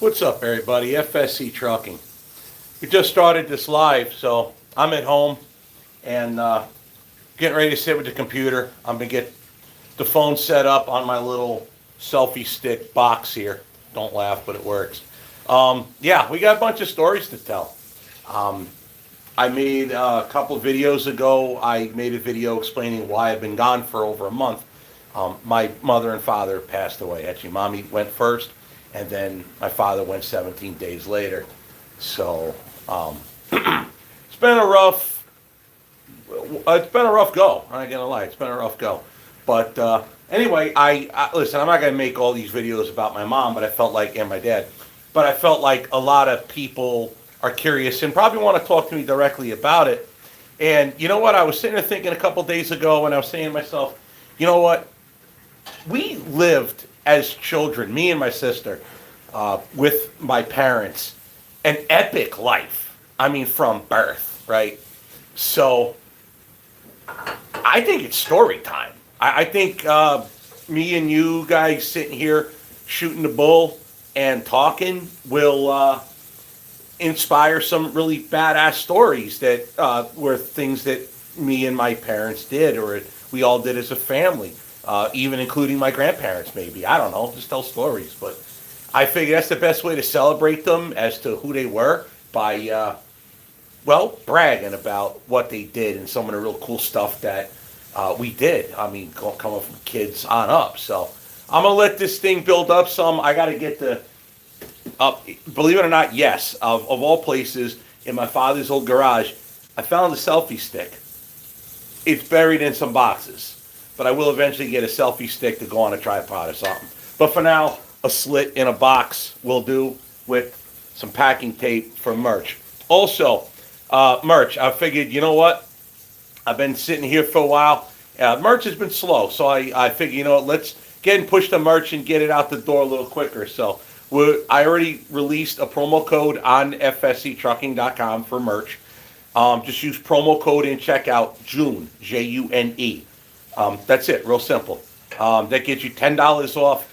What's up, everybody? FSC Trucking. We just started this live, so I'm at home and getting ready to sit with the computer. I'm gonna get the phone set up on my little selfie stick box here. Don't laugh, but it works. Yeah, we got a bunch of stories to tell. Um, I made a couple of videos ago. I made a video explaining why I've been gone for over a month. My mother and father passed away. Actually, mommy went first, and then my father went 17 days later. So um, it's been a rough, it's been a rough go. I'm not gonna lie, it's been a rough go. But anyway, I listen. I'm not gonna make all these videos about my mom, but I felt like and my dad, but I felt like a lot of people are curious and probably want to talk to me directly about it. And you know what? I was sitting there thinking a couple days ago, and I was saying to myself, you know what? We lived as children, me and my sister, with my parents, an epic life. I mean, from birth, right? So I think it's story time. I think me and you guys sitting here shooting the bull and talking will inspire some really badass stories that were things that me and my parents did or we all did as a family, even including my grandparents maybe. I don't know, just tell stories. But I figure that's the best way to celebrate them as to who they were by, well, bragging about what they did and some of the real cool stuff that we did. I mean, coming from kids on up. So I'm going to let this thing build up some. I got to get the believe it or not, yes, of all places, in my father's old garage, I found a selfie stick. It's buried in some boxes, but I will eventually get a selfie stick to go on a tripod or something. But for now, a slit in a box will do with some packing tape for merch. Also, merch, I figured, you know what? I've been sitting here for a while. Merch has been slow, so I figured, you know what, let's get and push the merch and get it out the door a little quicker. So I already released a promo code on fsctrucking.com for merch. Just use promo code in checkout, June, June. That's it, real simple. That gets you $10 off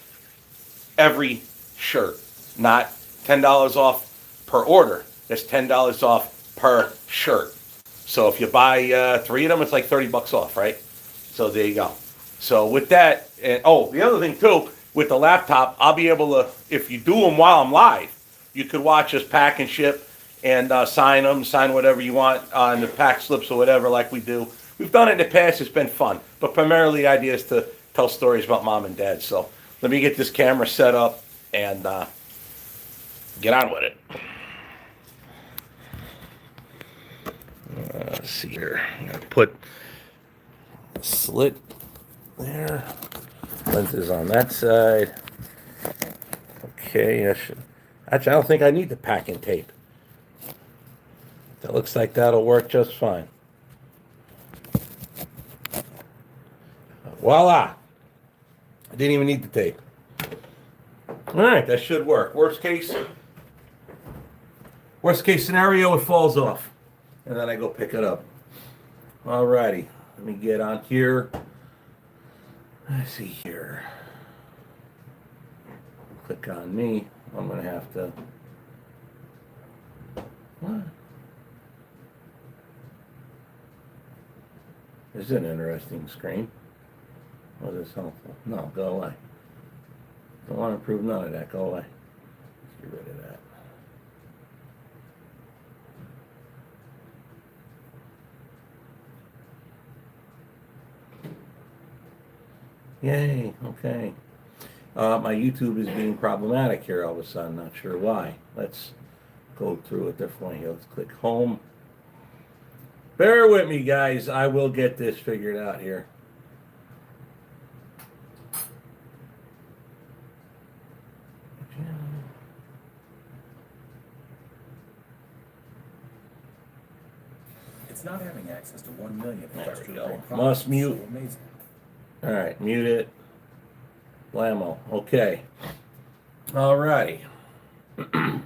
every shirt, not $10 off per order. That's $10 off per shirt. So if you buy 3 of them, it's like $30 off, right? So there you go. So with that, and the other thing too, with the laptop, I'll be able to, if you do them while I'm live, you could watch us pack and ship and sign them, sign whatever you want on the pack slips or whatever like we do. We've done it in the past, it's been fun. But primarily the idea is to tell stories about mom and dad. So let me get this camera set up and get on with it. Let's see here. I'm going to put a slit there. Lenses on that side. Okay, actually, I don't think I need the packing tape. That looks like that'll work just fine. Voila! I didn't even need the tape. All right, that should work. Worst case scenario, it falls off, and then I go pick it up. All righty, let me get on here. Let's see here. Click on me. I'm going to have to. What? This is an interesting screen. Was this helpful? No, go away. Don't want to prove none of that. Go away. Let's get rid of that. Yay, okay. My YouTube is being problematic here all of a sudden, not sure why. Let's go through it differently here. Let's click home. Bear with me, guys. I will get this figured out here. It's not having access to 1 million There we go. industrial-grade Must mute. So amazing. All right, mute it. Blammo. Okay. All righty. All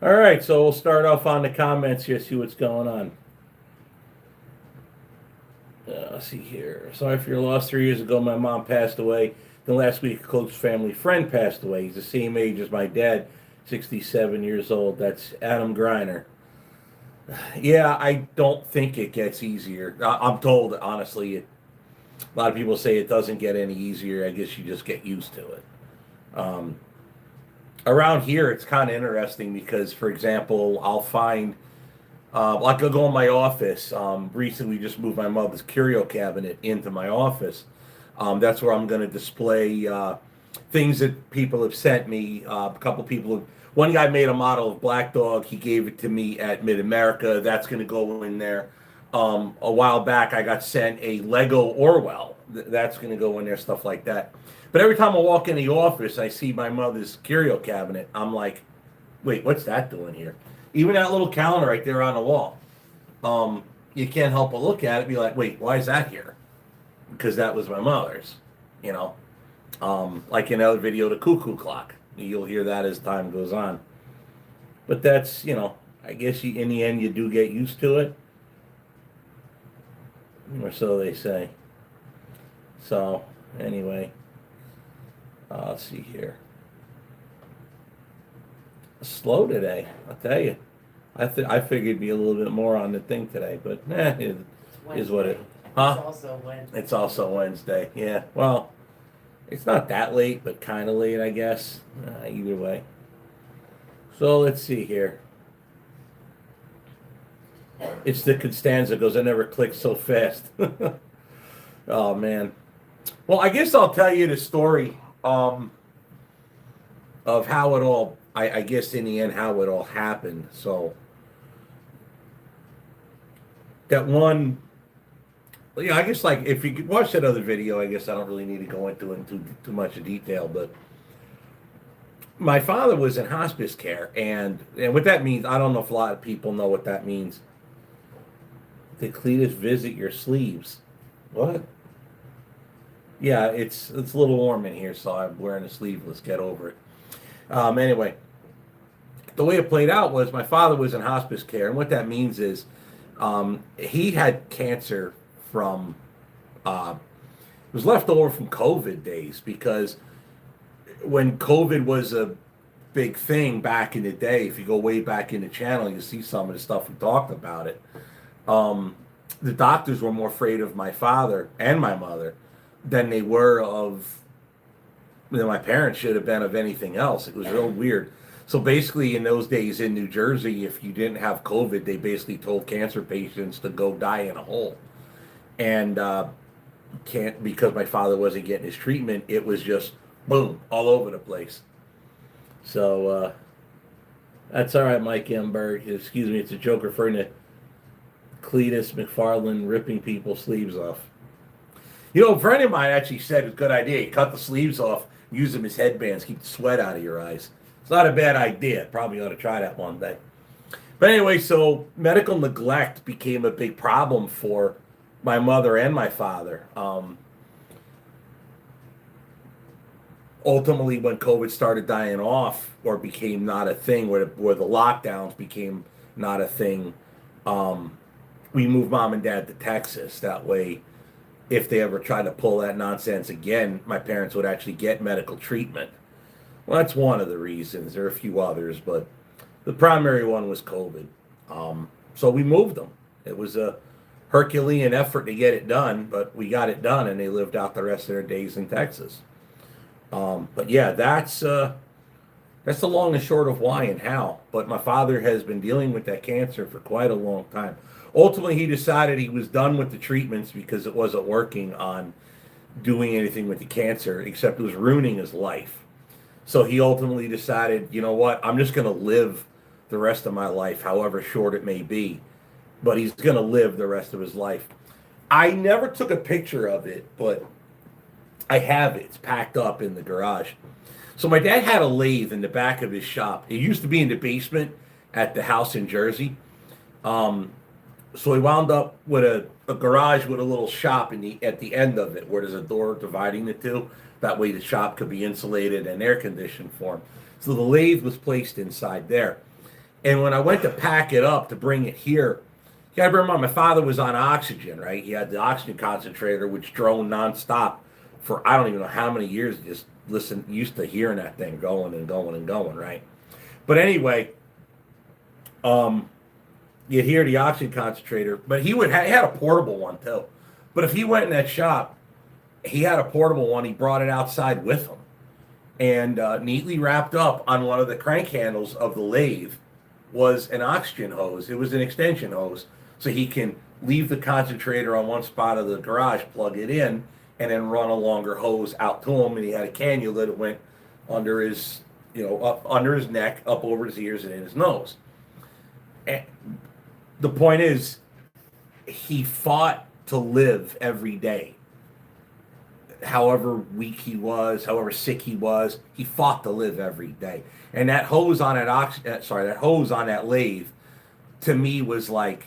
right, so we'll start off on the comments here, see what's going on. Let's see here. Sorry for your loss. 3 years ago, my mom passed away. Then last week, a close family friend passed away. He's the same age as my dad. 67 years old. That's Adam Griner. Yeah, I don't think it gets easier. I'm told, honestly, a lot of people say it doesn't get any easier. I guess you just get used to it. Um, Around here, it's kind of interesting because, for example, I'll find, like I'll go in my office. Recently, just moved my mother's curio cabinet into my office. That's where I'm going to display things that people have sent me. A couple people, one guy made a model of Black Dog. He gave it to me at Mid America. That's going to go in there. A while back, I got sent a Lego Orwell. That's going to go in there, stuff like that. But every time I walk in the office, I see my mother's curio cabinet. I'm like, wait, what's that doing here? Even that little calendar right there on the wall. You can't help but look at it and be like, wait, why is that here? Because that was my mother's, you know. Like in another video, the cuckoo clock. You'll hear that as time goes on. But that's, I guess in the end you do get used to it. Or so they say. So, anyway. Let's see here. Slow today, I'll tell you. I figured it'd be a little bit more on the thing today, but it is what it. Huh? It's also Wednesday. It's also Wednesday. Yeah. Well, it's not that late, but kind of late, I guess. Either way. So let's see here. It's the Constanza goes. I never clicked so fast. Oh man. Well, I guess I'll tell you the story of how it all. I guess in the end how it all happened. So that one. Yeah, I guess like if you could watch that other video, I guess I don't really need to go into it in too much detail, but my father was in hospice care, and what that means, I don't know if a lot of people know what that means. The Cletus visit your sleeves. What? Yeah, it's a little warm in here, so I'm wearing a sleeveless. Get over it. Anyway, the way it played out was my father was in hospice care, and what that means is he had cancer from it was left over from COVID days, because when COVID was a big thing back in the day, if you go way back in the channel, you see some of the stuff we talked about it. The doctors were more afraid of my father and my mother than they were of my parents should have been of anything else. It was real weird. So basically, in those days in New Jersey, if you didn't have COVID, they basically told cancer patients to go die in a hole. And because my father wasn't getting his treatment, it was just boom all over the place. So that's all right, Mike Emberg. Excuse me, it's a joke referring to Cletus McFarland ripping people's sleeves off. A friend of mine actually said it's a good idea. You cut the sleeves off, use them as headbands, keep the sweat out of your eyes. It's not a bad idea. Probably ought to try that one day. But anyway, so medical neglect became a big problem for my mother and my father. Ultimately, when COVID started dying off or became not a thing, where the lockdowns became not a thing, we moved mom and dad to Texas. That way, if they ever tried to pull that nonsense again, my parents would actually get medical treatment. Well, that's one of the reasons. There are a few others, but the primary one was COVID. So we moved them. It was a Herculean effort to get it done, but we got it done, and they lived out the rest of their days in Texas. But yeah, that's the long and short of why and how. But my father has been dealing with that cancer for quite a long time. Ultimately, he decided he was done with the treatments because it wasn't working on doing anything with the cancer, except it was ruining his life. So he ultimately decided, you know what, I'm just going to live the rest of my life, however short it may be. But he's going to live the rest of his life. I never took a picture of it, but I have it. It's packed up in the garage. So my dad had a lathe in the back of his shop. It used to be in the basement at the house in Jersey. So he wound up with a garage with a little shop at the end of it, where there's a door dividing the two. That way the shop could be insulated and air conditioned for him. So the lathe was placed inside there. And when I went to pack it up to bring it here, you gotta bear in mind, my father was on oxygen, right? He had the oxygen concentrator, which droned nonstop for I don't even know how many years. Just used to hearing that thing going and going and going, right? But anyway, you'd hear the oxygen concentrator, but he had a portable one too. But if he went in that shop, he had a portable one. He brought it outside with him, and neatly wrapped up on one of the crank handles of the lathe was an oxygen hose. It was an extension hose, so he can leave the concentrator on one spot of the garage, plug it in, and then run a longer hose out to him. And he had a cannula that went under his, up under his neck, up over his ears, and in his nose. And the point is, he fought to live every day. However weak he was, however sick he was, he fought to live every day. And that hose on that hose on that lathe, to me was like,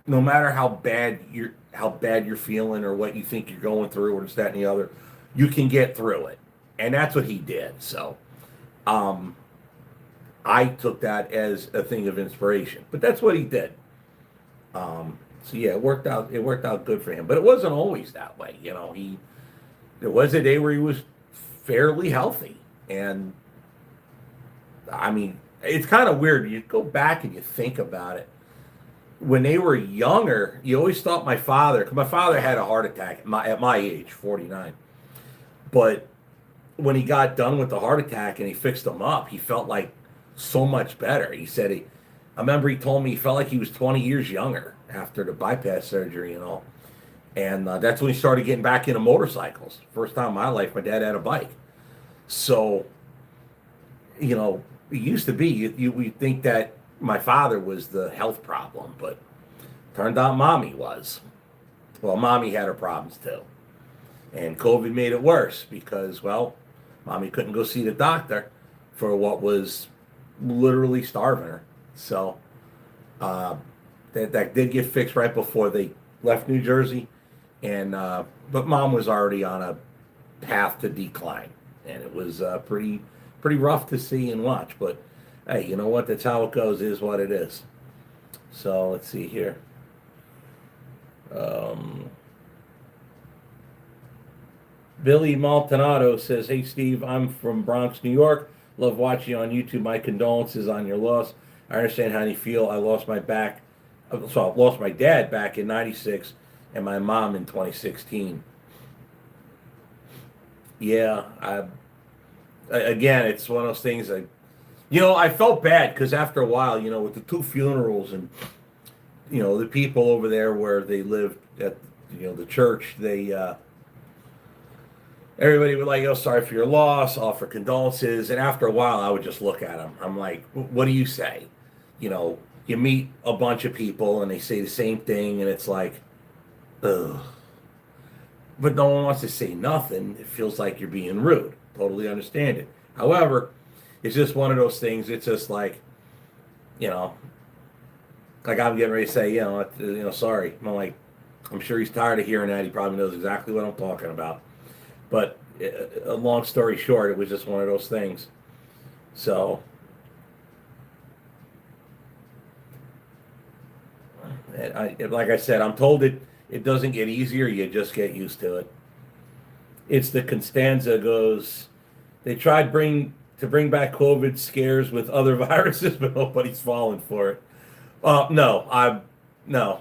no matter how bad you're feeling or what you think you're going through or this, that, and the other, you can get through it. And that's what he did. So, I took that as a thing of inspiration. But that's what he did. So yeah, it worked out good for him. But it wasn't always that way. There was a day where he was fairly healthy. And I mean, it's kind of weird. You go back and you think about it. When they were younger, you always thought my father had a heart attack at my age, 49. But when he got done with the heart attack and he fixed him up, he felt like so much better. He said I remember he told me he felt like he was 20 years younger after the bypass surgery and all. And that's when he started getting back into motorcycles. First time in my life, my dad had a bike. So, it used to be, we think that my father was the health problem, but turned out mommy was. Well, mommy had her problems too. And COVID made it worse because, well, mommy couldn't go see the doctor for what was literally starving her. So that did get fixed right before they left New Jersey. And but mom was already on a path to decline. And it was pretty rough to see and watch. But hey, you know what? That's how it goes. It is what it is. So let's see here. Billy Maldonado says, "Hey Steve, I'm from Bronx, New York. Love watching you on YouTube. My condolences on your loss. I understand how you feel. I lost my dad back in '96 and my mom in 2016. Yeah, again, it's one of those things. I felt bad because after a while, with the two funerals and the people over there where they lived at the church, everybody would like, "Oh, sorry for your loss, offer condolences." And after a while, I would just look at them. I'm like, what do you say? You meet a bunch of people and they say the same thing, and it's like, ugh. But no one wants to say nothing. It feels like you're being rude. Totally understand it. However, it's just one of those things. It's just like, like I'm getting ready to say, sorry. I'm like, I'm sure he's tired of hearing that. He probably knows exactly what I'm talking about. But a long story short, it was just one of those things. So, like I said, I'm told it doesn't get easier. You just get used to it. It's the Constanza goes, they tried to bring back COVID scares with other viruses, but nobody's fallen for it. No.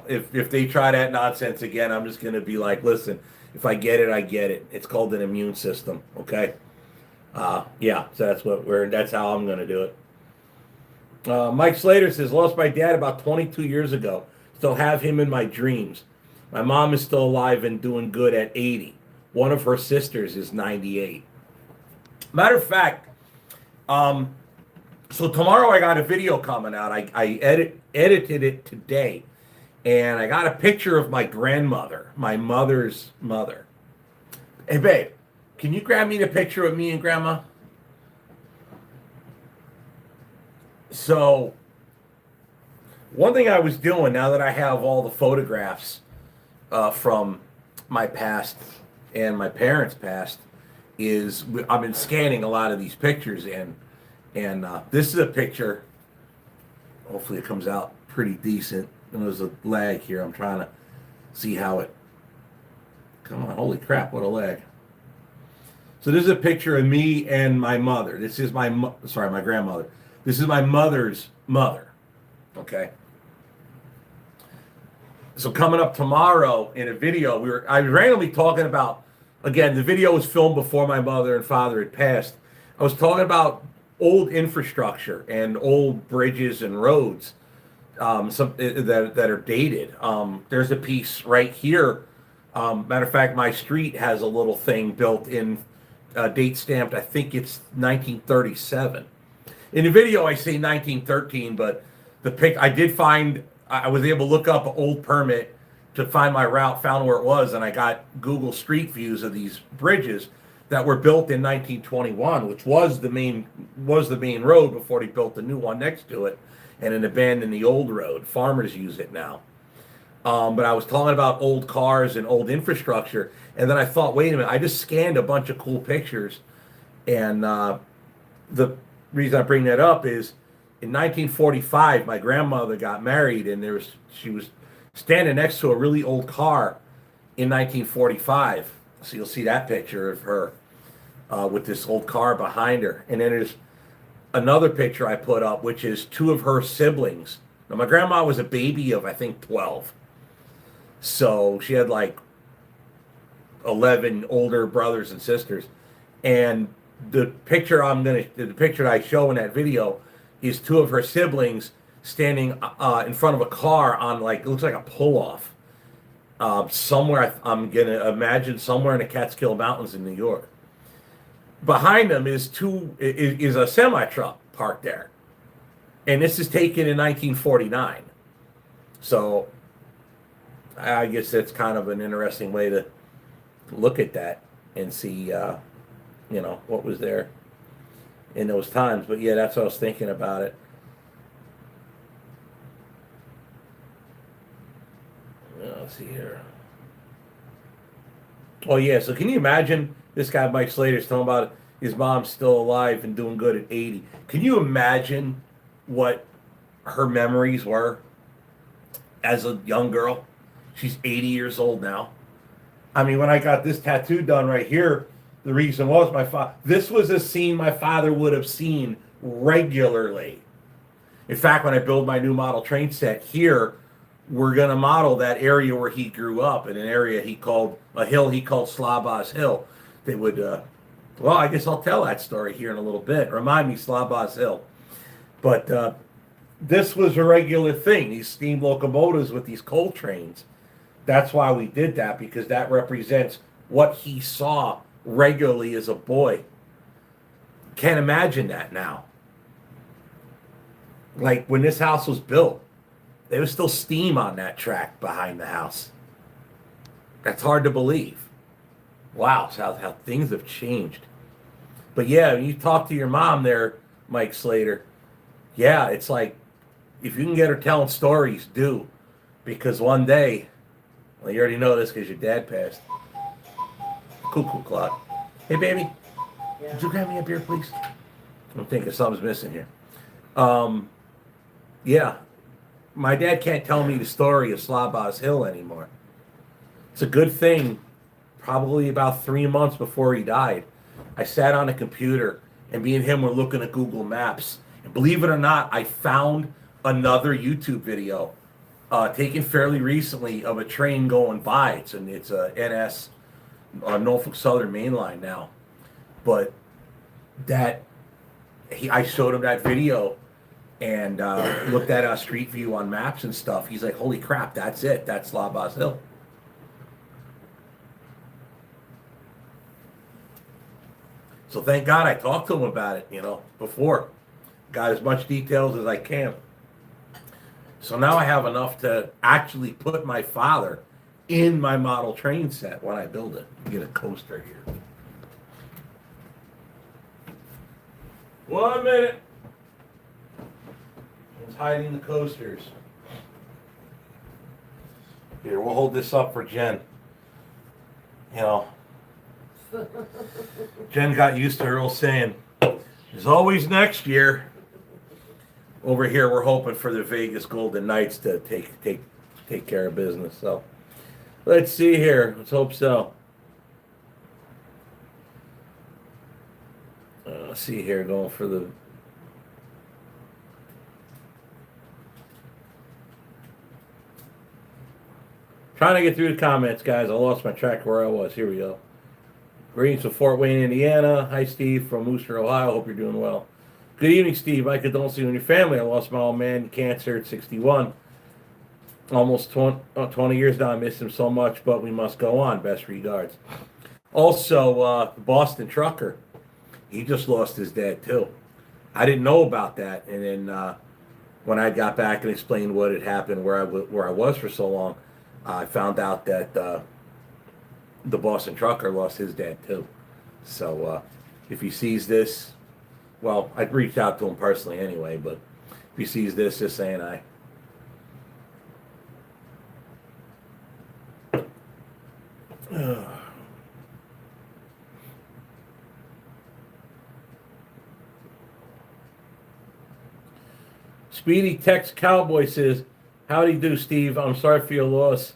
If they try that nonsense again, I'm just going to be like, listen, if I get it, I get it. It's called an immune system, okay? So that's how I'm going to do it. Mike Slater says, lost my dad about 22 years ago. Still have him in my dreams. My mom is still alive and doing good at 80. One of her sisters is 98. Matter of fact, so tomorrow I got a video coming out. I edited it today. And I got a picture of my grandmother, my mother's mother. Hey, babe, can you grab me the picture of me and Grandma? So, one thing I was doing now that I have all the photographs from my past and my parents' past is I've been scanning a lot of these pictures and this is a picture. Hopefully it comes out pretty decent. There's a lag here. I'm trying to see how it. Come on, holy crap, what a lag. So this is a picture of me and my mother. This is my grandmother. This is my mother's mother. Okay. So coming up tomorrow in a video, I was randomly talking about, again, the video was filmed before my mother and father had passed. I was talking about old infrastructure and old bridges and roads, that are dated. There's a piece right here. Matter of fact, my street has a little thing built in, date stamped. I think it's 1937. In the video, I say 1913, but I did find. I was able to look up an old permit to find my route, found where it was, and I got Google Street Views of these bridges that were built in 1921, which was the main road before they built the new one next to it, and then abandoned the old road. Farmers use it now. But I was talking about old cars and old infrastructure, and then I thought, wait a minute, I just scanned a bunch of cool pictures, and the reason I bring that up is in 1945, my grandmother got married, and she was standing next to a really old car in 1945. So you'll see that picture of her with this old car behind her. And then there's another picture I put up, which is two of her siblings. Now, my grandma was a baby of, I think, 12. So she had like 11 older brothers and sisters. And the picture I show in that video is two of her siblings standing in front of a car on, like, it looks like a pull-off somewhere. I'm gonna imagine somewhere in the Catskill Mountains in New York. Behind them is a semi truck parked there, and this is taken in 1949. So I guess that's kind of an interesting way to look at that and see, what was there in those times. But yeah, that's what I was thinking about it. Let's see here. Oh yeah, so can you imagine this guy Mike Slater's talking about his mom's still alive and doing good at 80. Can you imagine what her memories were as a young girl? She's 80 years old now. I mean, when I got this tattoo done right here, the reason was this was a scene my father would have seen regularly. In fact, when I build my new model train set here, we're going to model that area where he grew up in an area a hill he called Slabaz Hill. They would, I guess I'll tell that story here in a little bit. Remind me, Slabaz Hill. But this was a regular thing, these steam locomotives with these coal trains. That's why we did that, because that represents what he saw regularly as a boy. Can't imagine that now. Like when this house was built, there was still steam on that track behind the house. That's hard to believe. Wow, how things have changed. But yeah, when you talk to your mom there, Mike Slater, yeah, it's like, if you can get her telling stories, do. Because one day, well, you already know this because your dad passed. Cuckoo clock. Hey, baby, would you grab me a beer, please? I'm thinking something's missing here. Yeah, my dad can't tell me the story of Slabaz Hill anymore. It's a good thing. Probably about 3 months before he died, I sat on a computer and me and him were looking at Google Maps. And believe it or not, I found another YouTube video taken fairly recently of a train going by. It's a NS, Norfolk Southern Main Line now. But I showed him that video and looked at Street View on maps and stuff. He's like, holy crap, that's it. That's Slabaz Hill. So thank God I talked to him about it, before. Got as much details as I can. So now I have enough to actually put my father in my model train set when I build it. Get a coaster here. 1 minute. It's hiding the coasters. Here, we'll hold this up for Jen. Jen got used to her old saying, there's always next year. Over here, we're hoping for the Vegas Golden Knights to take care of business. So, let's see here. Let's hope so. Let's see here, going for the Trying to get through the comments, guys. I lost my track of where I was. Here we go. Greetings from Fort Wayne, Indiana. Hi, Steve from Worcester, Ohio. Hope you're doing well. Good evening, Steve. My condolences to you and your family. I lost my old man to cancer at 61. Almost 20 years now. I miss him so much, but we must go on. Best regards. Also, the Boston trucker, he just lost his dad, too. I didn't know about that. And then when I got back and explained what had happened, where I was for so long, I found out that the Boston trucker lost his dad too. So if he sees this, well, I'd reached out to him personally anyway, but if he sees this, just saying hi. Speedy Tex Cowboy says, howdy do, Steve. I'm sorry for your loss.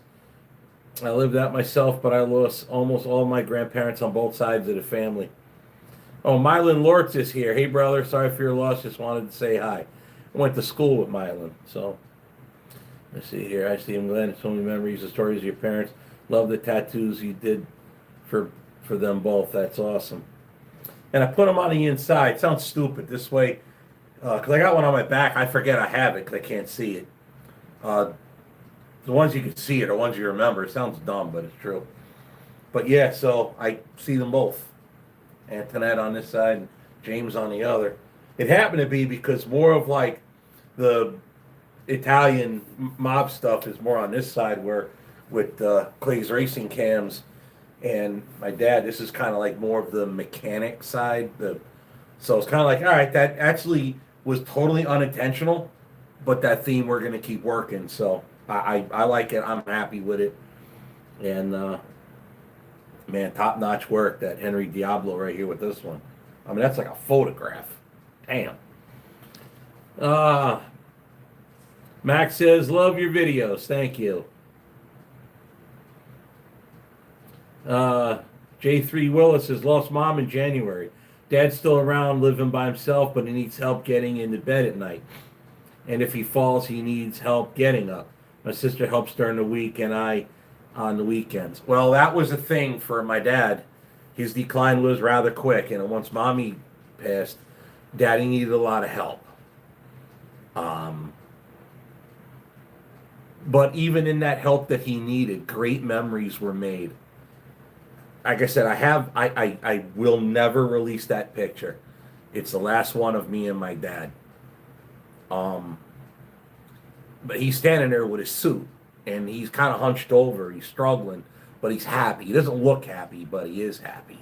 I lived that myself, but I lost almost all my grandparents on both sides of the family. Oh, Mylan Lortz is here. Hey, brother. Sorry for your loss. Just wanted to say hi. I went to school with Mylan, so let's see here. Hi, Steve and Glenn. So many memories and stories of your parents. Love the tattoos you did for them both. That's awesome. And I put them on the inside. Sounds stupid this way, because I got one on my back. I forget I have it because I can't see it. The ones you can see are the ones you remember. It sounds dumb, but it's true. But yeah, so I see them both. Antoinette on this side and James on the other. It happened to be because more of like the Italian mob stuff is more on this side, where with Clay's racing cams and my dad, this is kind of like more of the mechanic side. So it's kind of like, all right, that actually was totally unintentional, but that theme we're going to keep working. So I like it. I'm happy with it. And, man, top-notch work, that Henry Diablo right here with this one. I mean, that's like a photograph. Damn. Max says, love your videos. Thank you. J3 Willis says, lost mom in January. Dad's still around, living by himself, but he needs help getting into bed at night. And if he falls, he needs help getting up. My sister helps during the week, and I on the weekends. Well, that was a thing for my dad. His decline was rather quick, and once mommy passed, daddy needed a lot of help. But even in that help that he needed, great memories were made. Like I said, I will never release that picture. It's the last one of me and my dad. But he's standing there with his suit, and he's kind of hunched over. He's struggling, but he's happy. He doesn't look happy, but he is happy,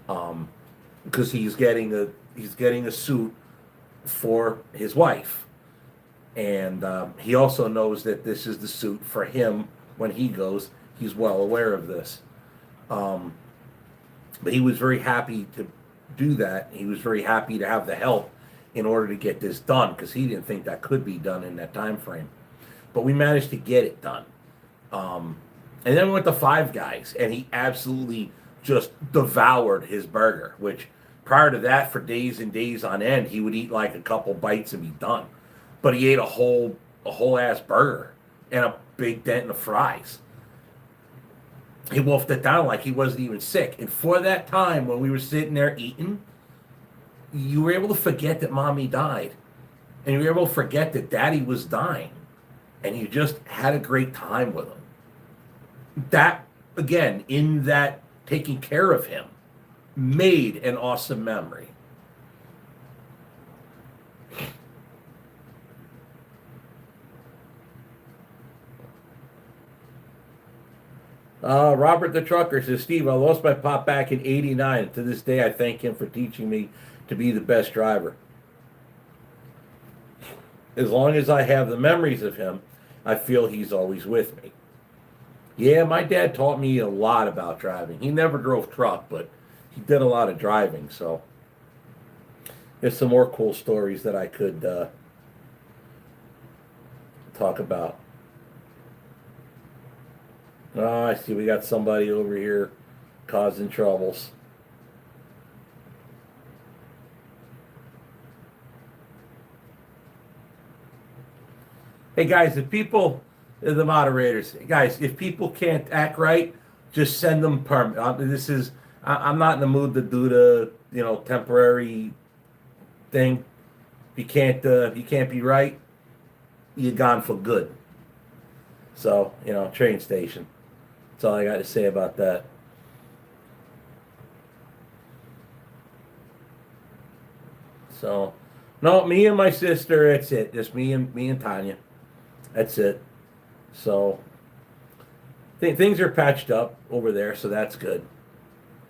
because he's getting a suit for his wife, and he also knows that this is the suit for him when he goes. He's well aware of this, but he was very happy to do that. He was very happy to have the help in order to get this done, because he didn't think that could be done in that time frame. But we managed to get it done. And then we went to Five Guys, and he absolutely just devoured his burger, which prior to that, for days and days on end, he would eat like a couple bites and be done. But he ate a whole ass burger and a big dent in the fries. He wolfed it down like he wasn't even sick. And for that time when we were sitting there eating, you were able to forget that mommy died, and you were able to forget that daddy was dying, and you just had a great time with him. That, again, in that taking care of him, made an awesome memory. Robert the Trucker says, Steve, I lost my pop back in '89. To this day, I thank him for teaching me to be the best driver. As long as I have the memories of him, I feel he's always with me. Yeah, my dad taught me a lot about driving. He never drove truck, but he did a lot of driving. So there's some more cool stories that I could talk about. Oh, I see we got somebody over here causing troubles. Hey guys, if people the moderators, guys, if people can't act right, just send them perm. I'm not in the mood to do the temporary thing. If you can't be right, you're gone for good. So train station. That's all I got to say about that. So, no, me and my sister. That's it. Just me and Tanya. That's it. So things are patched up over there, so that's good.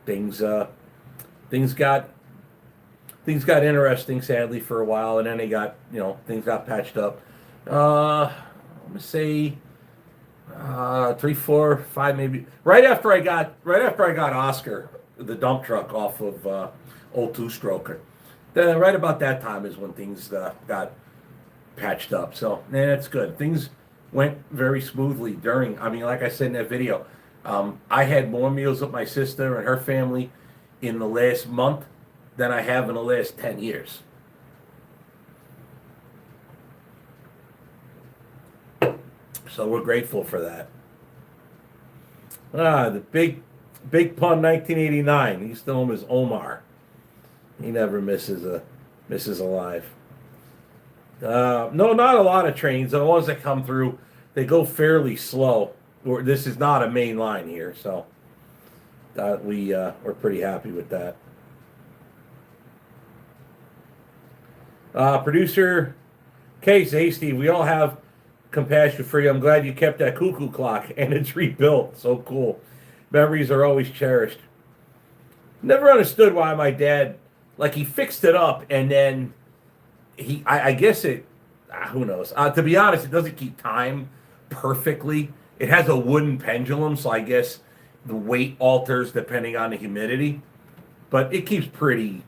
Things things got interesting, sadly, for a while, and then things got patched up. I'm gonna say 3, 4, 5, maybe right after I got Oscar, the dump truck off of old two stroker. Then right about that time is when things got patched up. So it's good. Things went very smoothly during. I mean, like I said in that video, I had more meals with my sister and her family in the last month than I have in the last 10 years. So we're grateful for that. The big pun 1989. He's still home as Omar. He never misses a live. No, not a lot of trains. The ones that come through, they go fairly slow. This is not a main line here, so we're pretty happy with that. Producer Case, hey Steve, we all have compassion for you. I'm glad you kept that cuckoo clock and it's rebuilt. So cool. Memories are always cherished. Never understood why my dad, he fixed it up and then I guess it, who knows? To be honest, it doesn't keep time perfectly. It has a wooden pendulum, so I guess the weight alters depending on the humidity, but it keeps pretty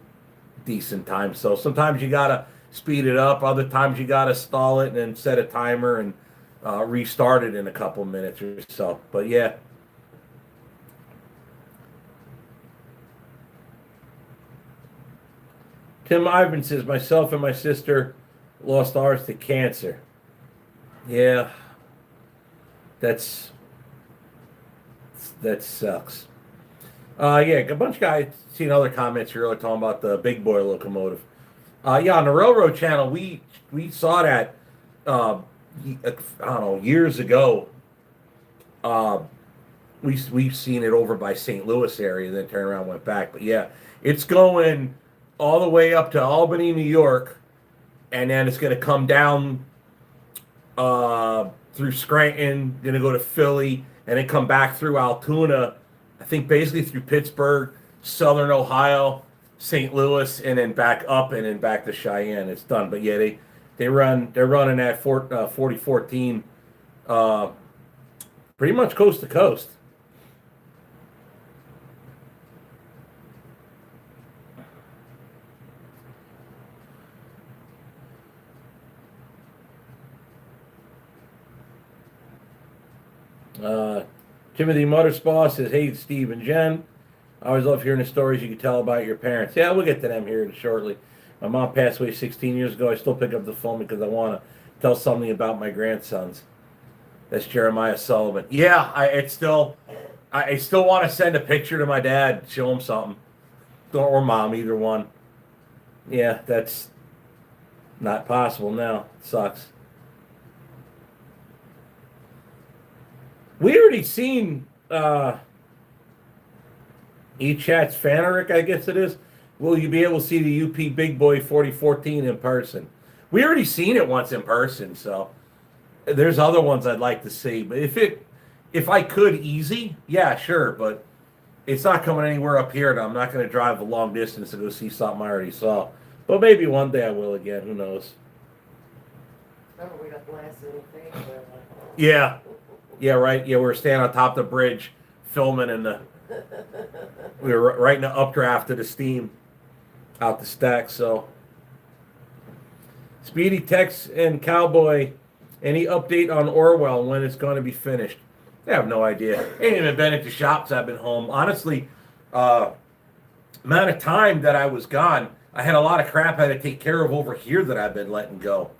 decent time. So sometimes you gotta speed it up, other times you gotta stall it and then set a timer and restart it in a couple minutes or so. But yeah. Tim Ivan says, myself and my sister lost ours to cancer. Yeah. That sucks. Yeah, a bunch of guys seen other comments here talking about the big boy locomotive. Yeah, on the Railroad Channel, we saw that I don't know, years ago. We've seen it over by St. Louis area, then turned around and went back. But yeah, it's going all the way up to Albany, New York, and then it's going to come down through Scranton, going to go to Philly, and then come back through Altoona, I think basically through Pittsburgh, Southern Ohio, St. Louis, and then back up and then back to Cheyenne. It's done. But yeah, they're running that 4014 pretty much coast to coast. Timothy Motherspaw says, hey, Steve and Jen. I always love hearing the stories you can tell about your parents. Yeah, we'll get to them here shortly. My mom passed away 16 years ago. I still pick up the phone because I want to tell something about my grandsons. That's Jeremiah Sullivan. Yeah, I still want to send a picture to my dad, show him something. Or mom, either one. Yeah, that's not possible now. It sucks. We already seen eChat's Faneric, I guess it is. Will you be able to see the UP Big Boy 4014 in person? We already seen it once in person, so there's other ones I'd like to see. But if I could easy, yeah, sure. But it's not coming anywhere up here, and I'm not going to drive a long distance to go see something I already saw. But maybe one day I will again. Who knows? Remember we got blasted in the face. Yeah. Yeah, right. Yeah, we were standing on top of the bridge filming, and we were right in the updraft of the steam out the stack. So, Speedy Tex and Cowboy, any update on Orwell and when it's going to be finished? I have no idea. I ain't even been at the shops. I've been home. Honestly, amount of time that I was gone, I had a lot of crap I had to take care of over here that I've been letting go.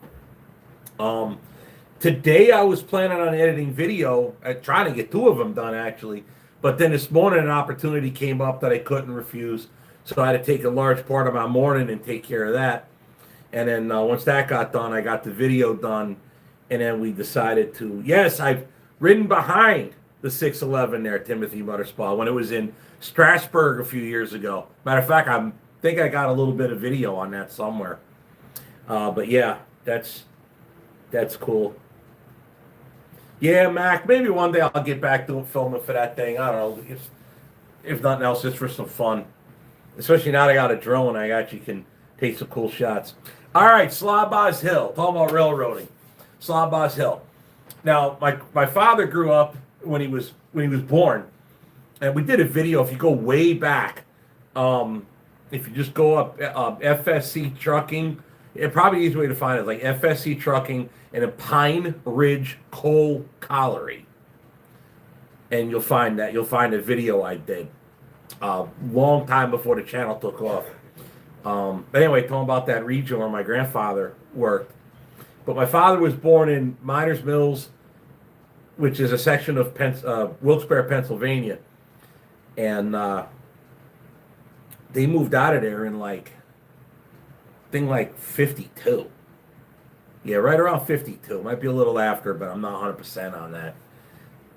Today I was planning on editing video, trying to get 2 of them done actually, but then this morning an opportunity came up that I couldn't refuse, so I had to take a large part of my morning and take care of that. And then once that got done, I got the video done, and then we decided to. Yes, I've ridden behind the 611 there, Timothy Motorspa, when it was in Strasbourg a few years ago. Matter of fact, I think I got a little bit of video on that somewhere. But yeah, that's cool. Yeah, Mac, maybe one day I'll get back to filming for that thing. I don't know. If nothing else, just for some fun. Especially now that I got a drone, I actually can take some cool shots. All right, Slabaz Hill. Talking about railroading. Slabaz Hill. Now, my father grew up when he was born, and we did a video. If you go way back, if you just go up FSC Trucking, probably the easy way to find it, like FSC Trucking and a Pine Ridge Coal Colliery, and you'll find a video I did long time before the channel took off. But anyway, talking about that region where my grandfather worked. But my father was born in Miners Mills, which is a section of Wilkes-Barre, Pennsylvania, and they moved out of there in like 52. Yeah, right around 52. Might be a little after, but I'm not 100% on that.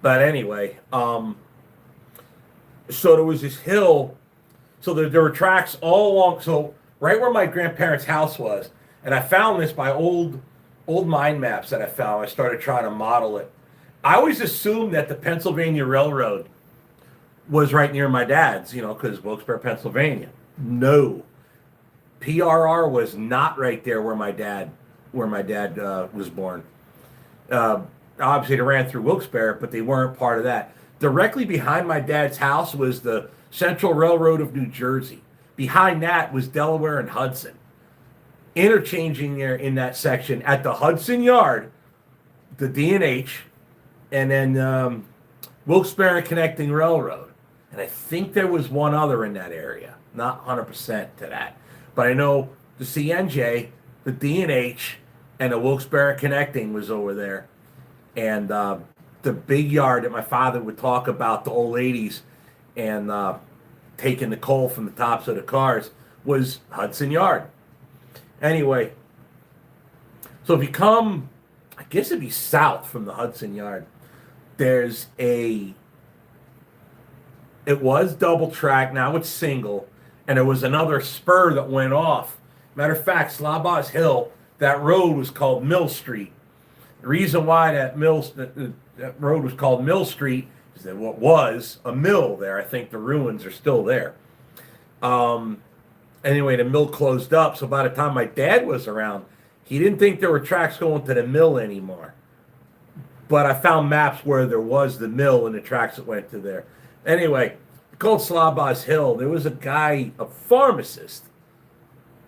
But anyway, so there was this hill. So there were tracks all along. So right where my grandparents' house was, and I found this by old mine maps that I found. I started trying to model it. I always assumed that the Pennsylvania Railroad was right near my dad's, because Wilkes-Barre, Pennsylvania. No, PRR was not right there where my dad was born. Obviously, they ran through Wilkes-Barre, but they weren't part of that. Directly behind my dad's house was the Central Railroad of New Jersey. Behind that was Delaware and Hudson. Interchanging there in that section at the Hudson Yard, the D&H, and then Wilkes-Barre Connecting Railroad. And I think there was one other in that area. Not 100% to that. But I know the CNJ, the D&H, and the Wilkes-Barre Connecting was over there. And the big yard that my father would talk about, the old ladies, and taking the coal from the tops of the cars, was Hudson Yard. Anyway, so if you come, I guess it'd be south from the Hudson Yard, there's it was double track, now it's single, and there was another spur that went off. Matter of fact, Slabaz Hill, that road was called Mill Street. The reason why that road was called Mill Street is that what was a mill there. I think the ruins are still there. Anyway, the mill closed up, so by the time my dad was around, he didn't think there were tracks going to the mill anymore. But I found maps where there was the mill and the tracks that went to there. Anyway, called Slabaz Hill. There was a guy, a pharmacist,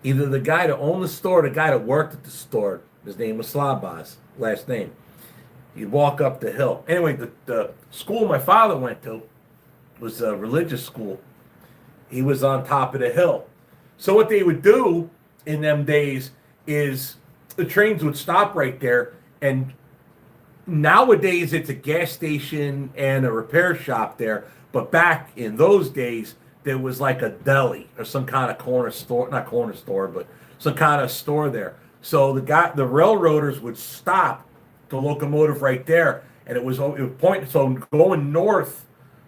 either the guy that owned the store or the guy that worked at the store. His name was Slabaz, last name. You'd walk up the hill. Anyway, the school my father went to was a religious school. He was on top of the hill. So what they would do in them days is the trains would stop right there, and nowadays it's a gas station and a repair shop there, but back in those days there was like a deli or some kind of corner store, not corner store, but some kind of store there. So the railroaders would stop the locomotive right there, and it was pointing. So going north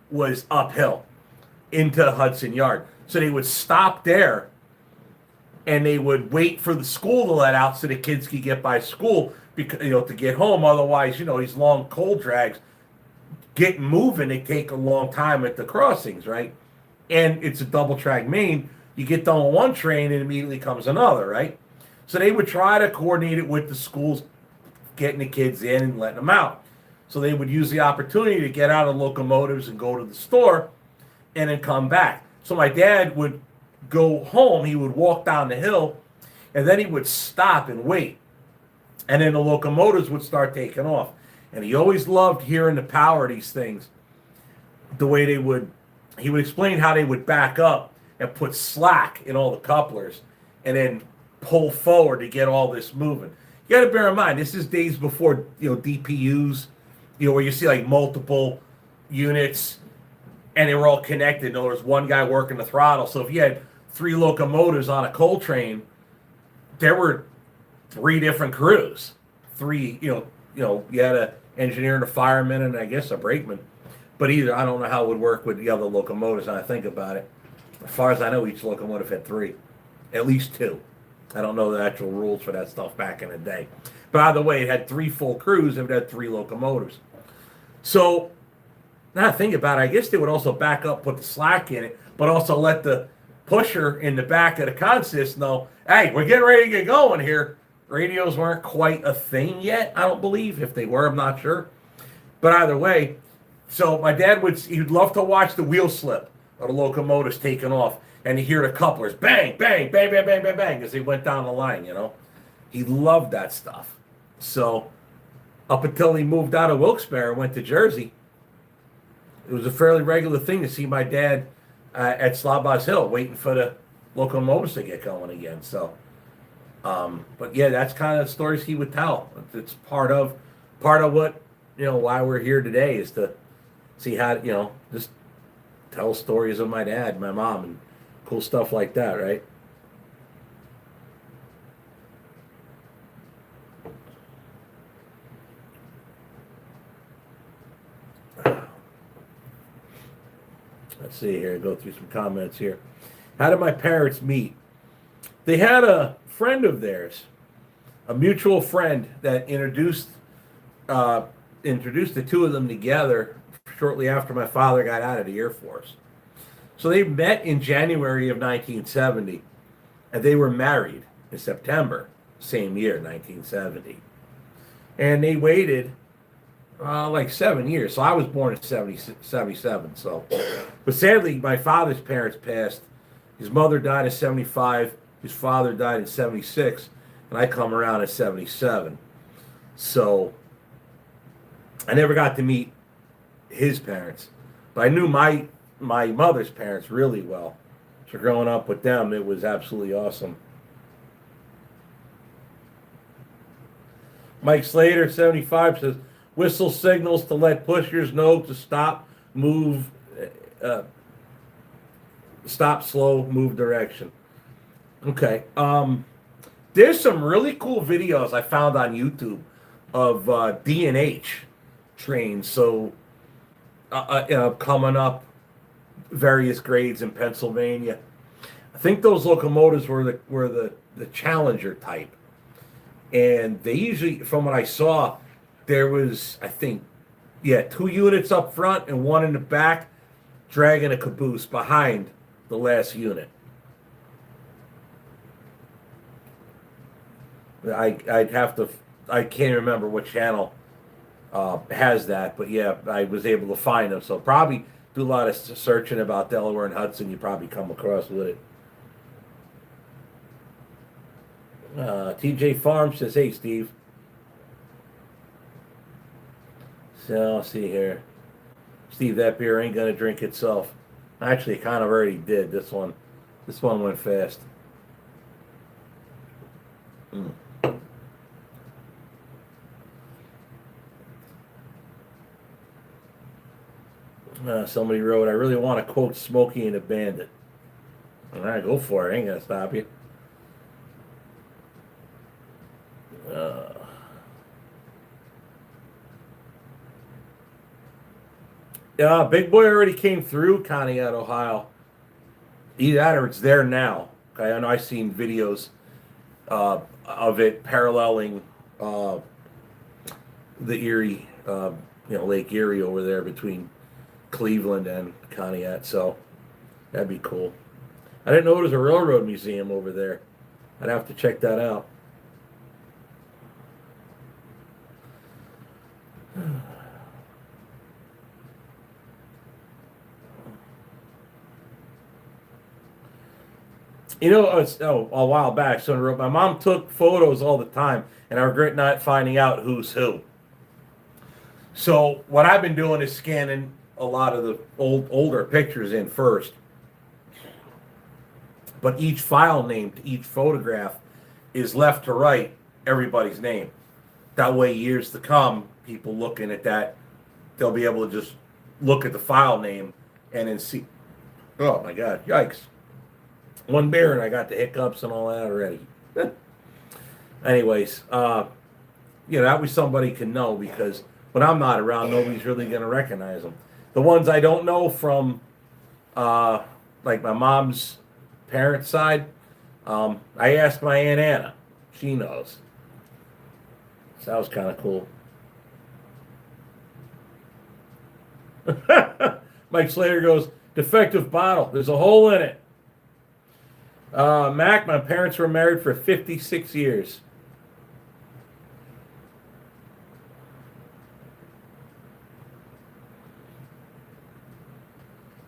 was uphill into Hudson Yard. So they would stop there, and they would wait for the school to let out so the kids could get by school, because to get home. Otherwise, these long coal drags, getting moving, they take a long time at the crossings, right? And it's a double track main. You get done with one train, and immediately comes another, right? So they would try to coordinate it with the schools, getting the kids in and letting them out. So they would use the opportunity to get out of locomotives and go to the store and then come back. So my dad would go home, he would walk down the hill, and then he would stop and wait. And then the locomotives would start taking off. And he always loved hearing the power of these things. The way he would explain how they would back up and put slack in all the couplers and then pull forward to get all this moving. you got to bear in mind, this is days before, DPUs, where you see like multiple units and they were all connected. And there was one guy working the throttle. So if you had 3 locomotives on a coal train, there were 3 different crews. 3, you had an engineer and a fireman and I guess a brakeman. But either, I don't know how it would work with the other locomotives when I think about it. As far as I know, each locomotive had 3. At least 2. I don't know the actual rules for that stuff back in the day. But either way, it had 3 full crews and it had 3 locomotives. So, now I think about it, I guess they would also back up, put the slack in it, but also let the pusher in the back of the consist know, hey, we're getting ready to get going here. Radios weren't quite a thing yet, I don't believe. If they were, I'm not sure. But either way, so my dad he'd love to watch the wheel slip of the locomotives taking off, and you hear the couplers bang, bang, bang, bang, bang, bang, bang as they went down the line, He loved that stuff. So up until he moved out of Wilkes-Barre and went to Jersey, it was a fairly regular thing to see my dad at Slabaz Hill waiting for the locomotives to get going again. So, but yeah, that's kind of the stories he would tell. It's part of what, why we're here today is to see how, just tell stories of my dad, my mom, and cool stuff like that, right? Let's see here, go through some comments here. How did my parents meet? They had a friend of theirs, a mutual friend that introduced the 2 of them together shortly after my father got out of the Air Force. So they met in January of 1970, and they were married in September, same year, 1970. And they waited like 7 years. So I was born in 77. So, but sadly, my father's parents passed. His mother died in 75. His father died in 76, and I come around in 77. So I never got to meet his parents, but I knew my mother's parents really well. So growing up with them, it was absolutely awesome. Mike Slater, 75, says, whistle signals to let pushers know to stop, move, stop, slow, move direction. Okay. There's some really cool videos I found on YouTube of D&H trains. So coming up various grades in Pennsylvania. I think those locomotives were the Challenger type. And they usually, from what I saw, there was, I think, 2 units up front and 1 in the back, dragging a caboose behind the last unit. I'd have to, I can't remember what channel has that, but yeah, I was able to find them. So probably do a lot of searching about Delaware and Hudson, you probably come across with it. TJ Farm says, hey, Steve. So, I'll see here. Steve, that beer ain't going to drink itself. Actually, it kind of already did. This one went fast. Somebody wrote, I really want to quote Smokey and the Bandit. All right, go for it. I ain't going to stop you. Big Boy already came through Conneaut, Ohio. Either that or it's there now. Okay, I know I've seen videos of it paralleling the Erie, Lake Erie over there between Cleveland and Conneaut. So that'd be cool. I didn't know there was a railroad museum over there. I'd have to check that out. A while back, someone wrote, my mom took photos all the time, and I regret not finding out who's who. So what I've been doing is scanning a lot of the older pictures in first. But each file name to each photograph is left to right everybody's name. That way, years to come, people looking at that, they'll be able to just look at the file name and then see. Oh my God! Yikes! One beer and I got the hiccups and all that already. Anyways, that way somebody can know, because when I'm not around, nobody's really gonna recognize them. The ones I don't know from, like my mom's parents' side, I asked my Aunt Anna. She knows. So that was kind of cool. Mike Slater goes, defective bottle. There's a hole in it. Mac, my parents were married for 56 years.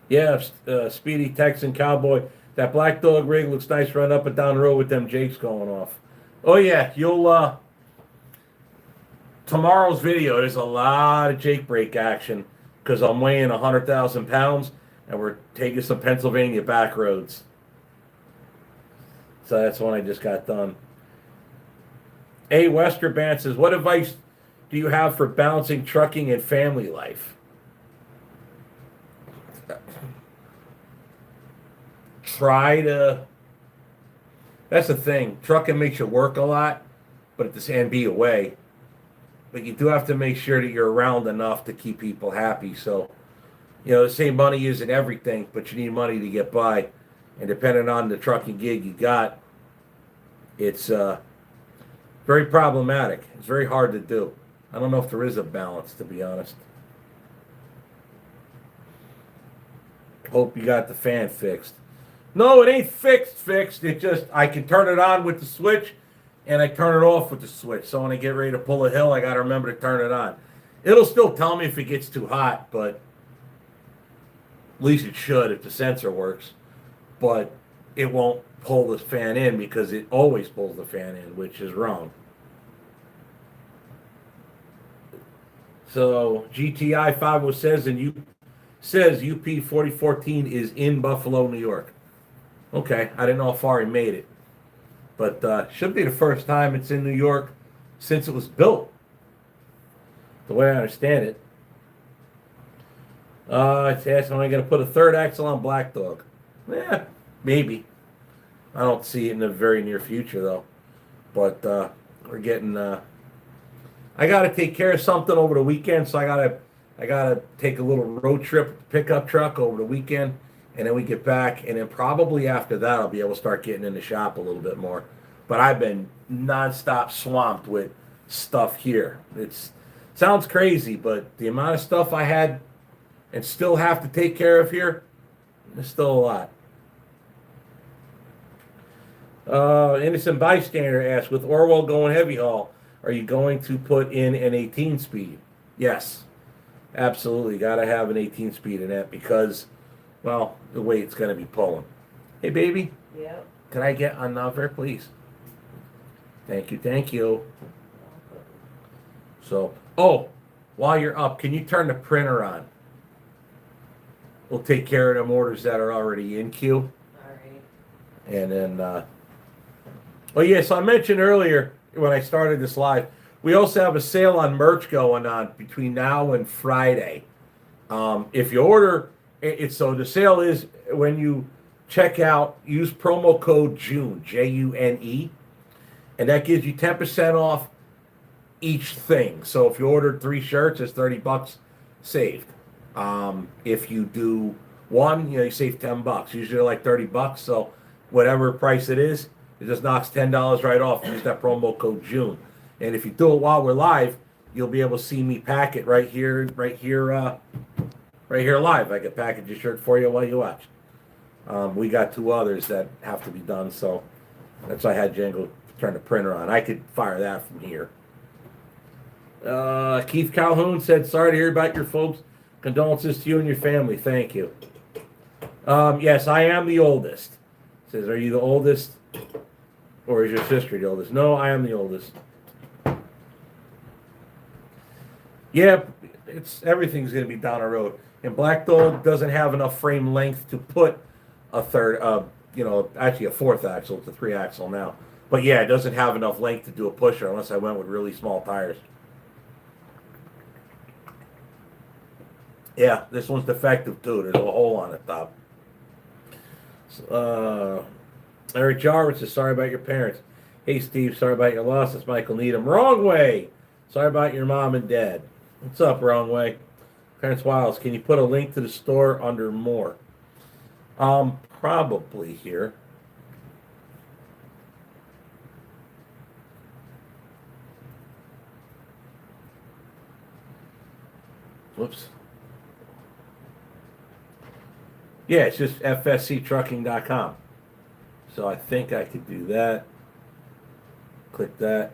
Yeah, Speedy Texan Cowboy. That black dog rig looks nice running up and down the road with them Jakes going off. Oh yeah, you'll tomorrow's video, there's a lot of Jake break action because I'm weighing 100,000 pounds and we're taking some Pennsylvania back roads. So that's one I just got done. A. Westerband says, what advice do you have for balancing trucking and family life? That's the thing. Trucking makes you work a lot, but at the same be away. But you do have to make sure that you're around enough to keep people happy. So, the same money isn't everything, but you need money to get by. And depending on the trucking gig you got, it's very problematic. It's very hard to do. I don't know if there is a balance, to be honest. Hope you got the fan fixed. No, it ain't fixed. It just, I can turn it on with the switch, and I turn it off with the switch. So when I get ready to pull a hill, I got to remember to turn it on. It'll still tell me if it gets too hot, but at least it should if the sensor works. But it won't pull the fan in because it always pulls the fan in, which is wrong. So GTI 50 says UP 4014 is in Buffalo, New York. Okay, I didn't know how far he made it. But should be the first time it's in New York since it was built, the way I understand it. It's asking, am I going to put a third axle on Black Dog? Yeah, maybe. I don't see it in the very near future, though. But we're getting... I got to take care of something over the weekend, so I gotta take a little road trip with the pickup truck over the weekend, and then we get back, and then probably after that I'll be able to start getting in the shop a little bit more. But I've been nonstop swamped with stuff here. It sounds crazy, but the amount of stuff I had and still have to take care of here, there's still a lot. Innocent Bystander asks, with Orwell going heavy haul, are you going to put in an 18-speed? Yes. Absolutely, got to have an 18-speed in that because, well, the way it's going to be pulling. Hey, baby. Yep. Can I get another, please? Thank you. So, while you're up, can you turn the printer on? We'll take care of them orders that are already in queue. All right. And then, so I mentioned earlier when I started this live, we also have a sale on merch going on between now and Friday. If you order, so the sale is when you check out, use promo code JUNE, June, and that gives you 10% off each thing. So if you ordered 3 shirts, it's $30 saved. If you do one, you save $10. Usually they're like $30. So whatever price it is, it just knocks $10 right off. Use that promo code JUNE. And if you do it while we're live, you'll be able to see me pack it right here live. I can package your shirt for you while you watch. We got 2 others that have to be done, so that's why I had Django turn the printer on. I could fire that from here. Keith Calhoun said, sorry to hear about your folks. Condolences to you and your family. Thank you. Yes, I am the oldest. Says, are you the oldest? Or is your sister the oldest? No, I am the oldest. Yeah, everything's going to be down the road. And Black Dog doesn't have enough frame length to put a third, actually a 4th axle. It's a 3 axle now. But yeah, it doesn't have enough length to do a pusher unless I went with really small tires. Yeah, this one's defective too. There's a hole on the top. Eric Jarvis says, sorry about your parents. Hey, Steve, sorry about your loss. It's Michael Needham. Wrong way. Sorry about your mom and dad. What's up, wrong way? Clarence Wiles, can you put a link to the store under more? Probably here. Whoops. Yeah, it's just fsctrucking.com. So I think I could do that. Click that.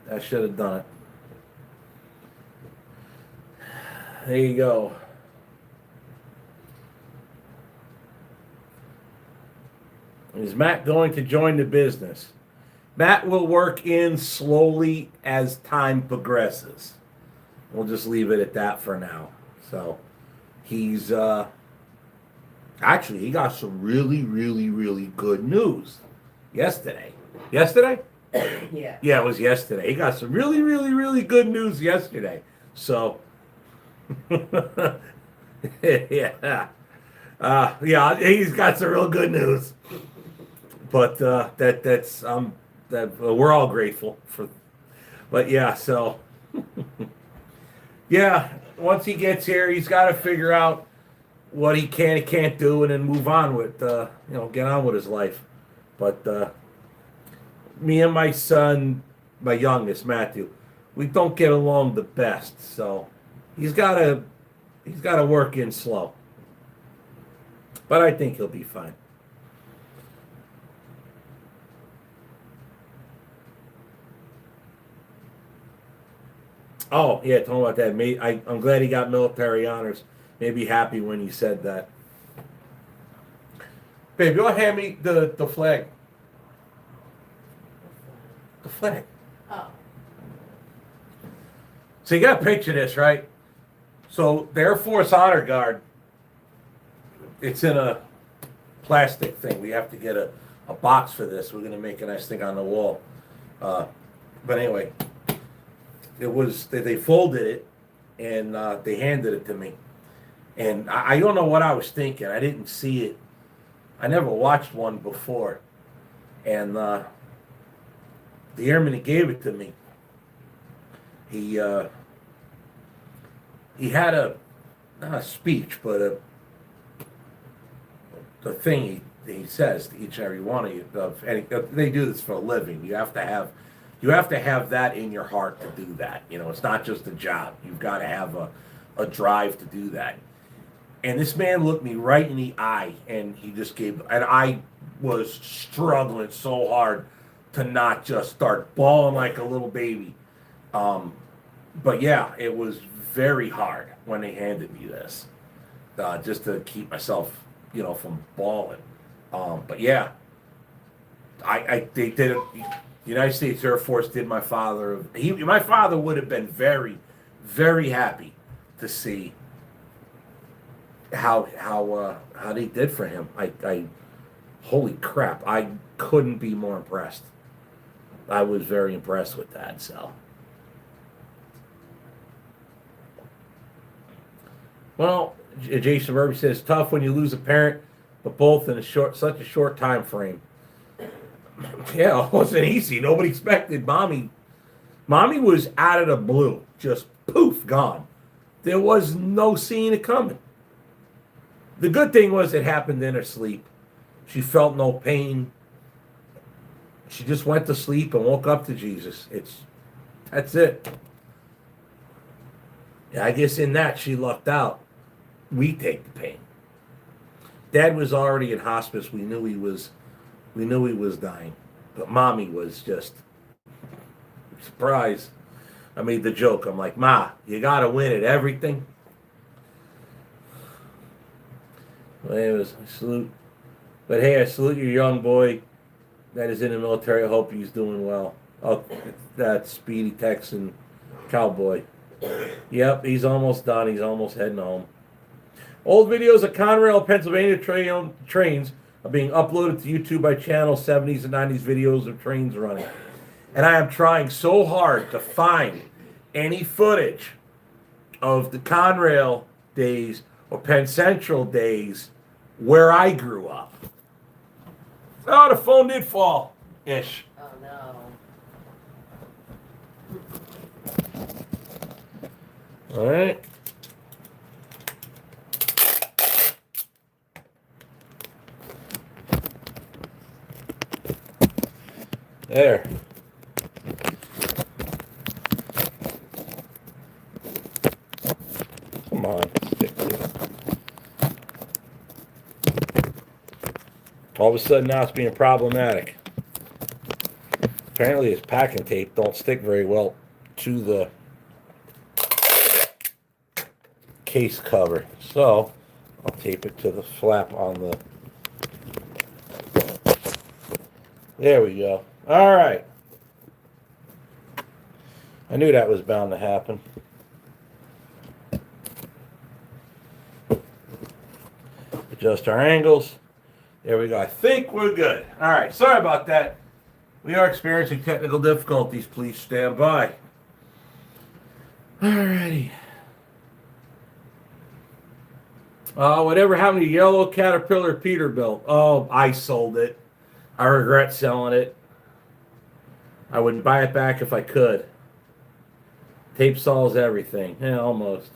I should have done it. There you go. Is Matt going to join the business? Matt will work in slowly as time progresses. We'll just leave it at that for now. So he's actually he got some really, really, really good news yesterday. Yesterday? Yeah. Yeah, it was yesterday. He got some really, really, really good news yesterday. So yeah. Yeah, he's got some real good news. But that's that we're all grateful for. But yeah, so yeah, once he gets here, he's got to figure out what he can and can't do, and then move on with get on with his life. But me and my son, my youngest Matthew, we don't get along the best, so he's got to work in slow. But I think he'll be fine. Oh, yeah, talking about that. I'm glad he got military honors. Made me happy when he said that. Babe, you want to hand me the flag? The flag. Oh. So you got to picture this, right? So the Air Force Honor Guard, it's in a plastic thing. We have to get a box for this. We're going to make a nice thing on the wall. But anyway, it was, they folded it and they handed it to me. And I don't know what I was thinking. I didn't see it. I never watched one before. And the airman that gave it to me, he had not a speech, but the thing he says to each and every one of you. They do this for a living. You have to have that in your heart to do that. It's not just a job. You've got to have a drive to do that. And this man looked me right in the eye, and he just gave. And I was struggling so hard to not just start bawling like a little baby. But yeah, it was very hard when they handed me this, just to keep myself, from bawling. But yeah, they did it. The United States Air Force did my father. My father would have been very, very happy to see how they did for him. I holy crap! I couldn't be more impressed. I was very impressed with that. So, well, Jason Murphy says tough when you lose a parent, but both in such a short time frame. Yeah, it wasn't easy. Nobody expected mommy. Mommy was out of the blue, just poof, gone. There was no seeing it coming. The good thing was it happened in her sleep. She felt no pain. She just went to sleep and woke up to Jesus. That's it. Yeah, I guess in that she lucked out. We take the pain. Dad was already in hospice. We knew he was dying. But mommy was just surprised. I made the joke. I'm like, Ma, you gotta win at everything. Well, anyways, I salute. But hey, I salute your young boy that is in the military. I hope he's doing well. Oh, that Speedy Texan cowboy. Yep, he's almost done. He's almost heading home. Old videos of Conrail, Pennsylvania trains are being uploaded to YouTube by channel 70s and 90s videos of trains running. And I am trying so hard to find any footage of the Conrail days or Penn Central days where I grew up. Oh, the phone did fall. Ish. Oh, no. All right. There. Come on, stick to it. All of a sudden now it's being problematic. Apparently this packing tape don't stick very well to the case cover. So I'll tape it to the flap on the... There we go. All right. I knew that was bound to happen. Adjust our angles. There we go. I think we're good. All right. Sorry about that. We are experiencing technical difficulties. Please stand by. All righty. Whatever happened to yellow Caterpillar Peterbilt? Oh, I sold it. I regret selling it. I wouldn't buy it back if I could. Tape solves everything. Yeah, almost.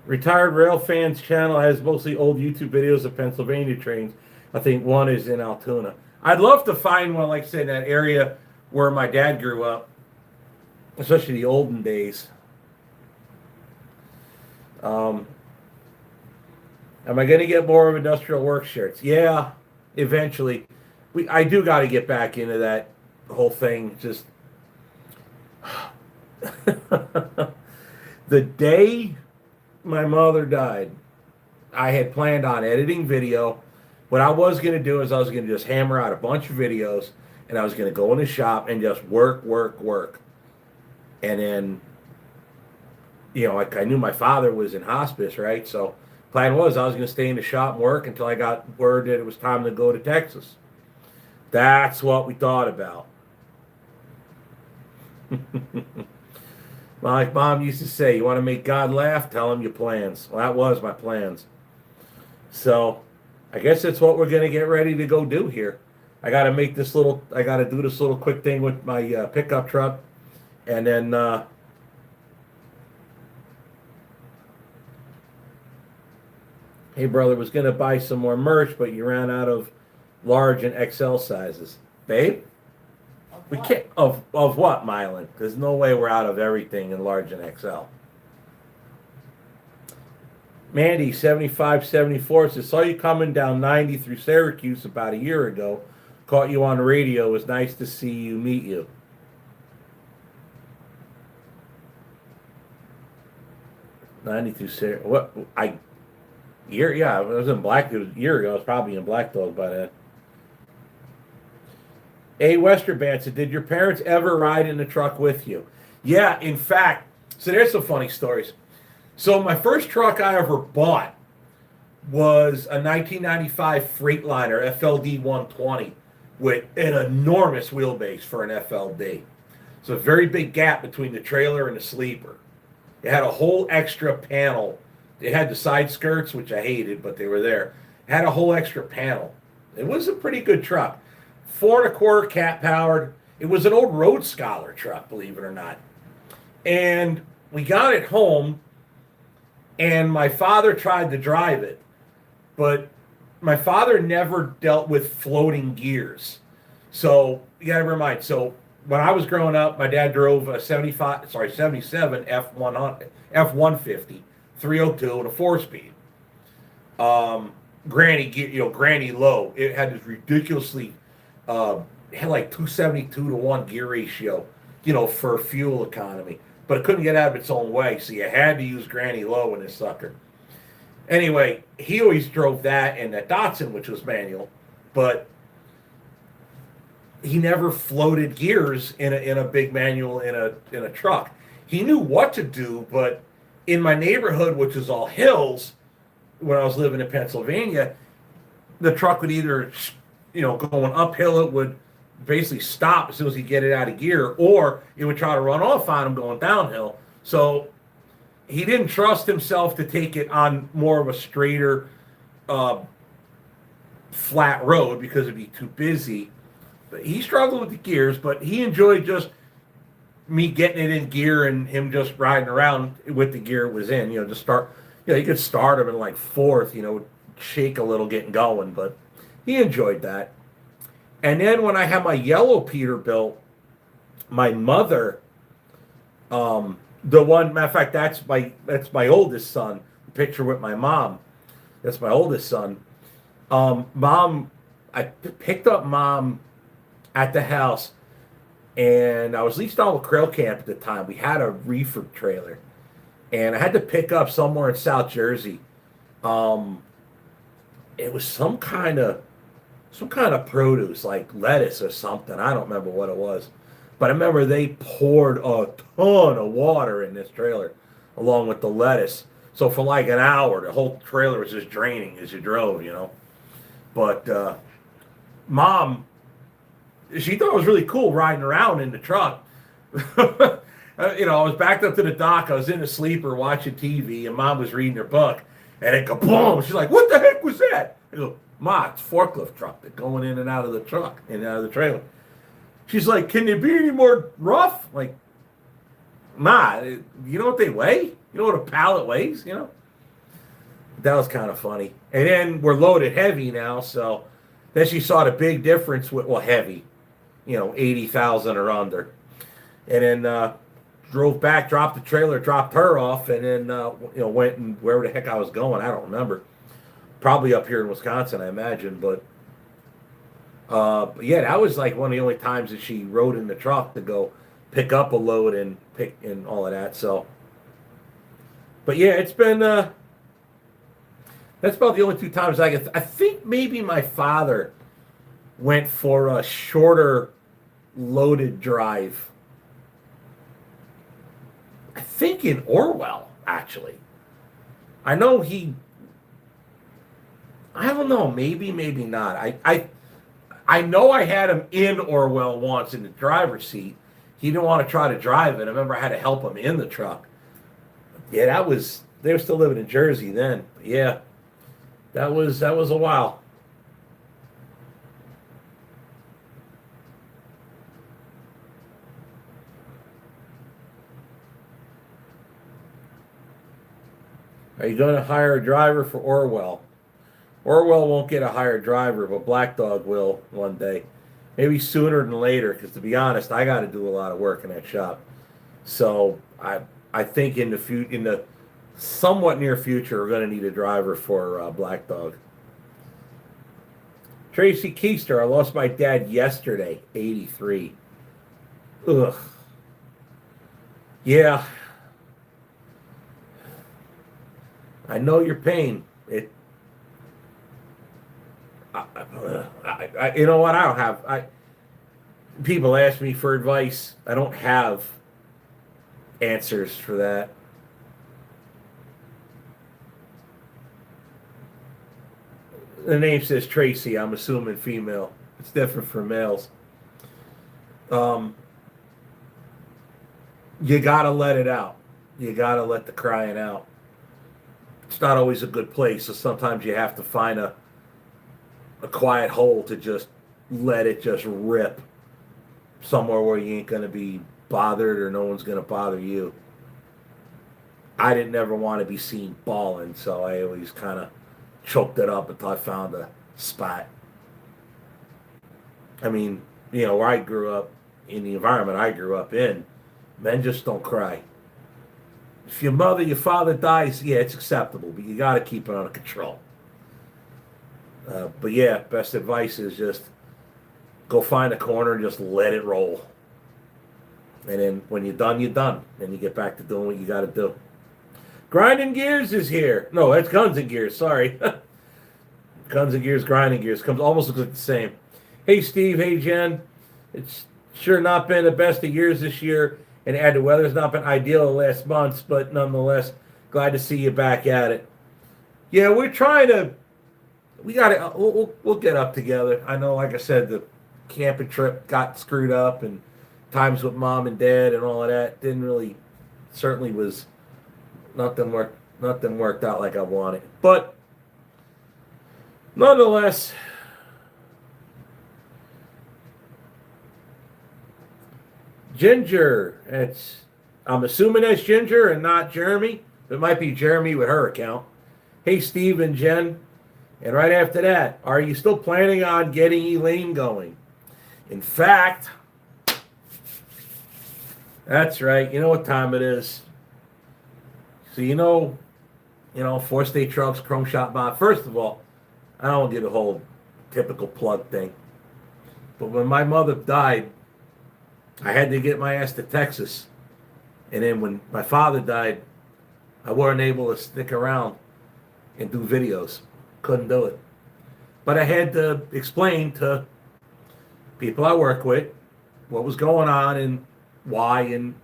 Retired Rail Fans channel has mostly old YouTube videos of Pennsylvania trains. I think one is in Altoona. I'd love to find one, like I said, in that area where my dad grew up, especially the olden days. Am I going to get more of industrial work shirts? Yeah, eventually. I do got to get back into that whole thing. Just the day my mother died, I had planned on editing video. What I was going to do is I was going to just hammer out a bunch of videos, and I was going to go in the shop and just work. And then, you know, I knew my father was in hospice, right? So plan was I was going to stay in the shop and work until I got word that it was time to go to Texas. That's what we thought about. Like Mom used to say, you want to make God laugh? Tell him your plans. Well, that was my plans. So I guess that's what we're going to get ready to go do here. I got to do this little quick thing with my pickup truck. And then hey, brother, was going to buy some more merch, but you ran out of large and XL sizes. Babe? We can't. Of what, Mylan? There's no way we're out of everything in large and XL. Mandy, 7574, says, saw you coming down 90 through Syracuse about a year ago. Caught you on the radio. It was nice to see you, meet you. What? I was in Black. It was a year ago. I was probably in Black Dog by then. A. Westerban said, did your parents ever ride in the truck with you? Yeah, in fact, so there's some funny stories. So my first truck I ever bought was a 1995 Freightliner FLD 120 with an enormous wheelbase for an FLD. So a very big gap between the trailer and the sleeper. It had a whole extra panel. It had the side skirts, which I hated, but they were there. It had a whole extra panel. It was a pretty good truck. 4 1/4 cat powered. It was an old Road Scholar truck, believe it or not. And we got it home, and my father tried to drive it, but my father never dealt with floating gears. So you got to remind. So when I was growing up, my dad drove a 77 F150 302 and a 4-speed. Granny low. It had this ridiculously had like 272 to 1 gear ratio, for fuel economy. But it couldn't get out of its own way, so you had to use Granny low in this sucker. Anyway, he always drove that and that Datsun, which was manual, but he never floated gears in a big manual in a truck. he knew what to do, but in my neighborhood, which is all hills, when I was living in Pennsylvania, the truck would either, going uphill, it would basically stop as soon as he get it out of gear, or it would try to run off on him going downhill. So he didn't trust himself to take it on more of a straighter, flat road because it'd be too busy. But he struggled with the gears, but he enjoyed just me getting it in gear and him just riding around with the gear it was in. Just start. You could start him in like fourth. Shake a little, getting going, but he enjoyed that. And then when I had my yellow Peterbilt, my mother, the one, matter of fact, that's my oldest son. The picture with my mom, that's my oldest son. I picked up mom at the house, and I was leased on with Trail Camp at the time. We had a reefer trailer, and I had to pick up somewhere in South Jersey. It was some kind of produce, like lettuce or something. I don't remember what it was, but I remember they poured a ton of water in this trailer along with the lettuce. So for like an hour, the whole trailer was just draining as you drove, But mom, she thought it was really cool riding around in the truck. I was backed up to the dock. I was in a sleeper watching TV, and mom was reading her book. And it go boom. She's like, "What the heck was that?" I go, "Ma, it's a forklift truck. They're going in and out of the truck, in and out of the trailer." She's like, "Can they be any more rough?" Like, "Ma, you know what they weigh? You know what a pallet weighs? That was kind of funny. And then we're loaded heavy now, so then she saw the big difference with, heavy, 80,000 or under. And then drove back, dropped the trailer, dropped her off, and then went and wherever the heck I was going, I don't remember. Probably up here in Wisconsin, I imagine. But yeah, that was like one of the only times that she rode in the truck to go pick up a load and pick and all of that. So, but yeah, it's been that's about the only two times I think maybe my father went for a shorter loaded drive. I think in Orwell, actually. I know I don't know, maybe not. I know I had him in Orwell once in the driver's seat. He didn't want to try to drive it. I remember I had to help him in the truck. Yeah, they were still living in Jersey then. But yeah, that was a while. Are you going to hire a driver for Orwell? Orwell won't get a hired driver, but Black Dog will one day. Maybe sooner than later, because to be honest, I got to do a lot of work in that shop. So I think in the somewhat near future, we're going to need a driver for Black Dog. Tracy Keister, I lost my dad yesterday, 83. Ugh. Yeah. I know your pain. You know what? I don't have. People ask me for advice. I don't have answers for that. The name says Tracy. I'm assuming female. It's different for males. You gotta let it out. You gotta let the crying out. It's not always a good place, so sometimes you have to find a quiet hole to just let it just rip somewhere where you ain't going to be bothered or no one's going to bother you. I didn't never want to be seen bawling, so I always kind of choked it up until I found a spot. I mean, where I grew up, in the environment I grew up in, men just don't cry. If your mother, your father dies, yeah, it's acceptable, but you got to keep it under control. But yeah, best advice is just go find a corner and just let it roll. And then when you're done, you're done. Then you get back to doing what you got to do. Grinding Gears is here. No, that's Guns and Gears. Sorry. Guns and Gears, Grinding Gears. Almost looks like the same. Hey, Steve. Hey, Jen. It's sure not been the best of years this year. And Ed, the weather's not been ideal the last months, but nonetheless, glad to see you back at it. Yeah, we're trying to. We got to. We'll get up together. I know, like I said, the camping trip got screwed up, and times with mom and dad and all of that didn't really. Certainly was nothing worked out like I wanted. But nonetheless. Ginger, I'm assuming that's Ginger and not Jeremy. It might be Jeremy with her account. Hey, Steve and Jen. And right after that, are you still planning on getting Elaine going? In fact, that's right. You know what time it is. So you know, Four State Trucks, Chrome Shop Mod. First of all, I don't get a whole typical plug thing. But when my mother died, I had to get my ass to Texas. And then when my father died, I wasn't able to stick around and do videos. Couldn't do it. But I had to explain to people I work with what was going on and why, and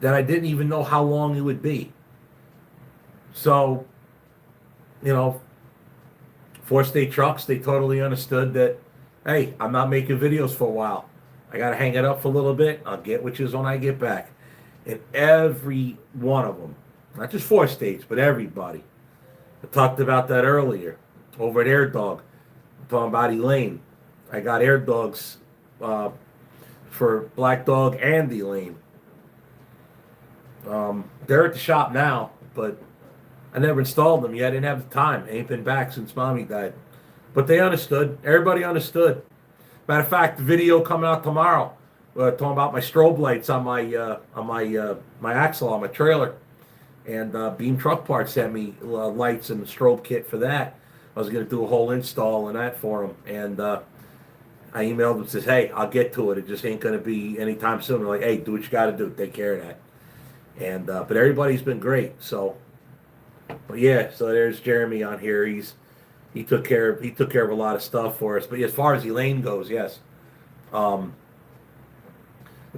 that I didn't even know how long it would be. So, Four State Trucks, they totally understood that, hey, I'm not making videos for a while. I got to hang it up for a little bit. I'll get which is when I get back. And every one of them, not just Four States, but everybody. I talked about that earlier over at Air Dog. I'm talking about Elaine. I got Air Dogs for Black Dog and Elaine. They're at the shop now, but I never installed them yet. I didn't have the time. I ain't been back since Mommy died. But they understood. Everybody understood. Matter of fact, the video coming out tomorrow, talking about my strobe lights on my axle on my trailer, and Beam Truck Parts sent me lights and the strobe kit for that. I was going to do a whole install and that for them, and I emailed them and says, "Hey, I'll get to it. It just ain't going to be anytime soon." They're like, "Hey, do what you got to do. Take care of that." And but everybody's been great. So, but yeah, so there's Jeremy on here. He took care of a lot of stuff for us. But as far as Elaine goes, yes. The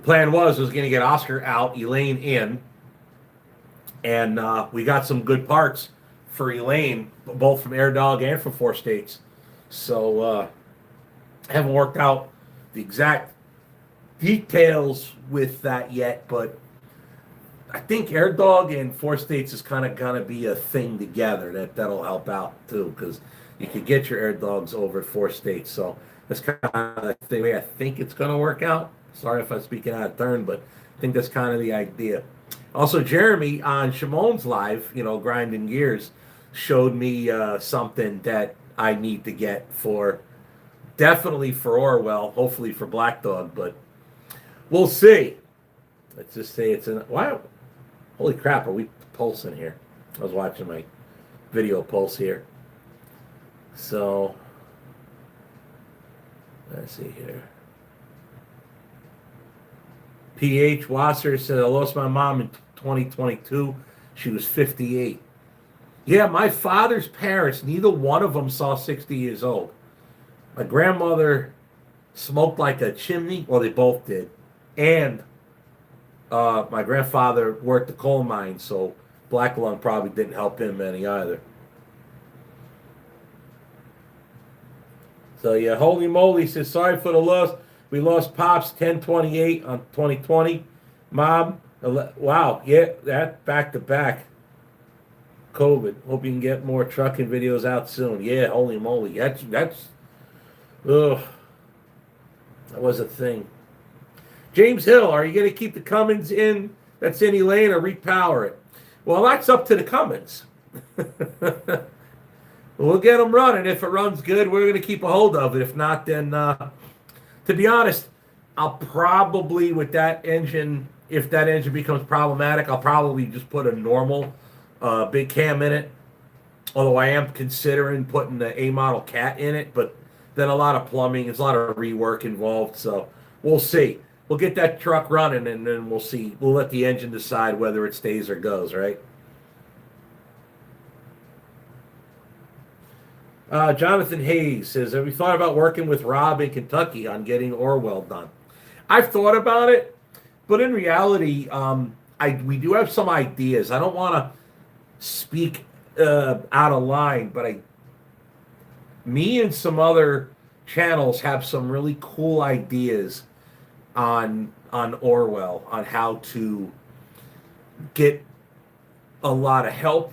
plan was going to get Oscar out, Elaine in, and we got some good parts for Elaine, both from Air Dog and from Four States. So haven't worked out the exact details with that yet, but I think Air Dog and Four States is kind of gonna be a thing together. That'll help out too, because you could get your Air Dogs over at Four States. So that's kind of the way I think it's gonna work out. Sorry if I'm speaking out of turn, but I think that's kind of the idea. Also, Jeremy on Shimon's live, grinding gears, showed me something that I need to get definitely for Orwell, hopefully for Black Dog, but we'll see. Let's just say it's wow. Holy crap, are we pulsing here? I was watching my video pulse here. So, let's see here. PH Wasser said, I lost my mom in 2022. She was 58. Yeah, my father's parents, neither one of them saw 60 years old. My grandmother smoked like a chimney. Well, they both did. And my grandfather worked the coal mine, so black lung probably didn't help him any either. So yeah, holy moly, says sorry for the loss. We lost Pops 10/28 on 2020. Mom, wow, yeah, that back to back. COVID. Hope you can get more trucking videos out soon. Yeah, holy moly, that's ugh, that was a thing. James Hill, are you going to keep the Cummins in? That's in Elaine or repower it? Well, that's up to the Cummins. We'll get them running. If it runs good, we're going to keep a hold of it. If not, then, to be honest, I'll probably, with that engine, if that engine becomes problematic, I'll probably just put a normal big cam in it. Although I am considering putting the A model cat in it, but then a lot of plumbing, there's a lot of rework involved. So we'll see. We'll get that truck running, and then we'll see. We'll let the engine decide whether it stays or goes, right? Jonathan Hayes says, have you thought about working with Rob in Kentucky on getting Orwell done? I've thought about it, But in reality, we do have some ideas. I don't want to speak out of line, but me and some other channels have some really cool ideas on Orwell, on how to get a lot of help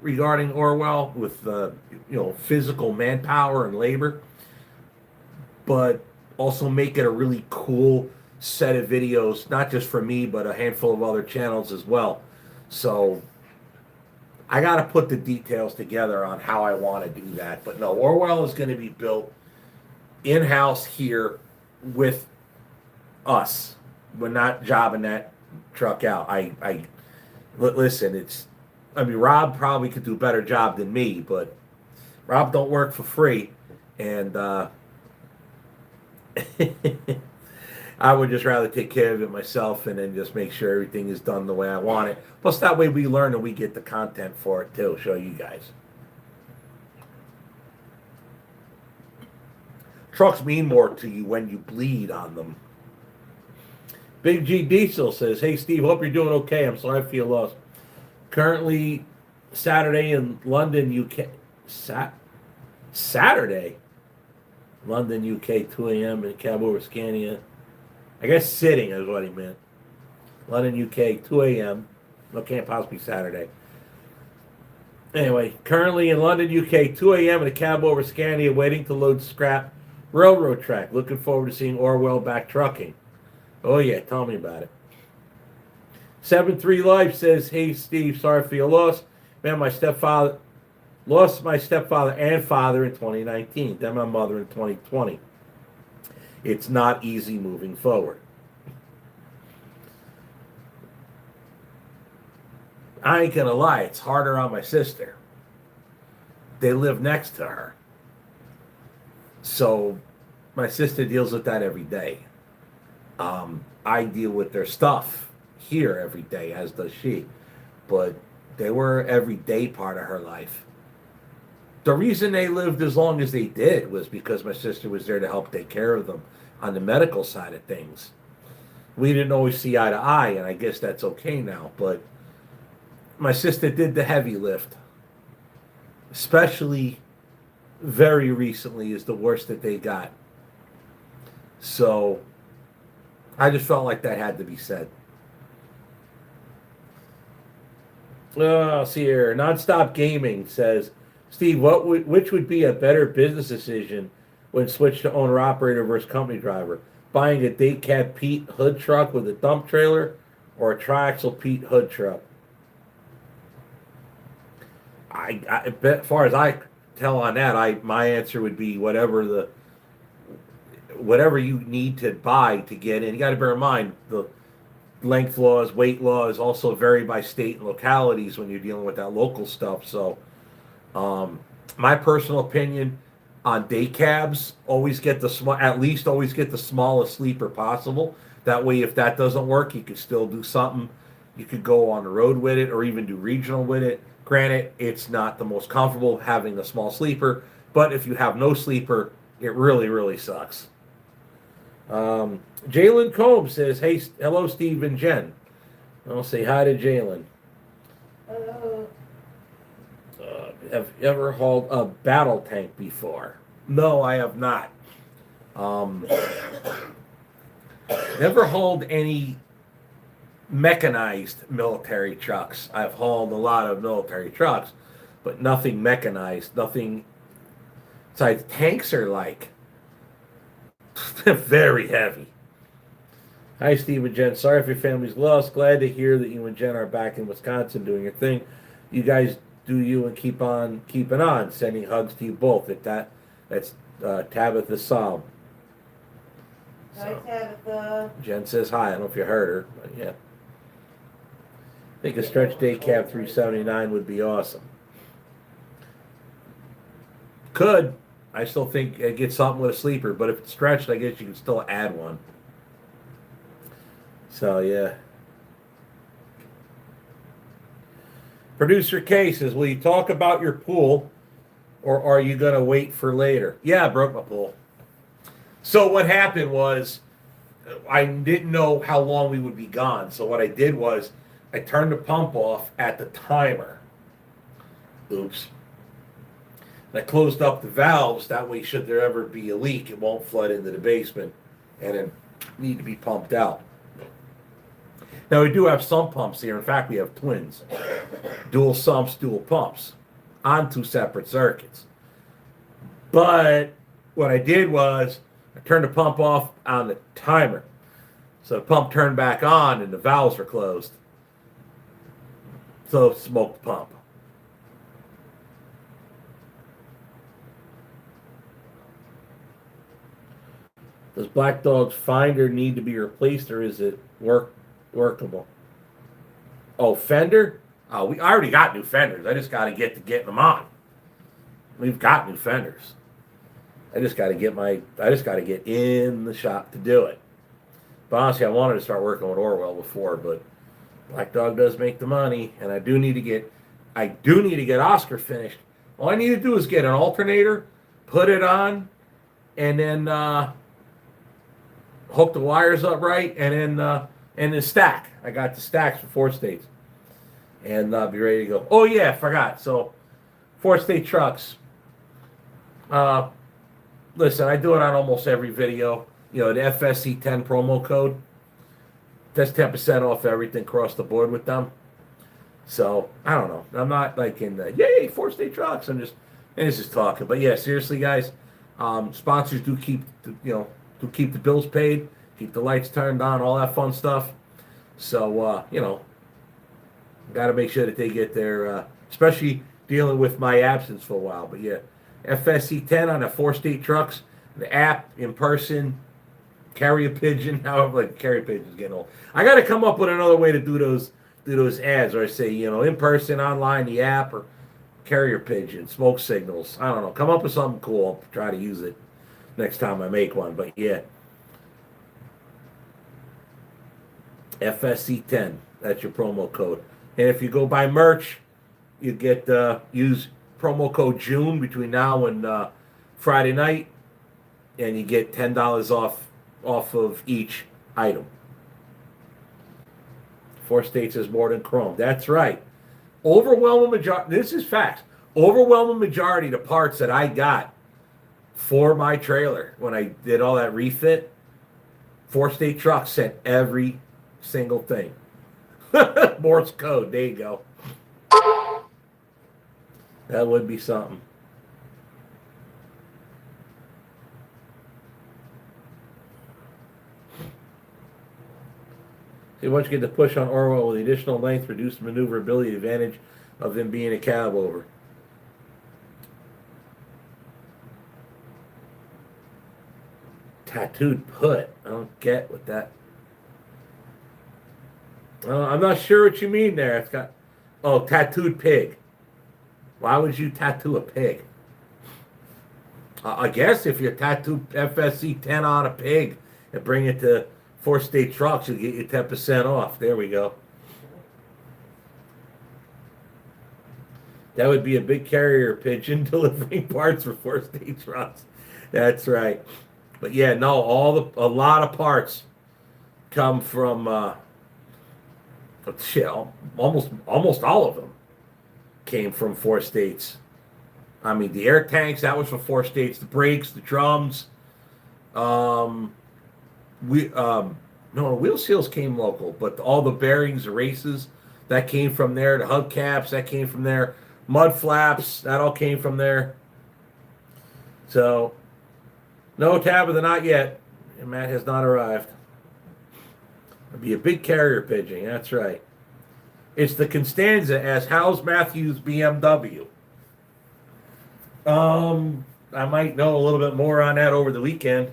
regarding Orwell with physical manpower and labor, but also make it a really cool set of videos, not just for me, but a handful of other channels as well. So I got to put the details together on how I want to do that. But no, Orwell is going to be built in-house here with us. We're not jobbing that truck out. Listen, Rob probably could do a better job than me, but Rob don't work for free, and I would just rather take care of it myself and then just make sure everything is done the way I want it. Plus, that way we learn and we get the content for it too, show you guys. Trucks mean more to you when you bleed on them. Big G Diesel says, "Hey Steve, hope you're doing okay. I'm sorry I feel lost. Currently, Saturday in London, UK. Saturday, London, UK, 2 a.m. in cab over Scania. I guess sitting is what he meant. London, UK, 2 a.m. No, can't possibly be Saturday. Anyway, currently in London, UK, 2 a.m. in a cab over Scania, waiting to load scrap railroad track. Looking forward to seeing Orwell back trucking. Oh yeah, tell me about it." 7-3 Life says, "Hey Steve, sorry for your loss. Man, lost my stepfather and father in 2019. Then my mother in 2020. It's not easy moving forward." I ain't gonna lie, it's harder on my sister. They live next to her. So my sister deals with that every day. I deal with their stuff here every day, as does she. But they were everyday part of her life. The reason they lived as long as they did was because my sister was there to help take care of them on the medical side of things. We didn't always see eye to eye, and I guess that's okay now, but my sister did the heavy lift. Especially very recently is the worst that they got. So I just felt like that had to be said. See here. Nonstop Gaming says, "Steve, which would be a better business decision when switched to owner-operator versus company driver? Buying a day cab Pete hood truck with a dump trailer or a triaxle Pete hood truck?" As far as I tell on that, my answer would be whatever you need to buy to get in. You got to bear in mind the length laws, weight laws also vary by state and localities when you're dealing with that local stuff. So, my personal opinion on day cabs: always get the smallest sleeper possible. That way, if that doesn't work, you can still do something. You could go on the road with it, or even do regional with it. Granted, it's not the most comfortable having a small sleeper, but if you have no sleeper, it really, really sucks. Jalen Combs says, "Hey, hello, Steve and Jen." I'll say hi to Jalen. Hello. Have you ever hauled a battle tank before? No, I have not. Never hauled any mechanized military trucks. I've hauled a lot of military trucks, but nothing mechanized, nothing. Besides, tanks are like very heavy. Hi, Steve and Jen. Sorry if your family's lost. Glad to hear that you and Jen are back in Wisconsin doing your thing. You guys do you and keep on keeping on. Sending hugs to you both. That's Tabitha Psalm. Hi, Tabitha. Jen says hi. I don't know if you heard her, but yeah. I think a stretch day cab 379 would be awesome. Could. I still think I get something with a sleeper, but if it's stretched, I guess you can still add one. So, yeah. Producer K says, "Will you talk about your pool, or are you going to wait for later?" Yeah, I broke my pool. So what happened was, I didn't know how long we would be gone. So what I did was I turned the pump off at the timer. Oops. And I closed up the valves. That way, should there ever be a leak, it won't flood into the basement and it need to be pumped out. Now, we do have sump pumps here. In fact, we have twins. Dual sumps, dual pumps on 2 separate circuits. But what I did was I turned the pump off on the timer. So the pump turned back on and the valves were closed. So it smoked the pump. Does Black Dog's finder need to be replaced or is it workable? Oh, fender? Oh, I already got new fenders. I just got to get them on. We've got new fenders. I just got to get in the shop to do it. But honestly, I wanted to start working with Orwell before, but Black Dog does make the money, and I do need to get Oscar finished. All I need to do is get an alternator, put it on, and then hook the wires up right, and then stack. I got the stacks for 4 states, and be ready to go. Oh yeah, I forgot. So 4 state trucks. Listen, I do it on almost every video. You know, the FSC10 promo code. That's 10% off everything across the board with them. So, I don't know. I'm not like in the, yay, 4 state trucks. I'm just talking. But yeah, seriously, guys, sponsors do keep the bills paid, keep the lights turned on, all that fun stuff. So, got to make sure that they get their, especially dealing with my absence for a while. But yeah, FSC10 on the 4 state trucks, the app, in person, carry a pigeon. However, like carry a pigeon's getting old. I got to come up with another way to do those ads, or I say, in person, online, the app, or carrier pigeon, smoke signals. I don't know. Come up with something cool. I'll try to use it next time I make one. But yeah, FSC10. That's your promo code. And if you go buy merch, you get use promo code June between now and Friday night, and you get $10 off of each item. 4 states is more than Chrome. That's right. Overwhelming majority. This is facts. Overwhelming majority of the parts that I got for my trailer when I did all that refit, 4 state trucks sent every single thing. Morse code. There you go. That would be something. See, once you get the push on Orwell with the additional length, reduce the maneuverability advantage of them being a cab over. Tattooed put. I don't get what that. I'm not sure what you mean there. It's got. Oh, tattooed pig. Why would you tattoo a pig? I guess if you tattoo FSC10 on a pig and bring it to 4 state trucks, you'll get you 10% off. There we go. That would be a big carrier pigeon delivering parts for 4 state trucks. That's right. But yeah, no, a lot of parts come from almost all of them came from 4 states. I mean, the air tanks, that was from 4 states. The brakes, the drums. The wheel seals came local, but all the bearings, the races, that came from there. The hubcaps, that came from there. Mud flaps, that all came from there. So, no Tabitha, not yet. And Matt has not arrived. It'll be a big carrier pigeon, that's right. It's the Constanza as How's Matthews BMW. I might know a little bit more on that over the weekend.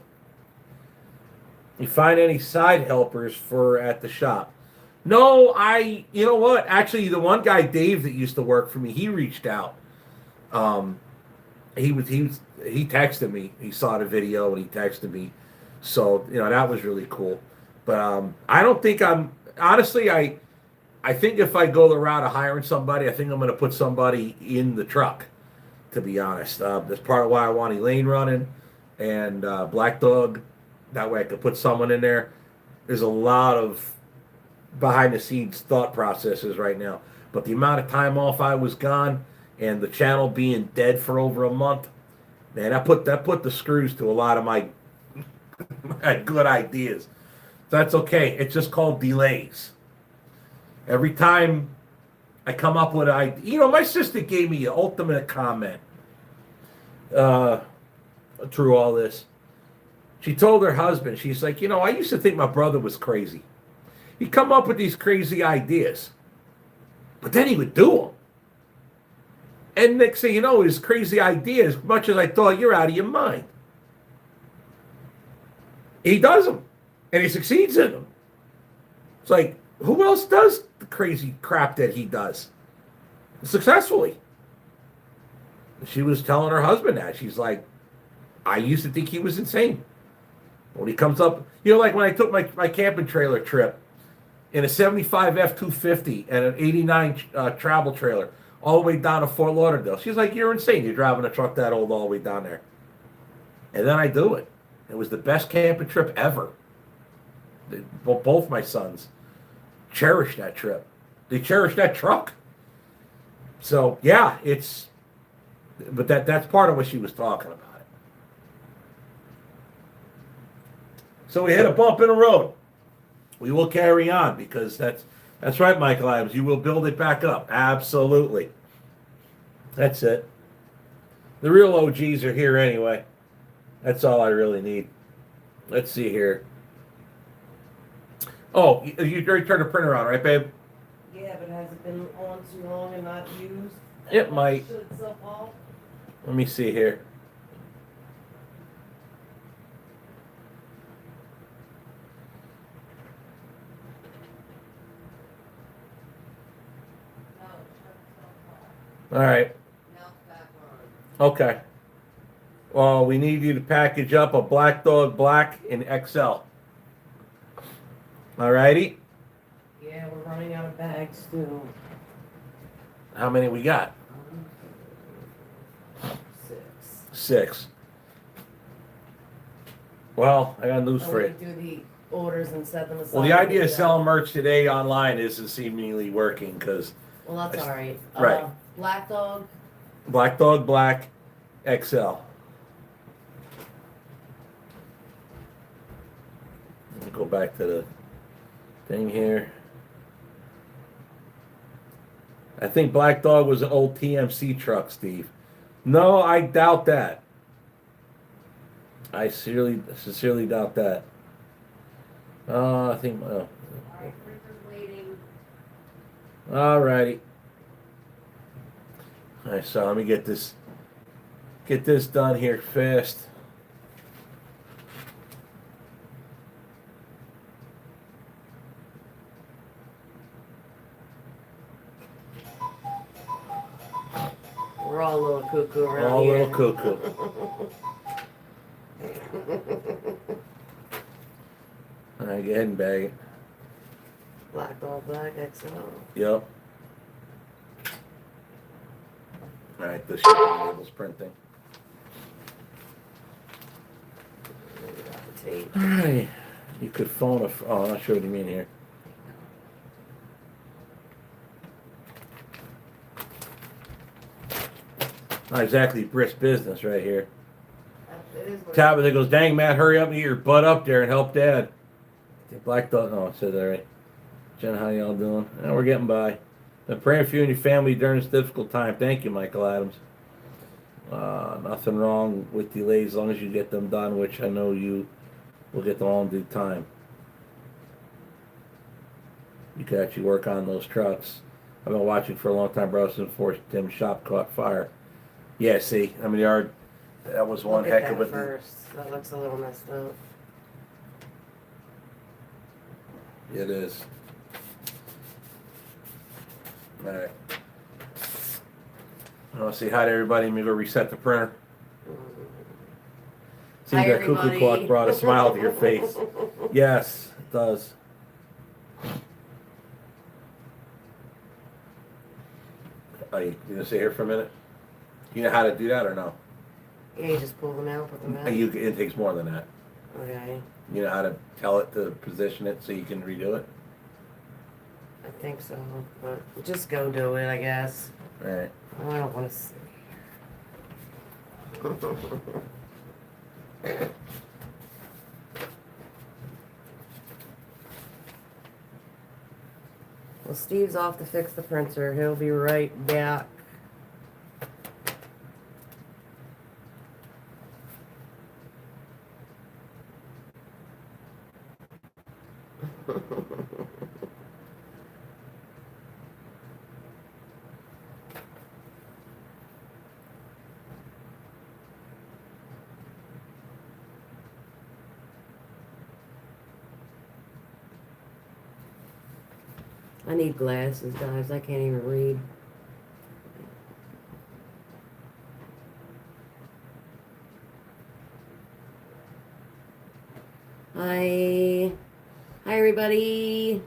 You find any side helpers at the shop? No, you know what? Actually, the one guy, Dave, that used to work for me, he reached out. He texted me. He saw the video and he texted me. So, that was really cool. But I don't think honestly, I think if I go the route of hiring somebody, I think I'm going to put somebody in the truck, to be honest. That's part of why I want Elaine running and Black Dog. That way I could put someone in there. there's a lot of behind the scenes thought processes right now. But the amount of time off I was gone and the channel being dead for over a month, man, that put the screws to a lot of my good ideas. That's okay. It's just called delays. Every time I come up with an idea, my sister gave me an ultimate comment through all this. She told her husband, she's like, I used to think my brother was crazy. He'd come up with these crazy ideas, but then he would do them. And next thing you know, his crazy ideas, as much as I thought, you're out of your mind. He does them, and he succeeds in them. It's like, who else does the crazy crap that he does successfully? She was telling her husband that. She's like, I used to think he was insane. When he comes up, like when I took my camping trailer trip in a 75 F-250 and an 89 travel trailer all the way down to Fort Lauderdale. She's like, you're insane. You're driving a truck that old all the way down there. And then I do it. It was the best camping trip ever. Both my sons cherish that trip. They cherish that truck. So yeah, but that's part of what she was talking about. So we hit a bump in the road. We will carry on because that's right, Michael Adams. You will build it back up. Absolutely. That's it. The real OGs are here anyway. That's all I really need. Let's see here. Oh, you already turned the printer on, right, babe? Yeah, but has it been on too long and not used? It might. Shut itself off? Let me see here. No, it shut itself off. All right. Now it's back on. Okay. Well, we need you to package up a Black Dog Black in XL. All righty. Yeah, we're running out of bags too. How many we got? 6. 6. Well, I got news for We you. do the orders and set them aside. Well, the idea of selling merch today online isn't seemingly working because Well, that's all right. Right. Black Dog. Black Dog Black XL. Let me go back to the thing here. I think Black Dog was an old TMC truck, Steve. No, I doubt that. I sincerely doubt that. I think. All right, printer's waiting. All righty. All right, so let me get this done here fast. We're all a little cuckoo around All a here. little cuckoo. All right, go ahead and bag it. Black Dog Black XL. Yep. All right, the shipping label's printing. We got the tape. All right, you could phone a. Oh, I'm not sure what you mean here. Not exactly brisk business right here. It is what Tabitha goes, dang, Matt, hurry up and get your butt up there and help Dad. Black Dog, no, it said that right. Jen, how y'all doing? We're getting by. Been praying for you and your family during this difficult time. Thank you, Michael Adams. Nothing wrong with delays as long as you get them done, which I know you will get them all in due time. You could actually work on those trucks. I've been watching for a long time, bro, since before Tim's shop caught fire. Yeah, see, I mean, that was one Look at heck of that a. first. That looks a little messed up. It is. All right. I want to say hi to everybody. Let me go reset the printer. See, Hi, that cuckoo everybody. clock brought a smile to your face. Yes, it does. Are you going to stay here for a minute? You know how to do that or no? Yeah, you just pull them out, put them back. It takes more than that. Okay, You know how to tell it to position it so you can redo it? I think so, but just go do it, I guess. All right. I don't want to see. Well, Steve's off to fix the printer. He'll be right back. I need glasses, guys. I can't even read. Hi. Hi, everybody.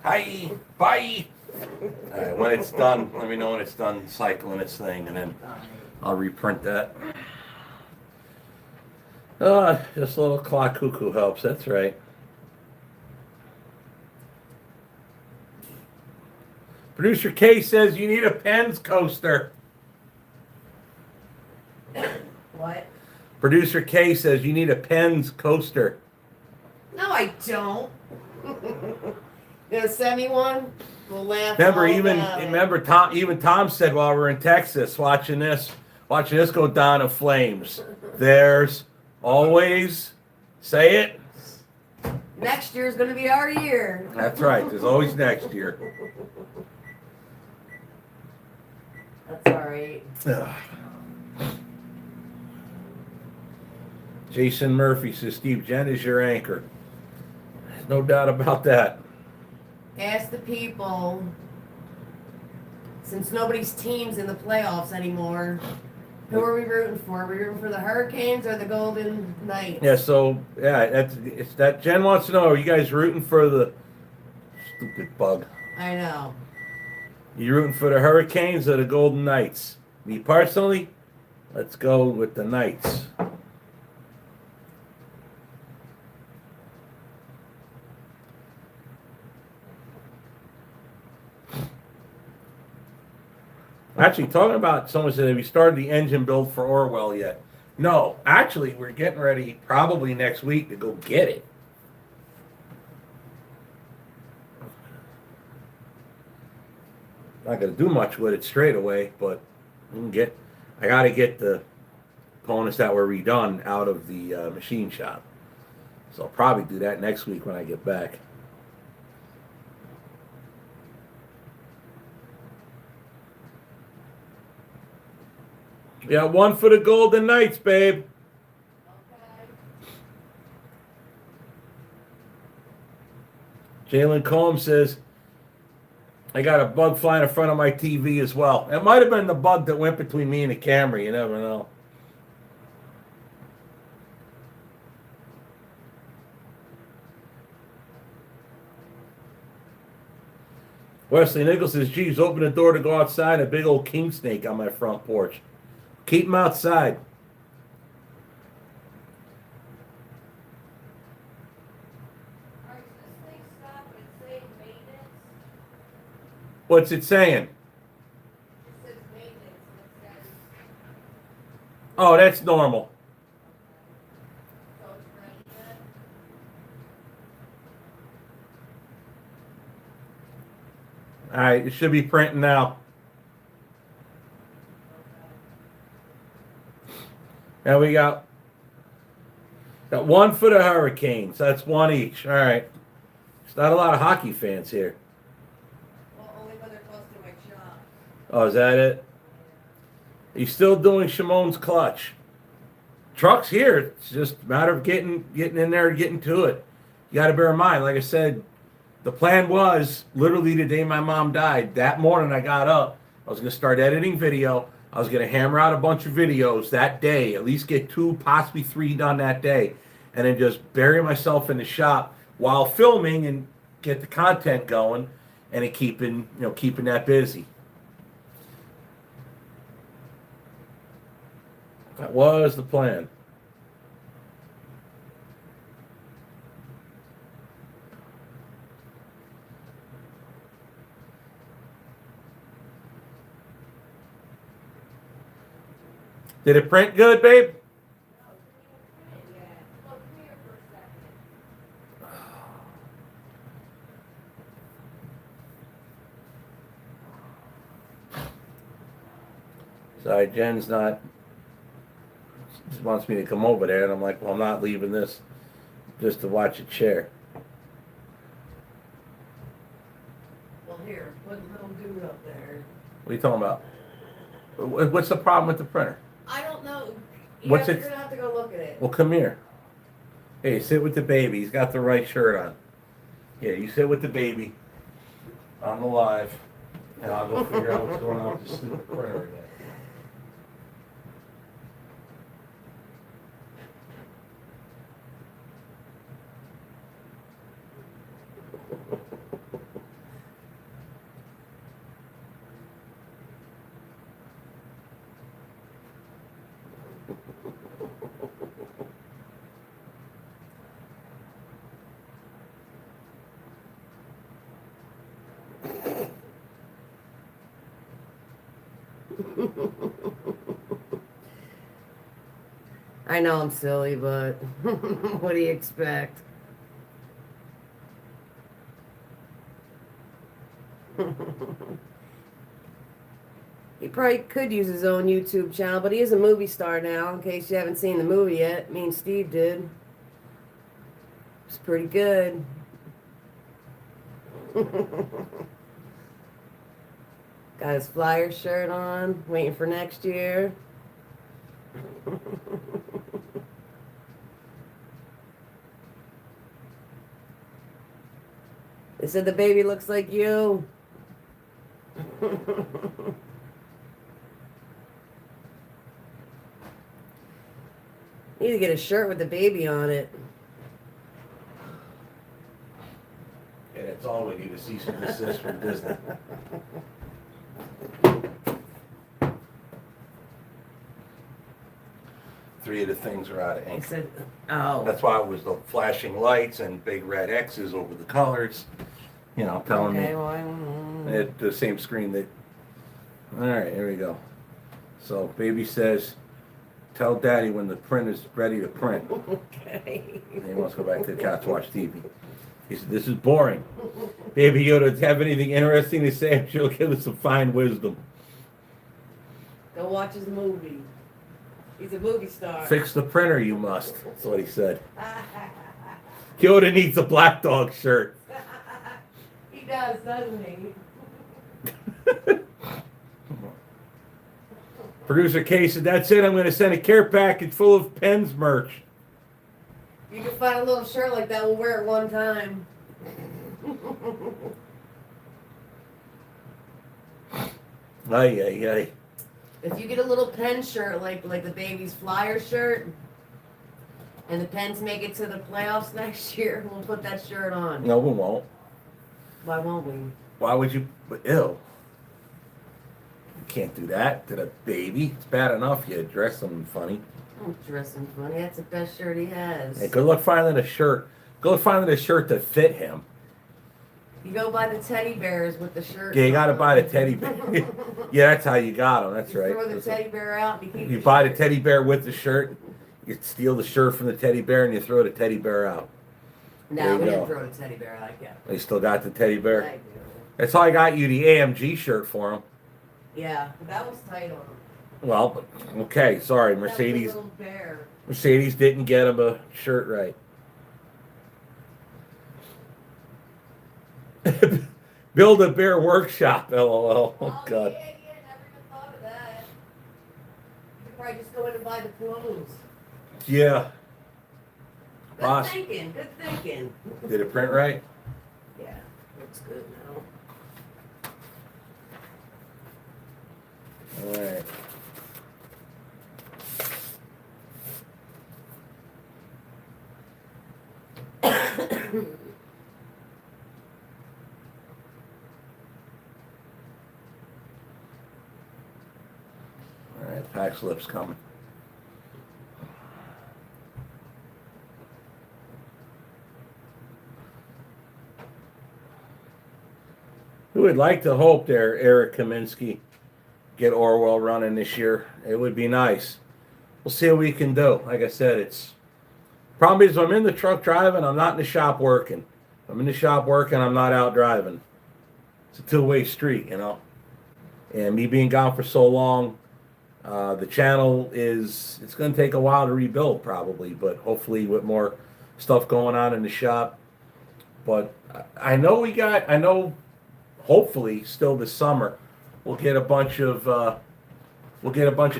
Hi. Bye. All right. When it's done, let me know when it's done cycling its thing, and then I'll reprint that. Just a little clock cuckoo helps. That's right. Producer K says you need a Pens coaster. What? Producer K says you need a Pens coaster. No, I don't. Gonna send me one? We'll laugh. Remember, all about it. Even Tom said while we were in Texas watching this go down in flames. There's always, say it. Next year's gonna be our year. That's right. There's always next year. That's all right. Ugh. Jason Murphy says Steve, Jen is your anchor. There's no doubt about that. Ask the people. Since nobody's team's in the playoffs anymore, who are we rooting for? Are we rooting for the Hurricanes or the Golden Knights? Yeah, so it's that Jen wants to know, are you guys rooting for the stupid bug? I know. You rooting for the Hurricanes or the Golden Knights? Me personally, let's go with the Knights. Actually, talking about someone said, have you started the engine build for Orwell yet? No, actually, we're getting ready probably next week to go get it. Not going to do much with it straight away, but I got to get the components that were redone out of the machine shop. So I'll probably do that next week when I get back. Yeah, one for the Golden Knights, babe. Jalen Combs says, I got a bug flying in front of my TV as well. It might have been the bug that went between me and the camera. You never know. Wesley Nichols says, geez, open the door to go outside. A big old king snake on my front porch. Keep him outside. What's it saying? Oh, that's normal. All right, it should be printing now. Now we got one for the Hurricanes. That's one each. All right. There's not a lot of hockey fans here. Well, only when they're close to my shop. Oh, is that it? He's still doing Shimon's clutch. Truck's here. It's just a matter of getting in there and getting to it. You got to bear in mind, like I said, the plan was literally the day my mom died. That morning I got up. I was going to start editing video. I was going to hammer out a bunch of videos that day, at least get 2, possibly 3 done that day, and then just bury myself in the shop while filming and get the content going and keeping that busy. That was the plan. Did it print good, babe? Sorry, Jen's not. She wants me to come over there, and I'm like, well, I'm not leaving this just to watch a chair. Well, here, put little dude up there. What are you talking about? What's the problem with the printer? I don't know. What's You're it- gonna have to go look at it. Well, come here. Hey, sit with the baby. He's got the right shirt on. Yeah, you sit with the baby on the live, and I'll go figure out what's going on with the stupid printer again. I know I'm silly, but what do you expect? He probably could use his own YouTube channel, but he is a movie star now, in case you haven't seen the movie yet. Me and Steve did. It's pretty good. Got his flyer shirt on, waiting for next year. They said the baby looks like you. Need to get a shirt with the baby on it. And that's all we need to cease and desist from Disney. Three of the things are out of They ink. said, oh. That's why it was the flashing lights and big red X's over the colors. You know, telling Okay, me well, I don't know. at the same screen that. All right, here we go. So baby says, "Tell Daddy when the print is ready to print." Okay. And he wants to go back to the couch to watch TV. He said, "This is boring. Baby, you don't have anything interesting to say? I'm sure you'll give us some fine wisdom." Go watch his movie. He's a movie star. Fix the printer, you must. That's what he said. Yoda needs a black dog shirt. He does, doesn't he? Producer K said, "That's it. I'm going to send a care package full of Pens merch." You can find a little shirt like that. We'll wear it one time. Ay, ay, ay. If you get a little pen shirt like the baby's flyer shirt, and the Pens make it to the playoffs next year, we'll put that shirt on. No, we won't. Why won't we? Why would you? But ew. You can't do that to the baby. It's bad enough you dress him funny. I'm dressing funny. That's the best shirt he has. Hey, good luck finding a shirt. Good luck finding a shirt to fit him. You go buy the teddy bears with the shirt. Yeah, you got to on. buy the teddy bear. Yeah, that's how you got them. That's You right. throw the teddy bear out. And you keep You buy the teddy bear with the shirt. You steal the shirt from the teddy bear and you throw the teddy bear out. No, There we you didn't go. throw the teddy bear like that. You still got the teddy I bear. do. That's how I got you the AMG shirt for him. Yeah, but that was tight on him. Well, okay, sorry, That was a Mercedes. little bear. Mercedes didn't get him a shirt right. Build a bear workshop, LOL. Oh, God. Yeah, never even thought of that. You could probably just go in and buy the clothes. Yeah. Good Boss. thinking, good thinking. Did it print right? Yeah, looks good now. All right. All right, pack slip's coming. Who would like to hope there, Eric Kaminsky, get Orwell running this year? It would be nice. we'll see what we can do. Like I said, it's problem is I'm in the truck driving, I'm not in the shop working. I'm in the shop working, I'm not out driving. It's a two-way street, you know. And me being gone for so long, the channel it's going to take a while to rebuild probably, but hopefully with more stuff going on in the shop. But I know hopefully still this summer we'll get a bunch of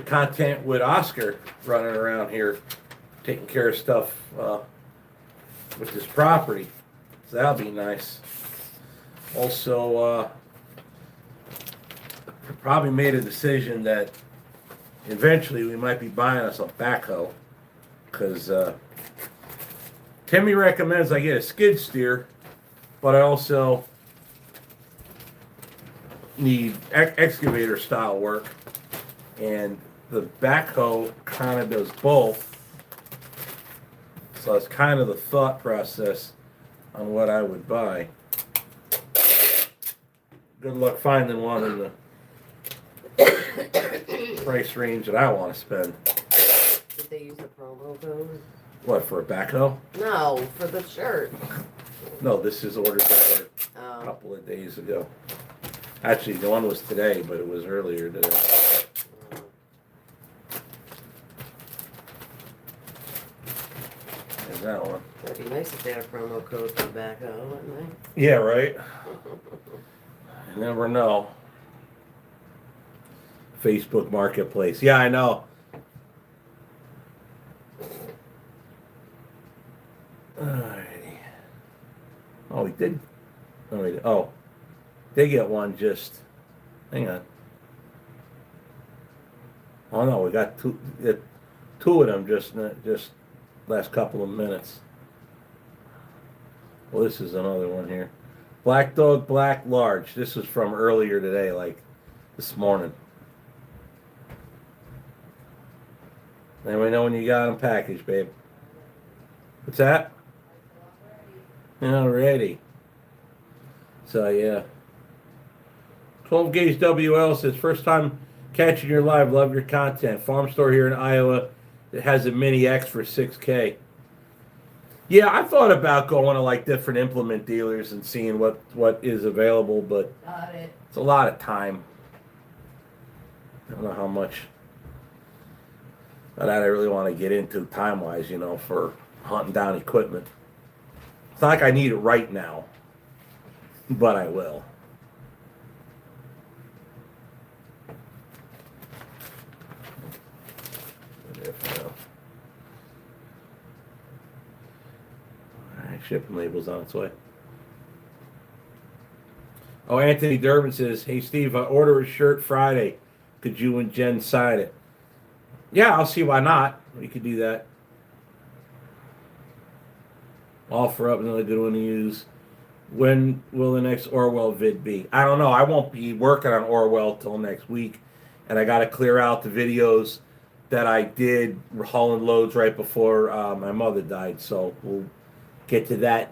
content with Oscar running around here taking care of stuff with this property. So that'll be nice. Also, probably made a decision that eventually we might be buying us a backhoe, because Timmy recommends I get a skid steer, but I also need excavator style work, and the backhoe kind of does both. So it's kind of the thought process on what I would buy. Good luck finding one in the price range that I want to spend. Did they use the promo code? What, for a backhoe? No, for the shirt. No, this is ordered a Oh. couple of days ago. Actually, the one was today, but it was earlier today. There's that one. That'd be nice if they had a promo code for the backhoe, wouldn't Yeah, right? they? You never know. Facebook Marketplace. Yeah, I know. Alrighty. Oh, we did. They get one just. Hang on. Oh no, we got two of them just last couple of minutes. Well, this is another one here. Black Dog Black Large. This is from earlier today, like this morning. Anybody know when you got them packaged, babe? What's that? Alrighty. So yeah. 12 Gauge WL says, first time catching your live, love your content. Farm store here in Iowa that has a Mini X for $6K. Yeah, I thought about going to like different implement dealers and seeing what is available, but Got it. it's a lot of time. I don't know how much that I really want to get into time-wise, you know, for hunting down equipment. It's not like I need it right now, but I will. Alright, shipping label's on its way. Oh, Anthony Durbin says, hey Steve, I order a shirt Friday. Could you and Jen sign it? Yeah, I'll see why not. We could do that. Offer up another good one to use. When will the next Orwell vid be? I don't know. I won't be working on Orwell till next week. And I got to clear out the videos that I did hauling loads right before my mother died. So we'll get to that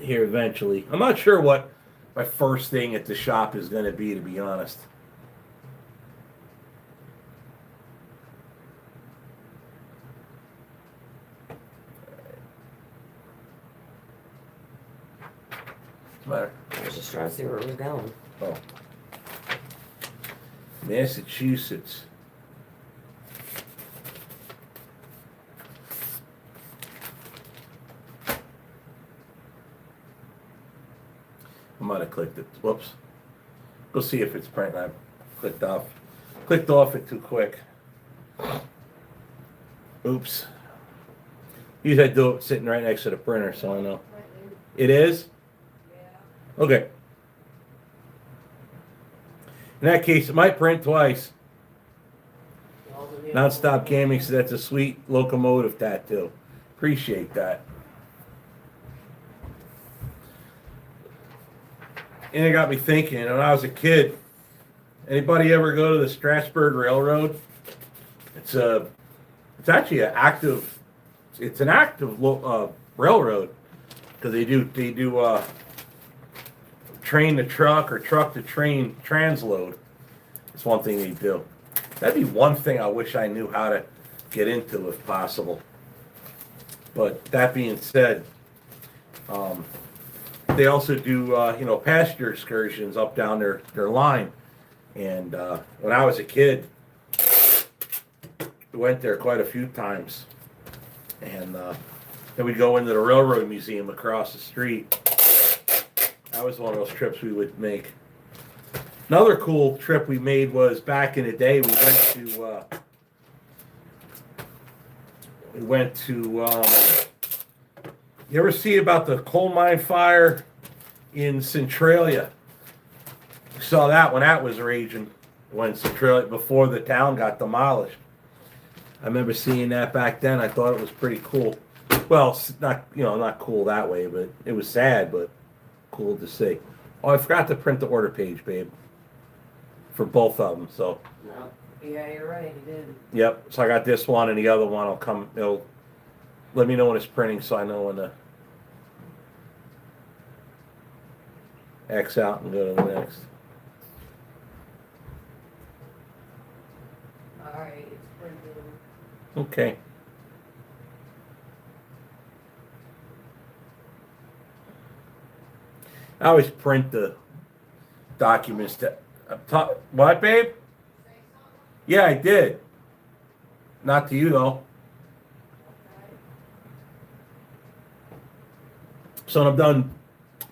here eventually. I'm not sure what my first thing at the shop is going to be honest. What's the matter? I was just trying to see where it was going. Oh. Massachusetts. I might have clicked it. Whoops. Go see if it's printing. I clicked off it too quick. Oops. Usually I do it sitting right next to the printer, so I know. It is? Okay. In that case, it might print twice. Nonstop Gaming says that's a sweet locomotive tattoo. Appreciate that. And it got me thinking, when I was a kid, anybody ever go to the Strasburg Railroad? It's actually an active railroad, because they do train to truck or truck to train transload. It's one thing they do. That'd be one thing I wish I knew how to get into if possible. But that being said, they also do passenger excursions up down their line. And when I was a kid, we went there quite a few times. And then we'd go into the Railroad Museum across the street. That was one of those trips we would make. Another cool trip we made was back in the day. We went to. You ever see about the coal mine fire in Centralia? We saw that when that was raging, when Centralia, before the town got demolished. I remember seeing that back then. I thought it was pretty cool. Well, it's not cool that way, but it was sad, but cool to see. Oh, I forgot to print the order page, babe, for both of them. So. Yeah, you're right. He did. Yep. So I got this one, and the other one will come. It'll let me know when it's printing, so I know when to X out and go to the next. All right, it's printed. Okay. I always print the documents that. What, babe? Yeah, I did. Not to you though. So when I'm done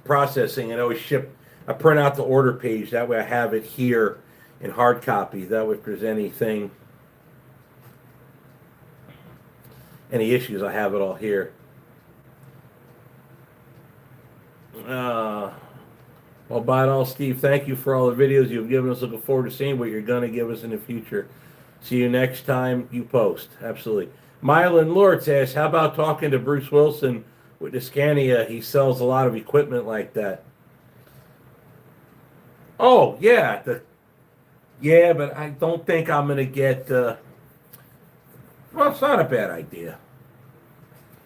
processing, I always I print out the order page. That way I have it here in hard copy. That way if there's any issues, I have it all here. Well, by it all, Steve, thank you for all the videos you've given us. Looking forward to seeing what you're going to give us in the future. See you next time you post. Absolutely. Mylan Lords asks, how about talking to Bruce Wilson with the Scania? He sells a lot of equipment like that. Oh, yeah. But I don't think I'm going to get... well, it's not a bad idea.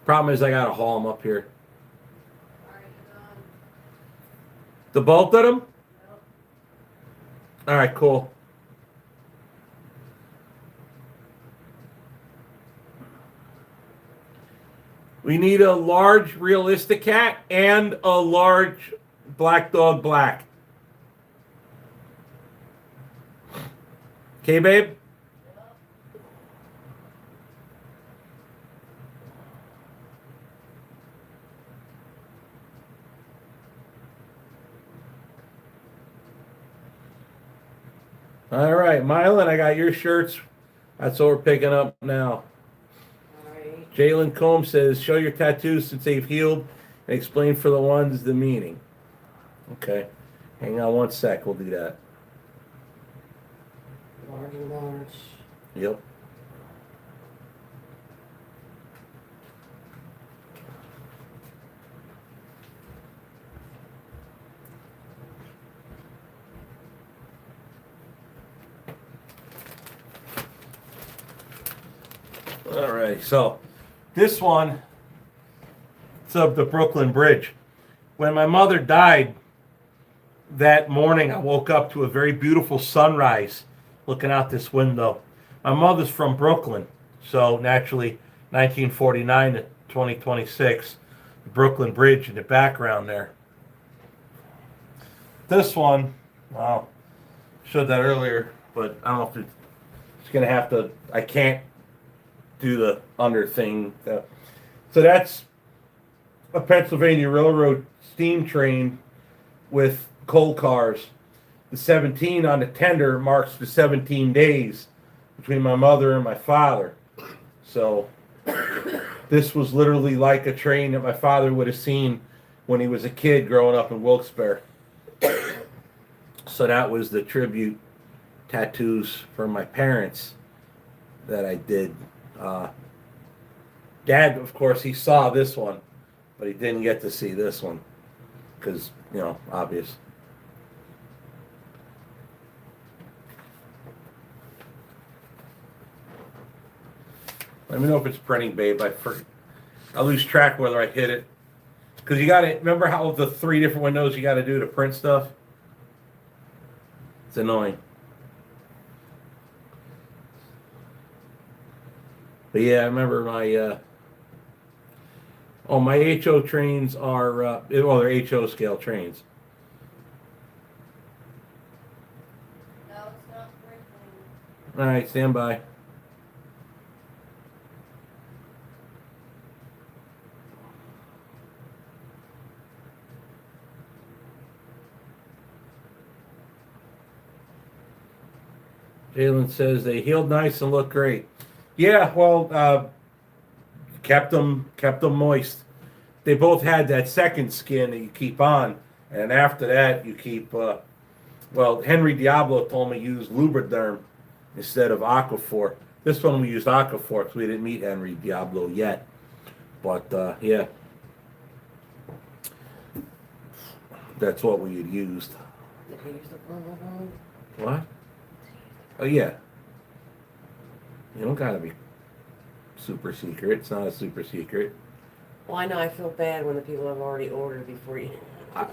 Problem is I got to haul them up here. The both of them? All right, cool. We need a large realistic cat and a large black dog black. Okay, babe? All right, Mylan, I got your shirts. That's what we're picking up now. All right. Jalen Combs says, show your tattoos since they've healed and explain for the ones the meaning. Okay. Hang on one sec. We'll do that. Large and large. Yep. All right, so this one, it's of the Brooklyn Bridge. When my mother died that morning, I woke up to a very beautiful sunrise looking out this window. My mother's from Brooklyn, so naturally 1949 to 2026, the Brooklyn Bridge in the background there. This one, well, showed that earlier, but I don't know if it's going to have to, I can't do the under thing. So that's a Pennsylvania Railroad steam train with coal cars. The 17 on the tender marks the 17 days between my mother and my father. So this was literally like a train that my father would have seen when he was a kid growing up in Wilkes-Barre. So that was the tribute tattoos for my parents that I did. Dad, of course, he saw this one, but he didn't get to see this one because, obvious. Let me know if it's printing, babe. I lose track whether I hit it. Because you got to, remember how the 3 different windows you got to do to print stuff? It's annoying. But yeah, I remember my my HO trains are well, they're HO scale trains. No, it's not breaking. All right, stand by. Jalen says they healed nice and look great. Yeah, well, kept them moist. They both had that second skin that you keep on, and after that you keep. Well, Henry Diablo told me use Lubriderm instead of Aquaphor. This one we used Aquaphor because we didn't meet Henry Diablo yet. But yeah, that's what we had used. Did he use the purple one? What? Oh yeah. You don't gotta be super secret. It's not a super secret. Well, I know I feel bad when the people have already ordered before you.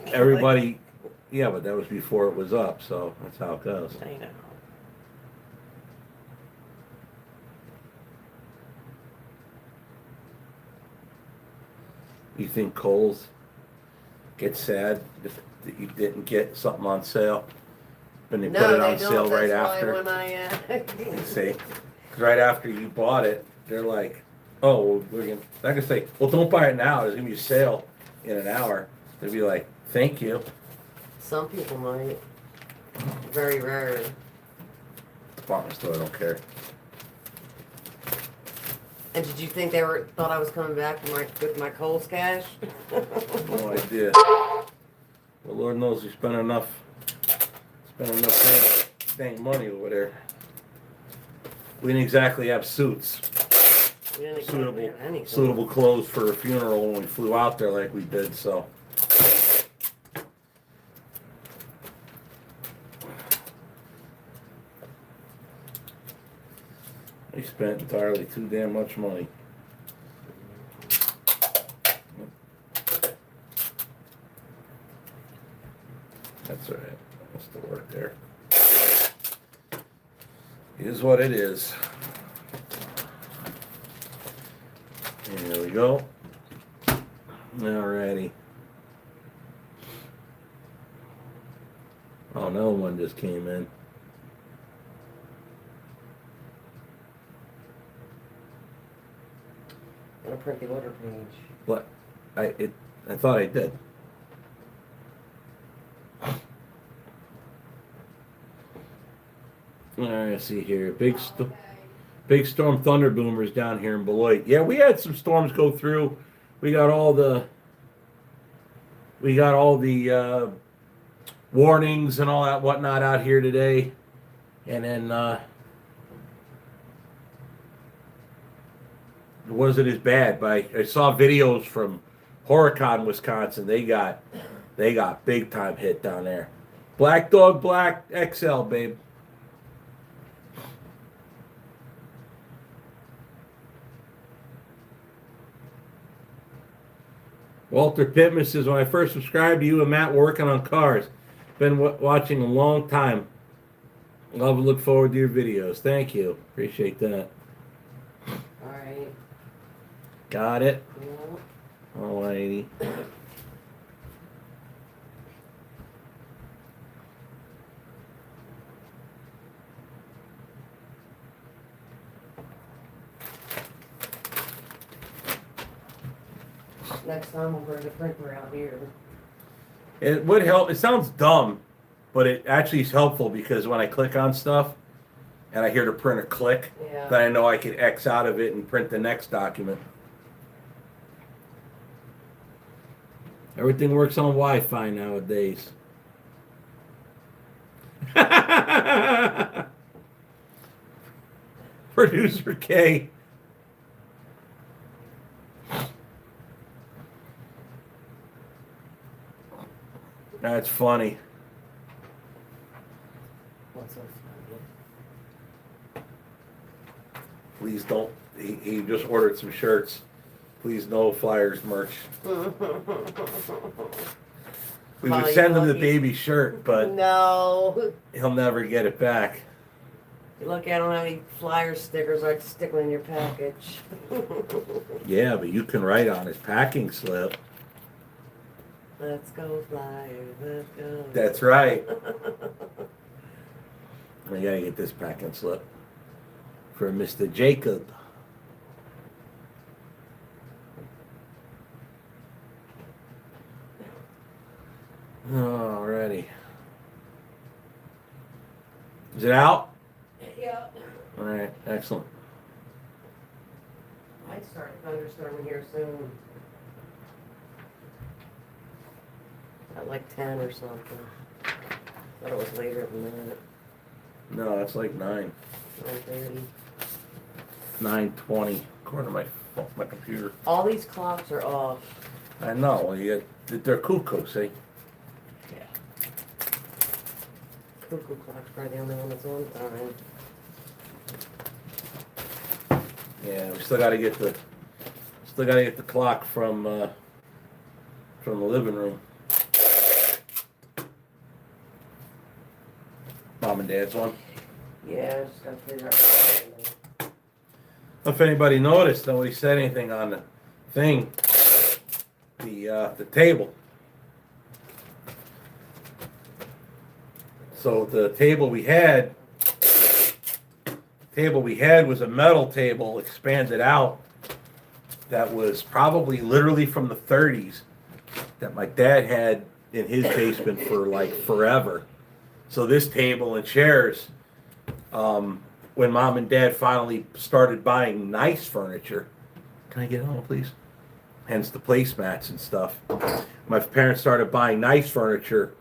Everybody, yeah, but that was before it was up, so that's how it goes. I know. You think Kohl's gets sad if you didn't get something on sale? When they put it on sale right That's after. why when I, See, 'cause right after you bought it, they're like, "Oh, well, we're gonna." They're gonna say, "Well, don't buy it now. There's gonna be a sale in an hour." They'd be like, "Thank you." some people might. Very rare. Department store, I don't care. And did you think they thought I was coming back with my Kohl's cash? No idea. Well, Lord knows we spent enough dang money over there. We didn't exactly have suits. We didn't expect to have anything. Suitable clothes for a funeral when we flew out there like we did, so. We spent entirely too damn much money. That's all right. That's the work there. It is what it is. There we go. Alrighty. Oh, another one just came in. On a print the order page. What? I thought I did. Alright, let's see here. Big storm thunder boomers down here in Beloit. Yeah, we had some storms go through. We got all the warnings and all that whatnot out here today. And then it wasn't as bad, but I saw videos from Horicon, Wisconsin. They got big time hit down there. Black Dog Black XL, babe. Walter Pittman says, when I first subscribed to you and Matt working on cars, been watching a long time. Love and look forward to your videos. Thank you. Appreciate that. Alright. Got it. Yeah. Alrighty. Next time we'll bring the printer out here. It would help. It sounds dumb, but it actually is helpful because when I click on stuff and I hear the printer click, Yeah. then I know I can X out of it and print the next document. Everything works on Wi-Fi nowadays. Producer K. That's funny. What's so funny? Please don't. He just ordered some shirts. Please no Flyers merch. We would Oh, send him you the lucky. baby shirt, but No. he'll never get it back. You look, I don't have any flyer stickers. I'd stick one in your package. Yeah, but you can write on his packing slip. Let's go flyers, let's go. That's right. I gotta get this packing slip for Mr. Jacob. Alrighty. Is it out? Yeah. Alright, excellent. Might start thunderstorming here soon. At like 10 or something. Thought it was later than that. No, it's like 9:30. 9:20, according to my computer. All these clocks are off. I know, well, they're cuckoo, see? Yeah. Cuckoo clock's probably the only one that's on time. Yeah, we still gotta get the clock from the living room. Mom and Dad's one. Yeah, I just gotta figure out what to do. If anybody noticed, nobody said anything on the thing, the table. So the table we had was a metal table expanded out that was probably literally from the 30s that my dad had in his basement for like forever. So this table and chairs, when Mom and Dad finally started buying nice furniture, can I get home, please? Hence the placemats and stuff. My parents started buying nice furniture.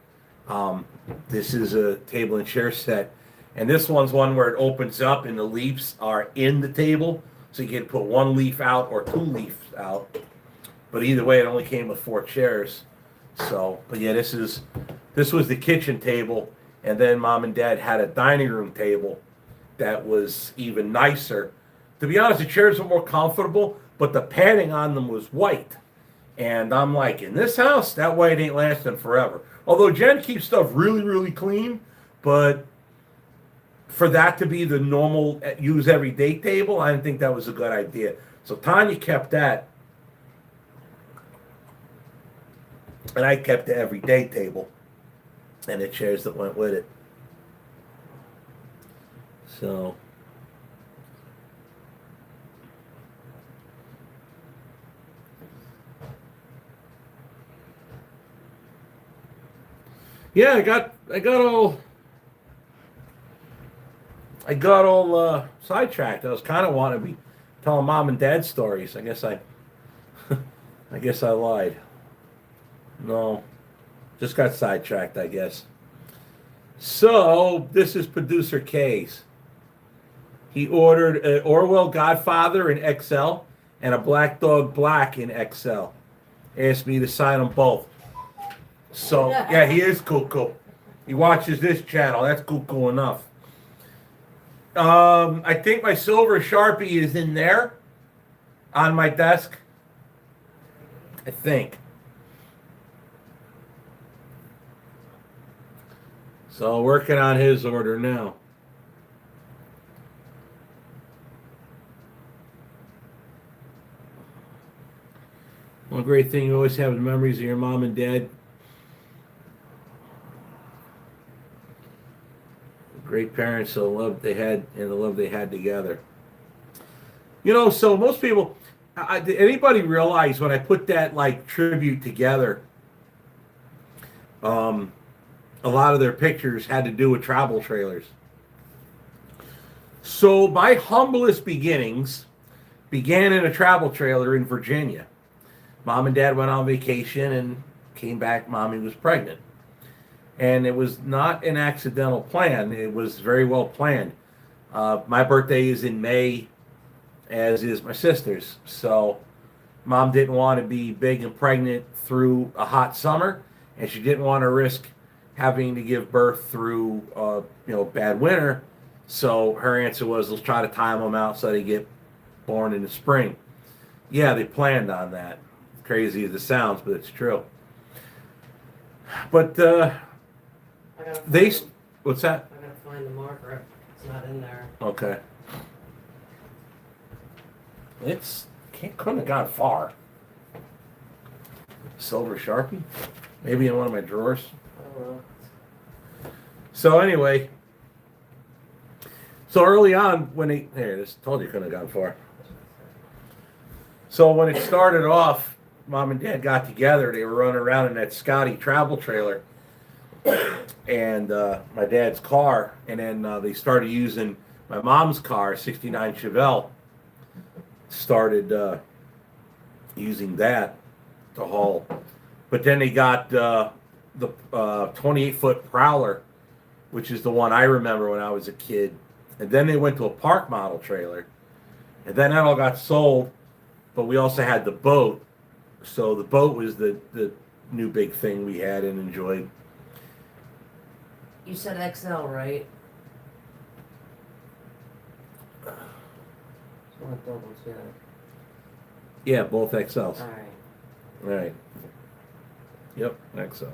This is a table and chair set. And this one's one where it opens up and the leaves are in the table. So you can put one leaf out or two leaves out. But either way, it only came with 4 chairs. So, but yeah, this was the kitchen table. And then Mom and Dad had a dining room table that was even nicer. To be honest, the chairs were more comfortable, but the padding on them was white. And I'm like, in this house, that white ain't lasting forever. Although Jen keeps stuff really, really clean, but for that to be the normal use everyday table, I didn't think that was a good idea. So Tanya kept that. And I kept the everyday table and the chairs that went with it. So yeah, I got all sidetracked. I was kind of wanting to be telling Mom and Dad stories. I guess I lied. No, just got sidetracked, I guess. So this is producer K's. He ordered an Orwell Godfather in XL and a Black Dog Black in XL. Asked me to sign them both. So yeah, he is cuckoo. He watches this channel. That's cuckoo enough. I think my silver Sharpie is in there on my desk. I think. So working on his order now. One great thing you always have the memories of your mom and dad. Great parents, the love they had and the love they had together. You know, so most people, did anybody realize when I put that like tribute together, a lot of their pictures had to do with travel trailers. So my humblest beginnings began in a travel trailer in Virginia. Mom and Dad went on vacation and came back. Mommy was pregnant. And it was not an accidental plan. It was very well planned. My birthday is in May, as is my sister's. So Mom didn't want to be big and pregnant through a hot summer, and she didn't want to risk having to give birth through bad winter. So her answer was, let's try to time them out so they get born in the spring. Yeah, they planned on that. Crazy as it sounds, but it's true. But what's that? I gotta find the marker. It's not in there. Okay. Couldn't have gone far. Silver Sharpie? Maybe in one of my drawers. I don't know. So anyway, so early on when this told you couldn't have gone far. So when it started off, Mom and Dad got together. They were running around in that Scotty travel trailer and my dad's car, and then they started using my mom's car, '69 Chevelle. Started using that to haul, but then they got the 28-foot Prowler, which is the one I remember when I was a kid, and then they went to a park model trailer, and then that all got sold. But we also had the boat, so the boat was the new big thing we had and enjoyed. You said XL, right? Just want to double check. Yeah, both XLs. All right. Right. Yep, XL.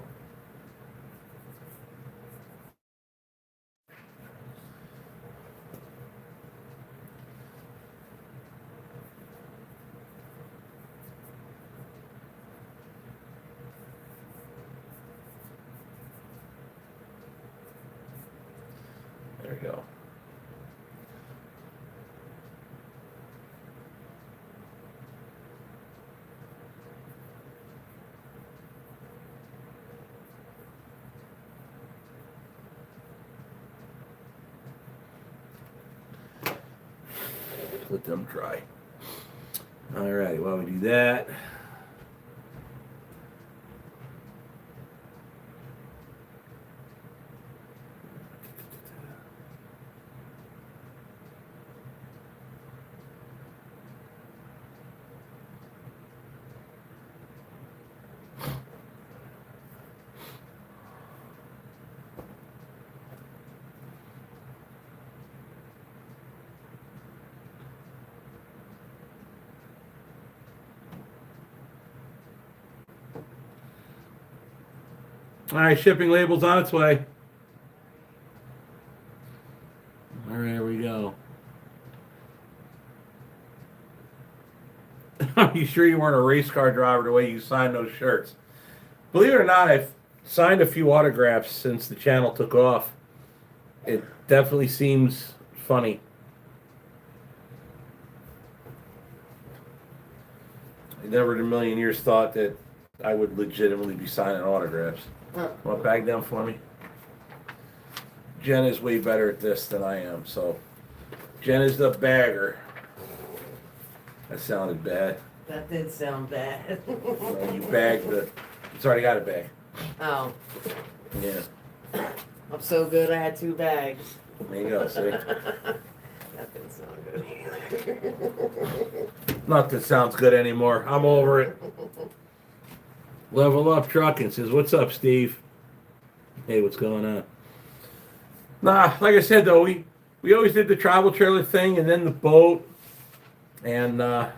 There we go. Let them dry. All right, while we do that. All right, shipping label's on its way. All right, here we go. Are you sure you weren't a race car driver the way you signed those shirts? Believe it or not, I've signed a few autographs since the channel took off. It definitely seems funny. I never in a million years thought that I would legitimately be signing autographs. Want to bag them for me? Jen is way better at this than I am, so Jen is the bagger. That sounded bad. That did sound bad. So you bag the. It's already got a bag. Oh, Yeah. I'm so good I had 2 bags. There you go. See, That didn't sound good either. nothing sounds good anymore. I'm over it. Level Up Trucking says, "What's up, Steve?" Hey, what's going on? Nah, like I said though, we always did the travel trailer thing and then the boat, and that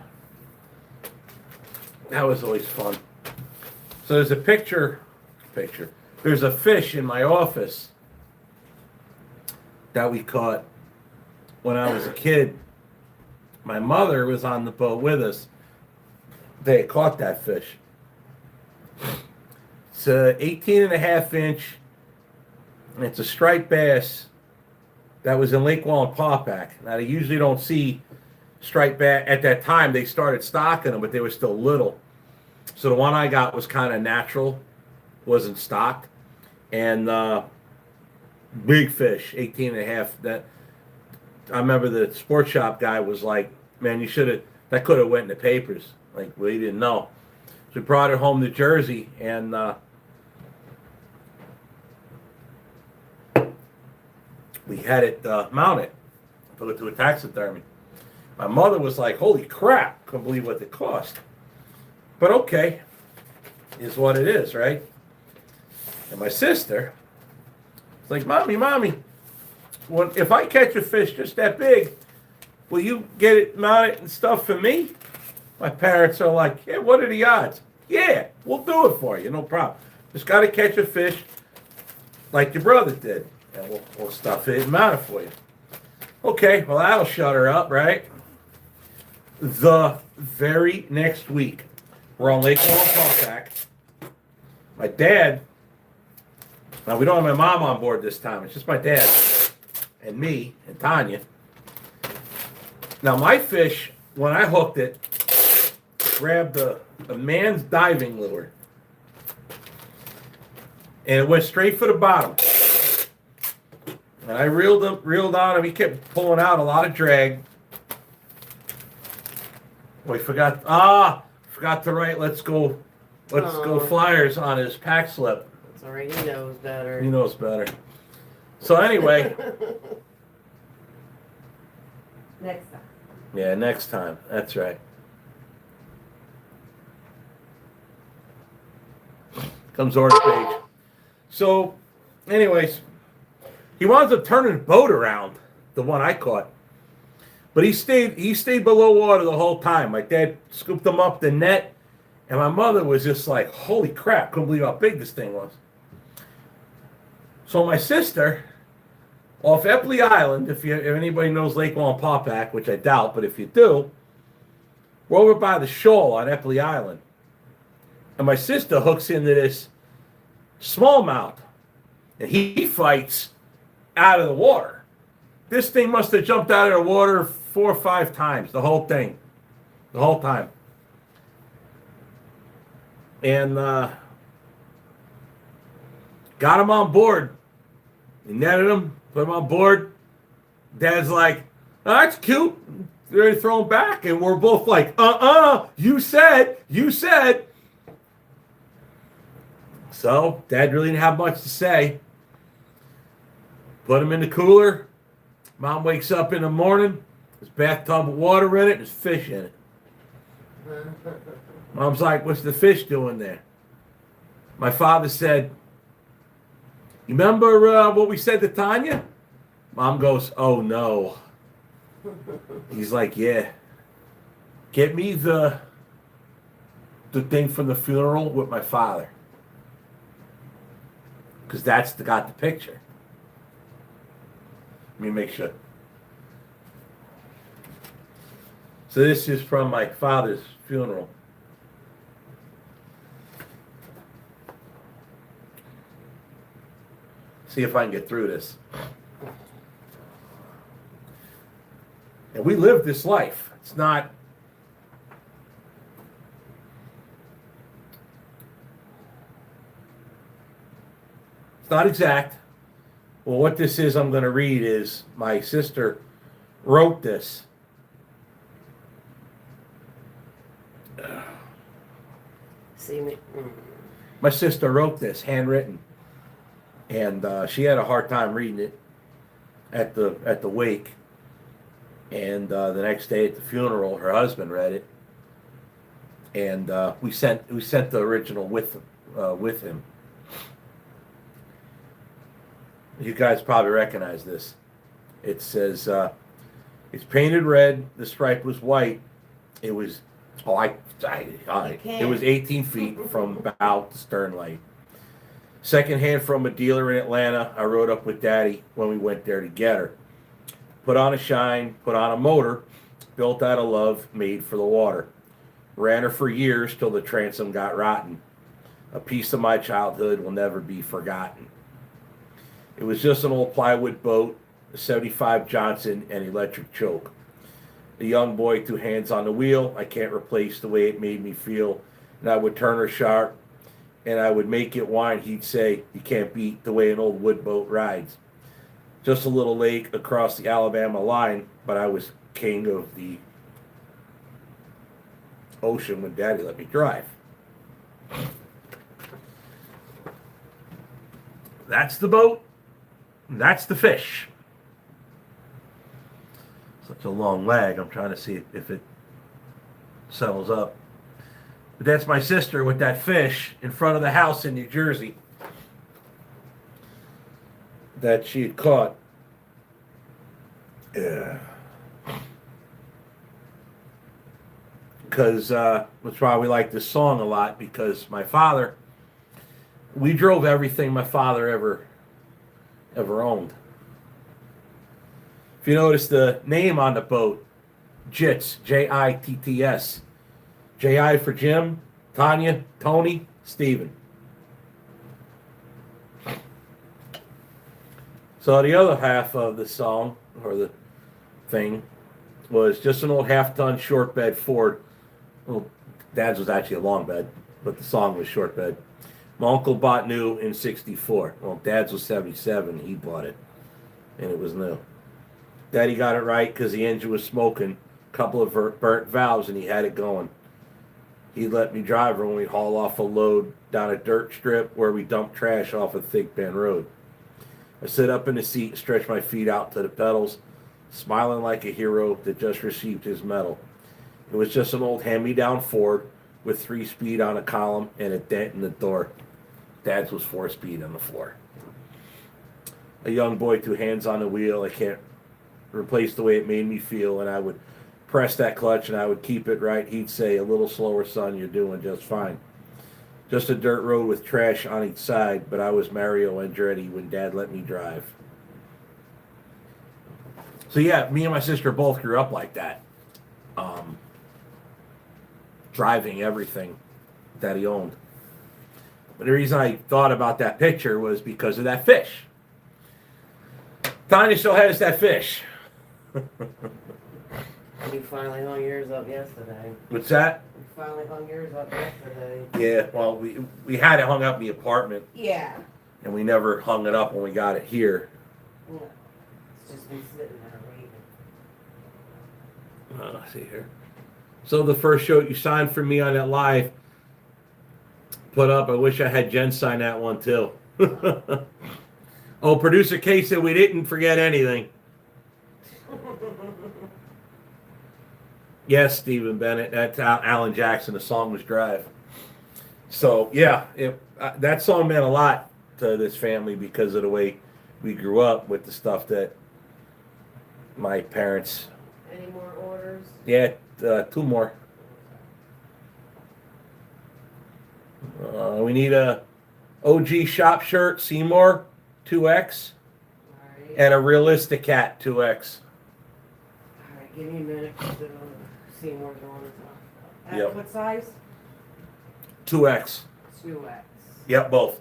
was always fun. So there's a picture. There's a fish in my office that we caught when I was a kid. My mother was on the boat with us. They had caught that fish. It's a 18.5-inch, and it's a striped bass that was in Lake Wallenpaupack. Now, they usually don't see striped bass. At that time, they started stocking them, but they were still little. So the one I got was kind of natural, wasn't stocked. And big fish, 18.5. That I remember the sports shop guy was like, man, that could have went in the papers. Like, we didn't know. So we brought it home to Jersey, and we had it mounted, took it to a taxidermy. My mother was like, holy crap, couldn't believe what it cost. But okay, is what it is, right? And my sister was like, Mommy, if I catch a fish just that big, will you get it mounted and stuff for me? My parents are like, yeah, what are the odds? Yeah, we'll do it for you, no problem. Just got to catch a fish like your brother did, and we'll stuff it and mount it for you. Okay, well, that'll shut her up, right? The very next week, we're on Lake Wallenpaupack. My dad, now we don't have my mom on board this time, it's just my dad and me and Tanya. Now, my fish, when I hooked it, grabbed a man's diving lure. And it went straight for the bottom. And I reeled on him. He kept pulling out a lot of drag. We forgot to write let's go Flyers on his pack slip. That's all right. He knows better. He knows better. So anyway, Next time. yeah, next time. That's right. Comes Orange Page. So, anyways, he winds up turning the boat around, the one I caught. But he stayed below water the whole time. My dad scooped him up the net, and my mother was just like, holy crap, couldn't believe how big this thing was. So my sister, off Epley Island, if anybody knows Lake Wallenpaupack, which I doubt, but if you do, we're over by the shoal on Epley Island. And my sister hooks into this smallmouth, and he fights out of the water. This thing must have jumped out of the water 4 or 5 times, the whole thing, the whole time. And got him on board. He netted him, put him on board. Dad's like, oh, that's cute. They're ready to throw him back. And we're both like, you said. So, Dad really didn't have much to say. Put him in the cooler. Mom wakes up in the morning. There's a bathtub of water in it. There's fish in it. Mom's like, what's the fish doing there? My father said, you remember what we said to Tanya? Mom goes, oh no. He's like, yeah. Get me the thing from the funeral with my father. Because that's got the picture. Let me make sure. So this is from my father's funeral. See if I can get through this. And we live this life. It's not exact. Well, what this is I'm going to read is my sister wrote this. See me. My sister wrote this, handwritten, and she had a hard time reading it at the wake. And the next day at the funeral, her husband read it, and we sent the original with him. You guys probably recognize this. It says it's painted red. The stripe was white. It was it was 18 feet from bow to stern light. Second hand from a dealer in Atlanta. I rode up with Daddy when we went there to get her. Put on a shine, put on a motor, built out of love, made for the water. Ran her for years till the transom got rotten. A piece of my childhood will never be forgotten. It was just an old plywood boat, a 75 Johnson and electric choke. A young boy, 2 hands on the wheel. I can't replace the way it made me feel. And I would turn her sharp, and I would make it whine. He'd say, you can't beat the way an old wood boat rides. Just a little lake across the Alabama line, but I was king of the ocean when Daddy let me drive. That's the boat. That's the fish. Such a long lag. I'm trying to see if it settles up. But that's my sister with that fish in front of the house in New Jersey that she had caught. Yeah. Because that's why we like this song a lot, because my father, we drove everything my father ever owned. If If you notice the name on the boat, JITS, Jitts. J.I. for Jim, Tanya, Tony, Stephen. So the other half of the song, or the thing, was just an old half-ton short bed Ford. Well, Dad's was actually a long bed, but the song was short bed. My uncle bought new in 64. Well, Dad's was 77. He bought it, and it was new. Daddy got it right because the engine was smoking, a couple of burnt valves, and he had it going. He'd let me drive her when we'd haul off a load down a dirt strip where we dumped trash off of Thick Bend Road. I sit up in the seat and stretch my feet out to the pedals, smiling like a hero that just received his medal. It was just an old hand-me-down Ford with 3-speed on a column and a dent in the door. Dad's was 4-speed on the floor. A young boy, 2 hands on the wheel. I can't replace the way it made me feel, and I would press that clutch and I would keep it right. He'd say, "A little slower, son, you're doing just fine." Just a dirt road with trash on each side, but I was Mario Andretti when Dad let me drive. So yeah, me and my sister both grew up like that. Driving everything that he owned. But the reason I thought about that picture was because of that fish. Tanya still has that fish. You finally hung yours up yesterday. What's that? You finally hung yours up yesterday. Yeah, well, we had it hung up in the apartment, Yeah. and we never hung it up when we got it here. Yeah. It's just been sitting there waiting. Let's see here. So the first show you signed for me on that live, put up. I wish I had Jen sign that one too. Oh, producer K said we didn't forget anything. Yes, Stephen Bennett. That's Alan Jackson. The song was Drive. So yeah, that song meant a lot to this family because of the way we grew up with the stuff that my parents. Any more orders? Yeah, 2 more. We need a OG shop shirt, Seymour 2X, Alright. and a Realistic Cat 2X. Alright, give me a minute to see more going on. Yep. What size? 2X. 2X. Yep, both.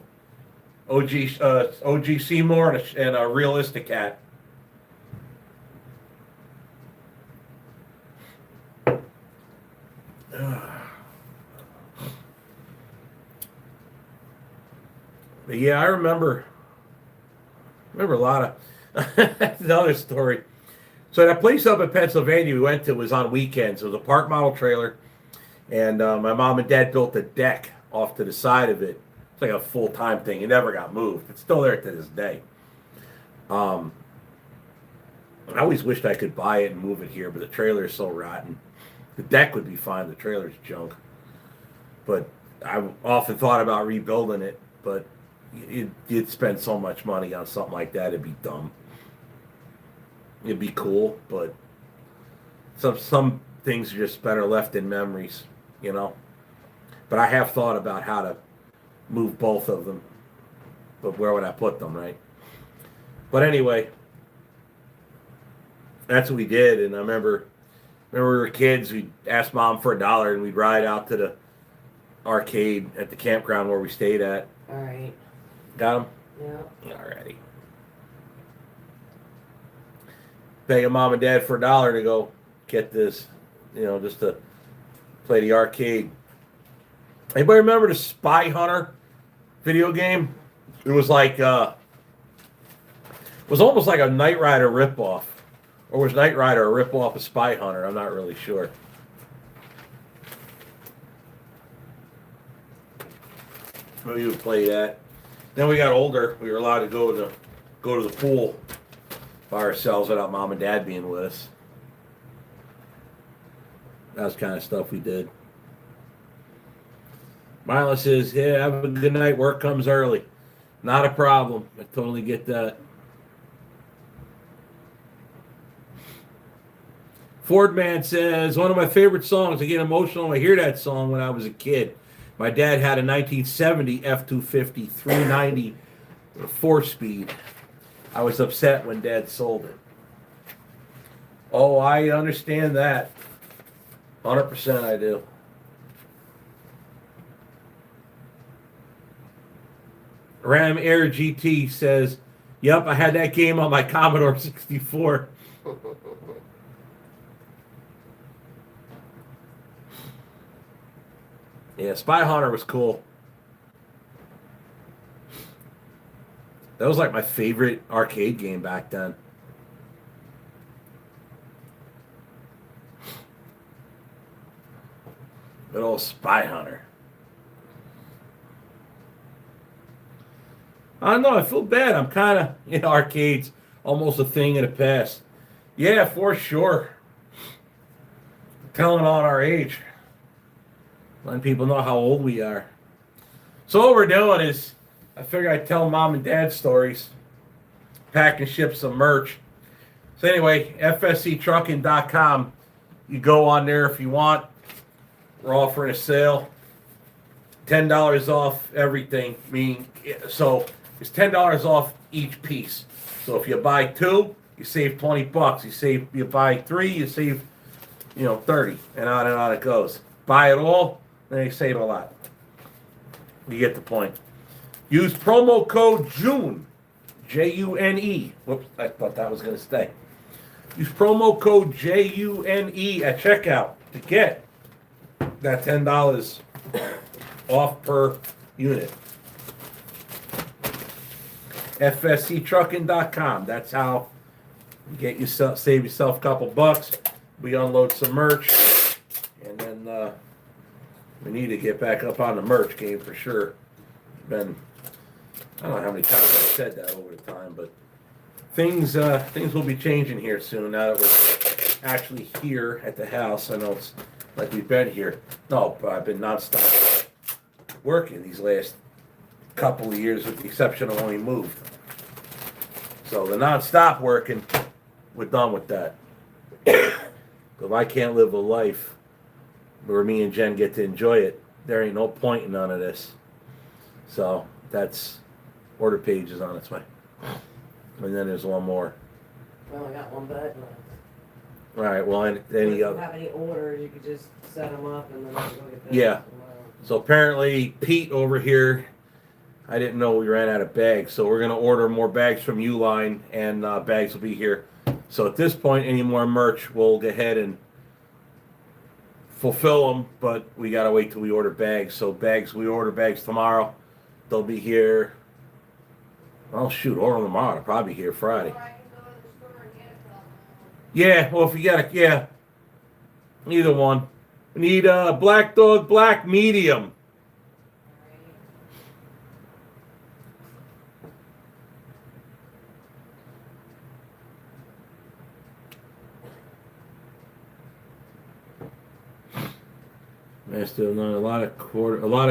OG Seymour and a Realistic Cat. But yeah, I remember a lot of another story. So that place up in Pennsylvania we went to was on weekends. It was a park model trailer, and my mom and dad built a deck off to the side of it. It's like a full-time thing. It never got moved. It's still there to this day. I always wished I could buy it and move it here, but the trailer is so rotten. The deck would be fine. The trailer's junk. But I often thought about rebuilding it, but you'd spend so much money on something like that. It'd be dumb. It'd be cool, but some things are just better left in memories, you know. But I have thought about how to move both of them. But where would I put them, right? But anyway, that's what we did. And I remember we were kids, we'd ask Mom for $1 and we'd ride out to the arcade at the campground where we stayed at. Alright. Got them? Yeah. Alrighty. Begging Mom and Dad for $1 to go get this, you know, just to play the arcade. Anybody remember the Spy Hunter video game? It was like, it was almost like a Knight Rider ripoff. Or was Knight Rider a ripoff of Spy Hunter? I'm not really sure. We would play that. Then we got older. We were allowed to go to the pool by ourselves without Mom and Dad being with us. That was kind of stuff we did. Mila says, "Yeah, have a good night. Work comes early." Not a problem. I totally get that. Ford Man says, "One of my favorite songs. I get emotional when I hear that song when I was a kid. My dad had a 1970 F-250 390 4-speed. I was upset when Dad sold it." Oh, I understand that. 100% I do. Ram Air GT says, "Yep, I had that game on my Commodore 64." Yeah, Spy Hunter was cool. That was like my favorite arcade game back then. Good old Spy Hunter. I don't know. I feel bad. I'm kind of in arcades, almost a thing in the past. Yeah, for sure. Telling on our age, letting people know how old we are. So what we're doing is, I figure I'd tell mom and dad stories, pack and ship some merch. So anyway, fsctrucking.com. You go on there if you want. We're offering a sale. $10 off everything. Meaning, so it's $10 off each piece. So if you buy two, you save $20. You buy three, you save 30, and on it goes. Buy it all, then you save a lot. You get the point. Use promo code JUNE, June. Whoops, I thought that was gonna stay. Use promo code JUNE at checkout to get that $10 off per unit. FSCtrucking.com. That's how you get yourself, save yourself a couple bucks. We unload some merch, and then we need to get back up on the merch game for sure. I don't know how many times I've said that over the time, but things will be changing here soon now that we're actually here at the house. I know it's like we've been here. No, but I've been nonstop working these last couple of years, with the exception of when we moved. So the nonstop working, we're done with that. If I can't live a life where me and Jen get to enjoy it, there ain't no point in none of this. So that's order page is on its way. And then there's one more. We only got one bed left. All right, well, any If you other. have any orders, you could just set them up and then we can go get them. Yeah. So apparently Pete over here, I didn't know we ran out of bags, so we're gonna order more bags from Uline, and bags will be here. So at this point, any more merch, we'll go ahead and fulfill them, but we gotta wait till we order bags. So we order bags tomorrow. They'll be here. Oh shoot, order them tomorrow. They'll probably be here Friday. Or I can go to the store and get it from Yeah, well, if you got yeah, either one. We need Black Dog Black medium. Still known a lot of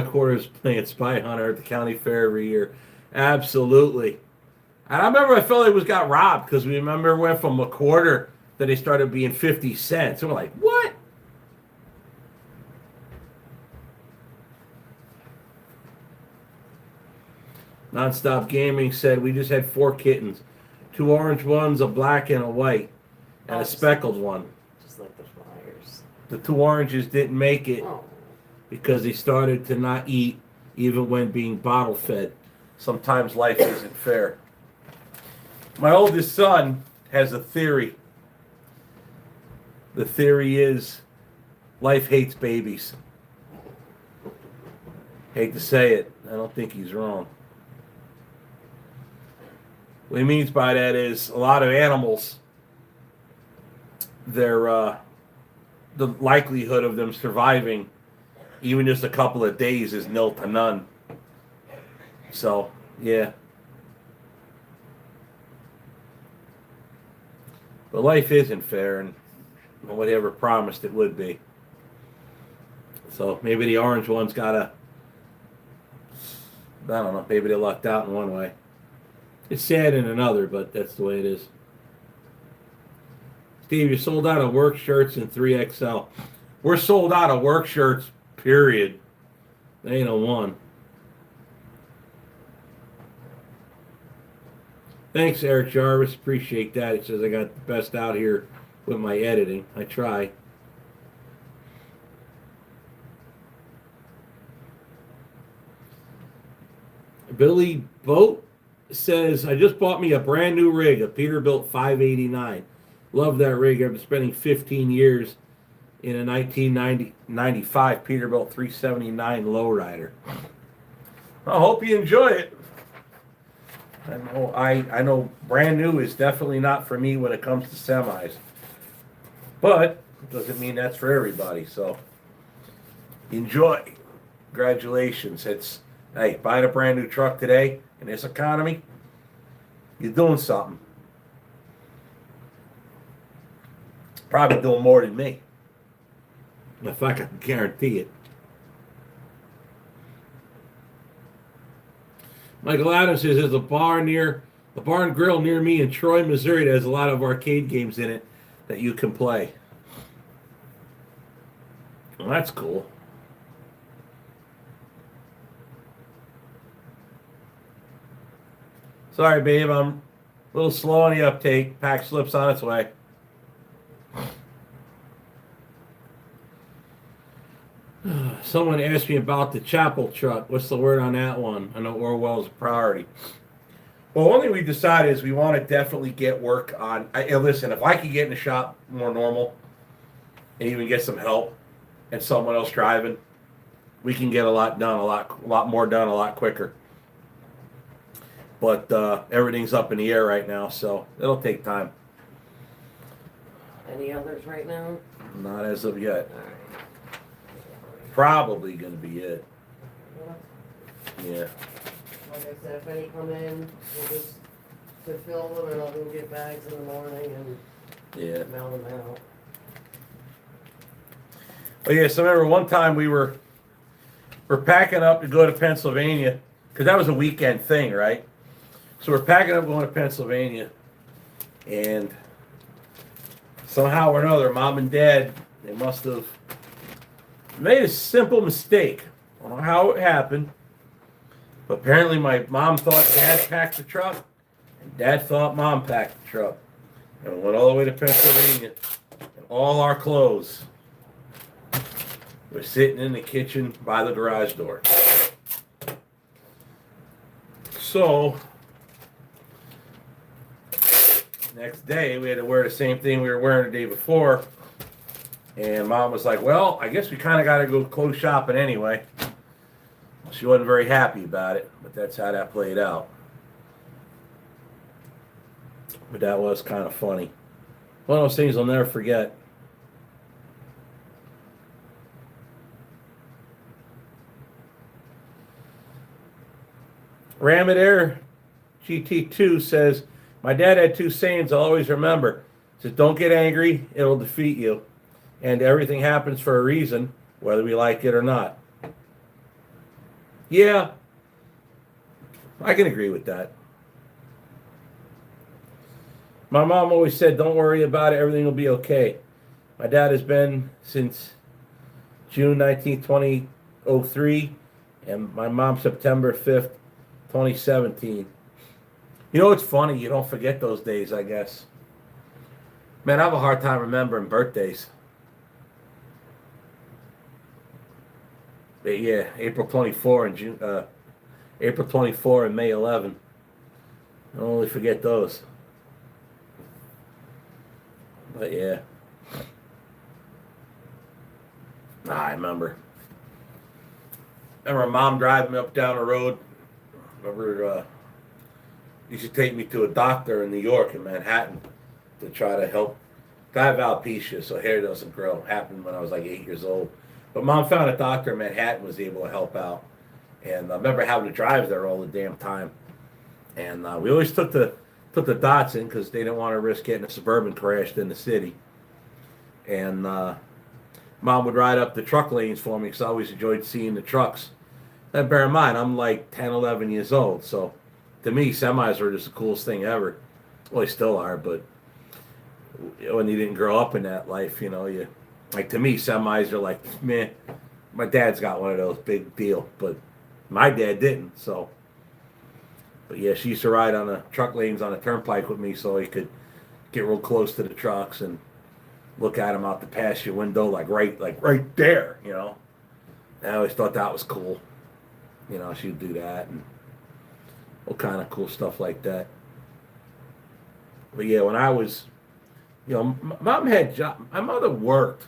quarters playing Spy Hunter at the county fair every year. Absolutely. And I remember I felt like it was got robbed because we remember it went from a quarter that they started being 50 cents. And we're like, what? Nonstop Gaming said we just had 4 kittens. 2 orange ones, a black and a white, and a speckled one. Just like the flyers. The 2 oranges didn't make it Oh. because they started to not eat even when being bottle fed. Sometimes life isn't fair. My oldest son has a theory. The theory is life hates babies. Hate to say it, I don't think he's wrong. What he means by that is a lot of animals, the likelihood of them surviving even just a couple of days is nil to none. So, yeah. But life isn't fair, and nobody ever promised it would be. So maybe the orange one's got I don't know, maybe they lucked out in one way. It's sad in another, but that's the way it is. Steve, you sold out of work shirts in 3XL. We're sold out of work shirts, period. They ain't a one. Thanks, Eric Jarvis. Appreciate that. It says I got the best out here with my editing. I try. Billy Boat says, I just bought me a brand new rig, a Peterbilt 589. Love that rig. I've been spending 15 years in a 1995 Peterbilt 379 lowrider. I hope you enjoy it. I know brand new is definitely not for me when it comes to semis. But it doesn't mean that's for everybody. So enjoy. Congratulations. Hey, buying a brand new truck today in this economy, you're doing something. Probably doing more than me. If I can guarantee it. Michael Adams says there's a bar and grill near me in Troy, Missouri that has a lot of arcade games in it that you can play. Well, that's cool. Sorry, babe, I'm a little slow on the uptake. Pack slips on its way. Someone asked me about the chapel truck. What's the word on that one? I know Orwell's a priority. Well, one thing we decided is we want to definitely get work on. Listen, if I could get in the shop more normal and even get some help and someone else driving, we can get a lot done, a lot more done, a lot quicker. But everything's up in the air right now, so it'll take time. Any others right now? Not as of yet. All right. Probably going to be it. Well, Yeah. like I said, if any come in, we'll just fulfill them and I'll go get bags in the morning and Yeah. mail them out. Oh yeah. So remember one time we're packing up to go to Pennsylvania because that was a weekend thing, right? So we're packing up going to Pennsylvania, and somehow or another, Mom and Dad, they must have made a simple mistake. I don't know how it happened, but apparently my mom thought Dad packed the truck, and Dad thought Mom packed the truck. And we went all the way to Pennsylvania, and all our clothes were sitting in the kitchen by the garage door. So, next day, we had to wear the same thing we were wearing the day before. And Mom was like, well, I guess we kind of got to go clothes shopping anyway. She wasn't very happy about it, but that's how that played out. But that was kind of funny. One of those things I'll never forget. Ramit Air GT2 says, my dad had two sayings I'll always remember. He says, don't get angry, it'll defeat you. And everything happens for a reason, whether we like it or not. Yeah, I can agree with that. My mom always said, don't worry about it, everything will be okay. My dad has been since June 19th, 2003, and my mom September 5th, 2017. You know what's funny? You don't forget those days, I guess. Man, I have a hard time remembering birthdays. But yeah, April 24 and April 24 and May 11. I don't really forget those. But yeah. I remember. Remember Mom driving me up down the road. Remember, used to take me to a doctor in New York, in Manhattan, to try to help. I have alopecia, so hair doesn't grow. Happened when I was like 8 years old. But Mom found a doctor in Manhattan, was able to help out. And I remember having to drive there all the damn time. And we always took the Datsun because they didn't want to risk getting a Suburban crashed in the city. And Mom would ride up the truck lanes for me because I always enjoyed seeing the trucks. Now, bear in mind, I'm like 10, 11 years old. So to me, semis were just the coolest thing ever. Well, they still are, but when you didn't grow up in that life, you know, like to me, semis are like, man, my dad's got one of those, big deal. But my dad didn't, so. But yeah, she used to ride on the truck lanes on the turnpike with me so he could get real close to the trucks. And look at them out the pasture window, like right there, you know. And I always thought that was cool. You know, she'd do that and all kind of cool stuff like that. But yeah, when I was, you know, mom had job. My mother worked,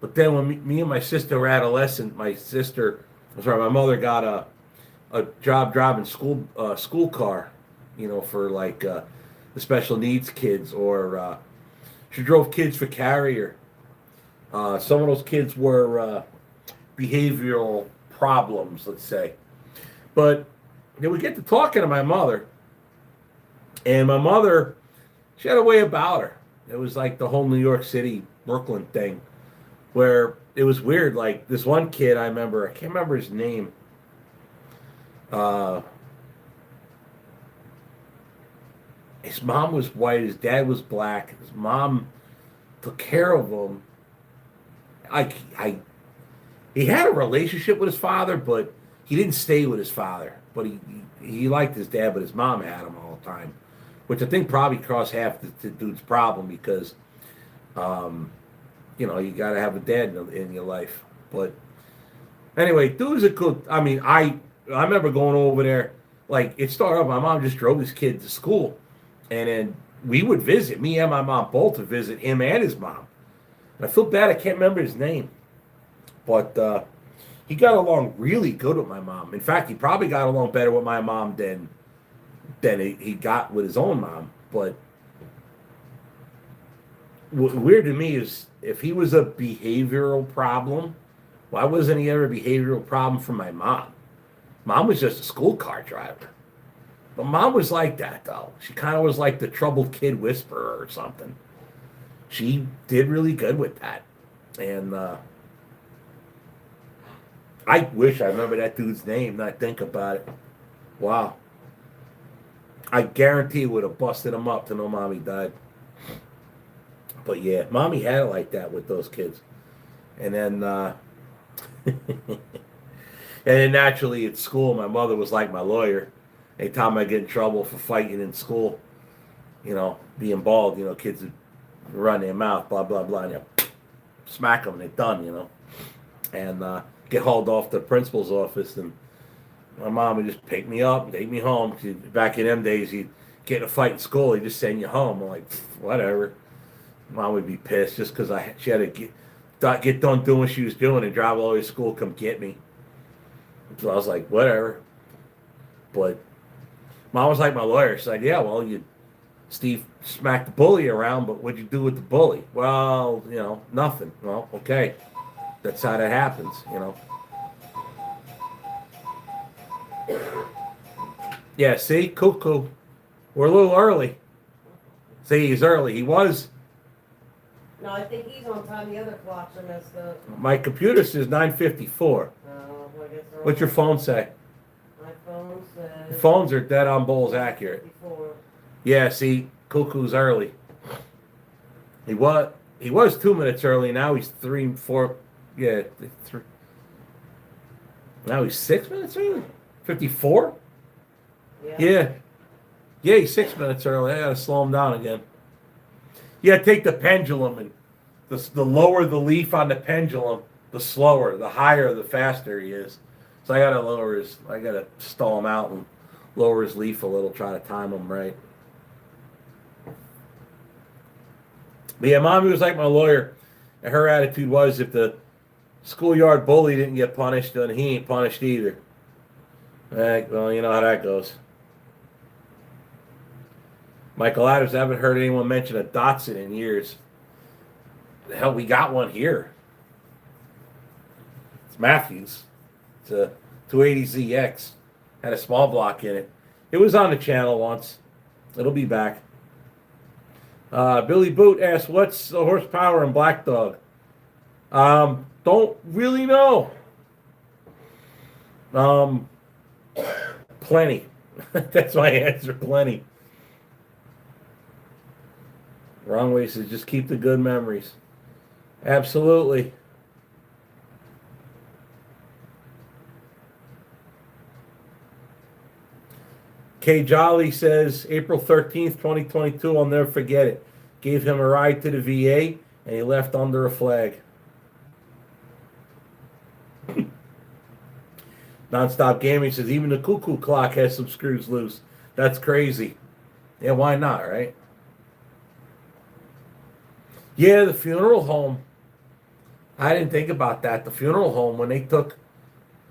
but then when me and my sister were adolescent, my mother got a job driving school car, you know, for like the special needs kids, or she drove kids for Carrier. Some of those kids were behavioral problems, let's say. But then we get to talking to my mother, and my mother, she had a way about her. It was like the whole New York City, Brooklyn thing, where it was weird. Like this one kid, I can't remember his name. His mom was white, his dad was black. His mom took care of him. He had a relationship with his father, but he didn't stay with his father. But he liked his dad, but his mom had him all the time, which I think probably caused half the dude's problem because, you know, you got to have a dad in your life. But anyway, dude's a good. I mean, I remember going over there. Like it started off, my mom just drove this kid to school, and then we would visit. Me and my mom both would visit him and his mom. And I feel bad I can't remember his name, but he got along really good with my mom. In fact, he probably got along better with my mom than he got with his own mom. But weird to me is if he was a behavioral problem, why wasn't he ever a behavioral problem for my mom? Mom was just a school car driver. But mom was like that, though. She kind of was like the troubled kid whisperer or something. She did really good with that. And I wish I remember that dude's name, not think about it. Wow. I guarantee it would have busted him up to know mommy died. But yeah, mommy had it like that with those kids. And then and then naturally at school, my mother was like my lawyer. Anytime I get in trouble for fighting in school, you know, being bald, you know, kids would run their mouth, blah, blah, blah, and you smack them and they're done, you know. And get hauled off to the principal's office, and my mom would just pick me up and take me home. Back in them days, you'd get in a fight in school, he'd just send you home. I'm like, whatever. Mom would be pissed just because she had to get done doing what she was doing and drive all the way to school, come get me. So I was like, whatever. But mom was like my lawyer. She's like, yeah, well, Steve smacked the bully around, but what'd you do with the bully? Well, you know, nothing. Well, okay. That's how that happens, you know. Yeah, see? Cuckoo. We're a little early. See, he's early. He was. No, I think he's on time. The other clocks are messed up. My computer says 9:54. No, I guess they're What's your phone say? My phone says. The phones are dead on bowls accurate. 54. Yeah, see, Cuckoo's early. He was 2 minutes early. Now he's 3, 4. Yeah, 3. Now he's 6 minutes early. 54. Yeah. Yeah, he's 6 minutes early. I gotta slow him down again. Yeah, take the pendulum and the lower the leaf on the pendulum, the slower, the higher, the faster he is. So I gotta stall him out and lower his leaf a little, try to time him right. But yeah, mommy was like my lawyer, and her attitude was if the schoolyard bully didn't get punished, then he ain't punished either. Well, you know how that goes. Michael Adams, I haven't heard anyone mention a Datsun in years. The hell, we got one here. It's Matthews. It's a 280ZX. Had a small block in it. It was on the channel once. It'll be back. Billy Boot asks, what's the horsepower in Black Dog? Don't really know. Plenty. That's my answer, plenty. Wrong way says just keep the good memories. Absolutely. Kay Jolly says April 13th, 2022, I'll never forget it. Gave him a ride to the VA. And he left under a flag. Nonstop Gaming says even the cuckoo clock has some screws loose. That's crazy. Yeah, why not, right? Yeah, the funeral home. I didn't think about that. The funeral home, when they took,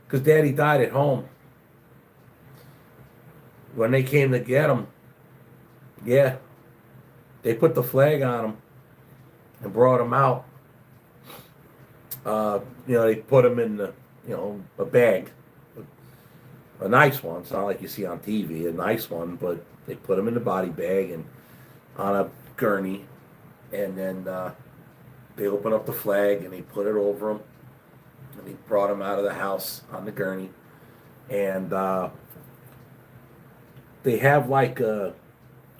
because Daddy died at home. When they came to get him, yeah, they put the flag on him and brought him out. They put him in a bag, a nice one. It's not like you see on TV, a nice one, but they put him in the body bag and on a gurney, and then they opened up the flag and they put it over him, and they brought him out of the house on the gurney, and they have like a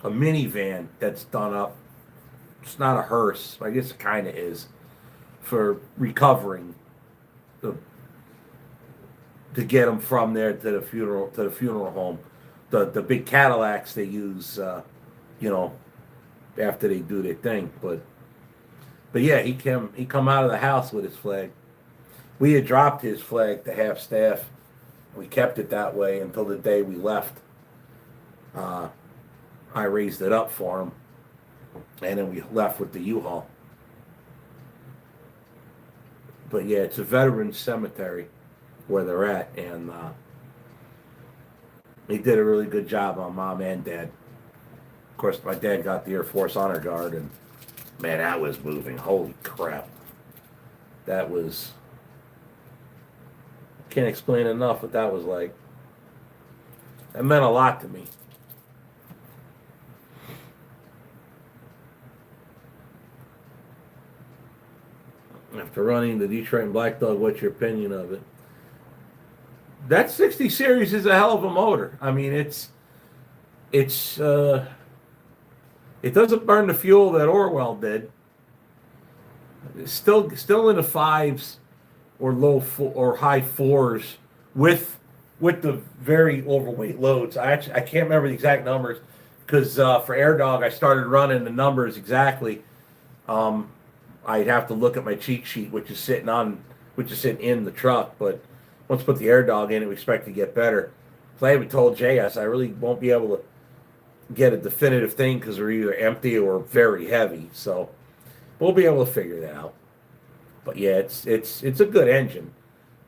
minivan that's done up. It's not a hearse, I guess it kind of is, for recovering to get them from there to the funeral home. The big Cadillacs they use, after they do their thing. But yeah, he come out of the house with his flag. We had dropped his flag to half staff. We kept it that way until the day we left. I raised it up for him, and then we left with the U-Haul. But yeah, it's a veterans cemetery where they're at, and he did a really good job on Mom and Dad. Of course, my dad got the Air Force Honor Guard, and man, that was moving. Holy crap. That was... Can't explain enough what that was like. That meant a lot to me. After running the Detroit and Black Dog, what's your opinion of it? That 60 series is a hell of a motor. I mean, it doesn't burn the fuel that Orwell did. It's still in the fives or or high fours with the very overweight loads. I can't remember the exact numbers because for Air Dog I started running the numbers exactly. I'd have to look at my cheat sheet, which is sitting in the truck. But once I put the Air Dog in it, we expect to get better. So I even told JS I really won't be able to get a definitive thing because they're either empty or very heavy. So we'll be able to figure that out. But yeah, it's a good engine.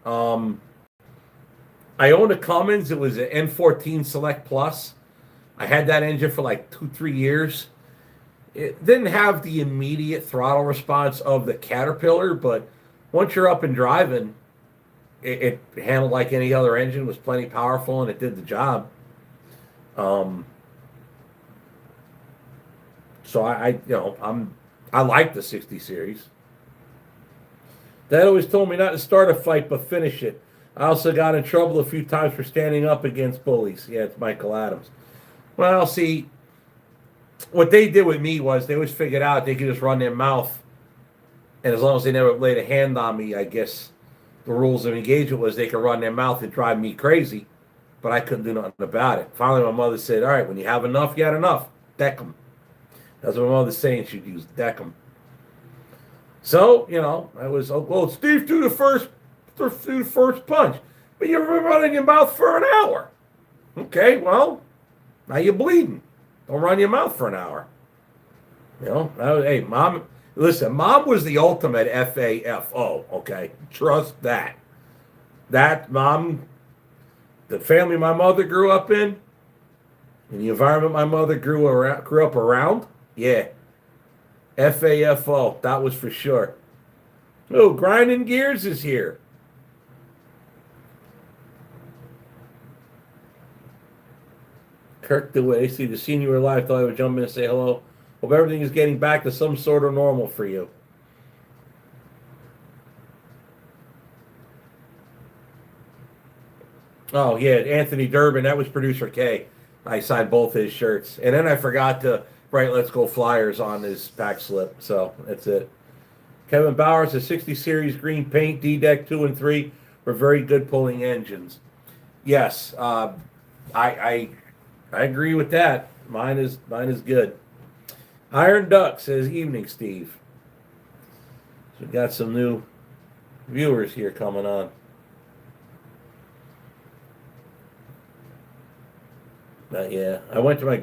I owned a Cummins. It was an N14 Select Plus. I had that engine for like 2-3 years. It didn't have the immediate throttle response of the Caterpillar, but once you're up and driving, it handled like any other engine. Was plenty powerful, and it did the job. So I like the 60 series. Dad always told me not to start a fight, but finish it. I also got in trouble a few times for standing up against bullies. Yeah, it's Michael Adams. Well, see, what they did with me was they always figured out they could just run their mouth, and as long as they never laid a hand on me, I guess the rules of engagement was they could run their mouth and drive me crazy, but I couldn't do nothing about it. Finally, my mother said, all right, when you have enough, you had enough. Deck them. That's what my mother's saying she'd use, deck them. So, I was, well, Steve threw the first punch, but you've been running your mouth for an hour. Okay, well, now you're bleeding. Don't run your mouth for an hour. Hey, Mom, listen, Mom was the ultimate FAFO, okay? Trust that. That Mom, the family my mother grew up in, and the environment my mother grew up around, yeah. FAFO, that was for sure. Oh, Grinding Gears is here. Kirk DeWay, see, the scene you were live, thought I would jump in and say hello. Hope everything is getting back to some sort of normal for you. Oh, yeah, Anthony Durbin, that was producer K. I signed both his shirts. And then I forgot to write Let's Go Flyers on his pack slip. So that's it. Kevin Bowers, a 60 series green paint, D-Deck 2 and 3 were very good pulling engines. Yes, I agree with that. Mine is good. Iron Duck says, evening, Steve. So we got some new viewers here coming on. Yeah, I went to my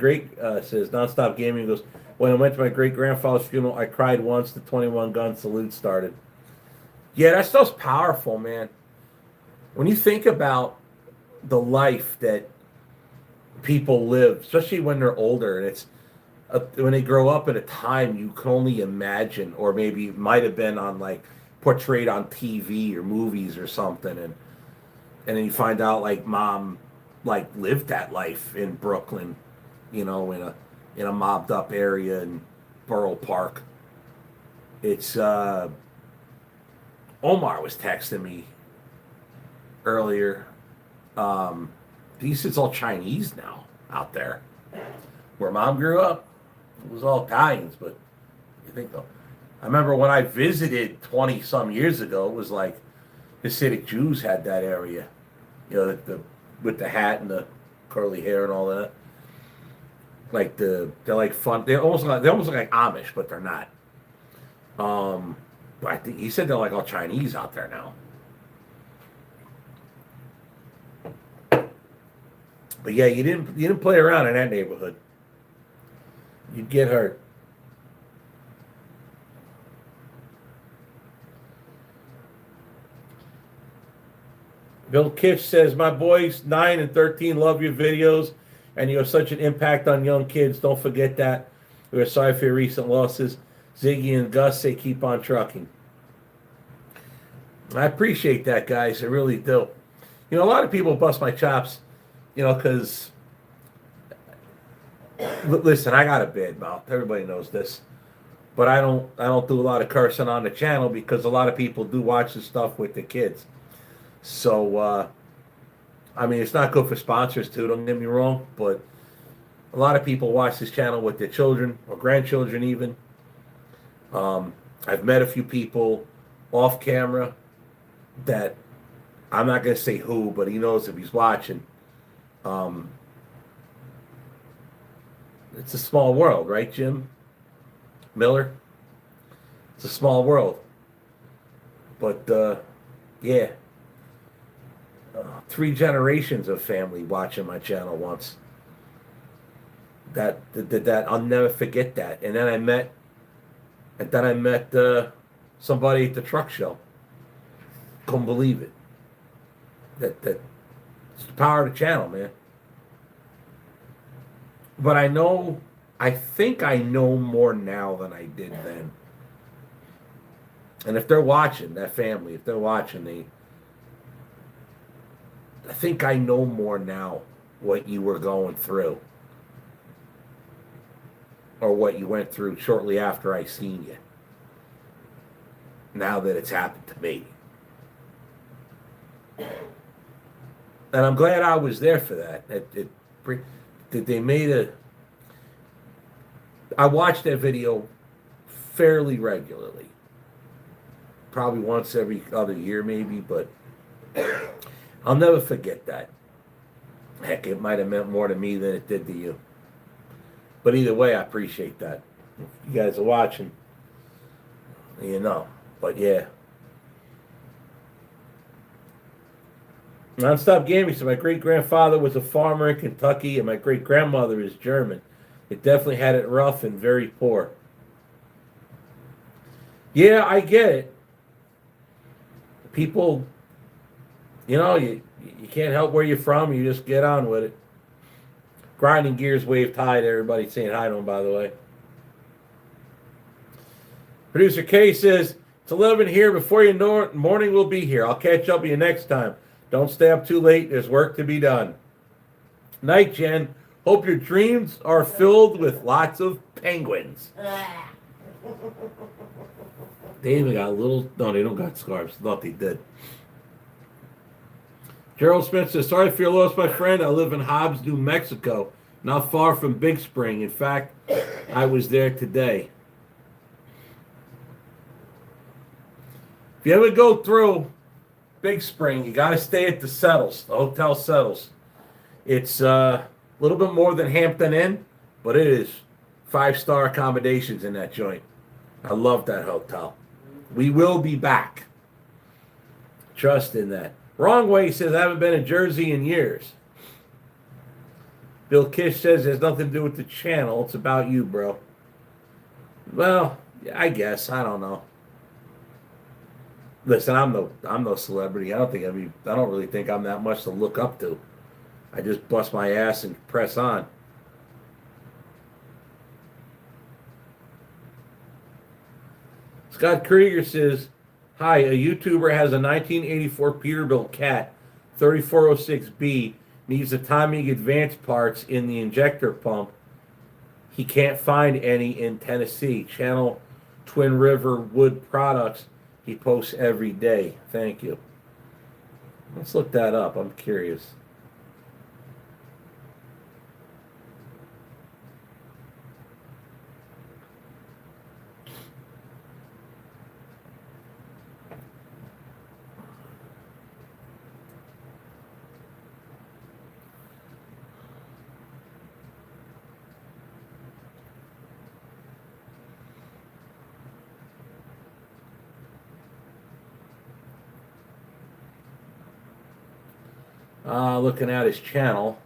says Nonstop Gaming goes, when I went to my great grandfather's funeral, I cried once the 21 gun salute started. Yeah, that stuff's powerful, man. When you think about the life that people live, especially when they're older, and it's when they grow up at a time you can only imagine, or maybe might have been on like portrayed on TV or movies or something, and then you find out like mom like lived that life in Brooklyn, in a mobbed up area in Borough Park. It's Omar was texting me earlier. He says it's all Chinese now out there. Where mom grew up, it was all Italians, but you think though. I remember when I visited 20 some years ago, it was like Hasidic Jews had that area. With the hat and the curly hair and all that. Like they're like fun. They almost look like Amish, but they're not. But I think he said they're like all Chinese out there now. But yeah, you didn't play around in that neighborhood. You'd get hurt. Bill Kitch says, my boys 9 and 13 love your videos, and you have such an impact on young kids. Don't forget that. We're sorry for your recent losses. Ziggy and Gus say keep on trucking. I appreciate that, guys. I really do. A lot of people bust my chops, because, listen, I got a bad mouth. Everybody knows this. But I don't do a lot of cursing on the channel because a lot of people do watch the stuff with the kids. So, it's not good for sponsors too, don't get me wrong, but a lot of people watch this channel with their children or grandchildren even. I've met a few people off camera that, I'm not going to say who, but he knows if he's watching. It's a small world, right, Jim Miller? It's a small world. But, yeah. 3 generations of family watching my channel once. That I'll never forget that. And then I met somebody at the truck show. Couldn't believe it. That it's the power of the channel, man. But I think I know more now than I did then. And if they're watching, that family, if they're watching, I think I know more now what you were going through. Or what you went through shortly after I seen you. Now that it's happened to me. And I'm glad I was there for that. I watched that video fairly regularly. Probably once every other year maybe, but I'll never forget that. Heck, it might have meant more to me than it did to you. But either way, I appreciate that. If you guys are watching, But yeah. Nonstop Gaming. So my great-grandfather was a farmer in Kentucky, and my great-grandmother is German. It definitely had it rough and very poor. Yeah, I get it. People, you can't help where you're from. You just get on with it. Grinding Gears waved hi to everybody saying hi to him, by the way. Producer K says, it's 11 here. Before you know it, morning will be here. I'll catch up with you next time. Don't stay up too late. There's work to be done. Night, Jen. Hope your dreams are filled with lots of penguins. They even got no, they don't got scarves. Thought they did. Gerald Smith says, sorry for your loss, my friend. I live in Hobbs, New Mexico, not far from Big Spring. In fact, I was there today. If you ever go through Big Spring, you got to stay at the Settles, the Hotel Settles. It's a little bit more than Hampton Inn, but it is 5-star accommodations in that joint. I love that hotel. We will be back. Trust in that. Wrong Way says, I haven't been in Jersey in years. Bill Kish says, there's nothing to do with the channel. It's about you, bro. Well, I guess. I don't know. Listen, I'm no celebrity. I don't really think I'm that much to look up to. I just bust my ass and press on. Scott Krieger says, hi, a YouTuber has a 1984 Peterbilt Cat 3406B, needs the timing advance parts in the injector pump. He can't find any in Tennessee. Channel Twin River Wood Products. He posts every day. Thank you. Let's look that up. I'm curious. Looking at his channel.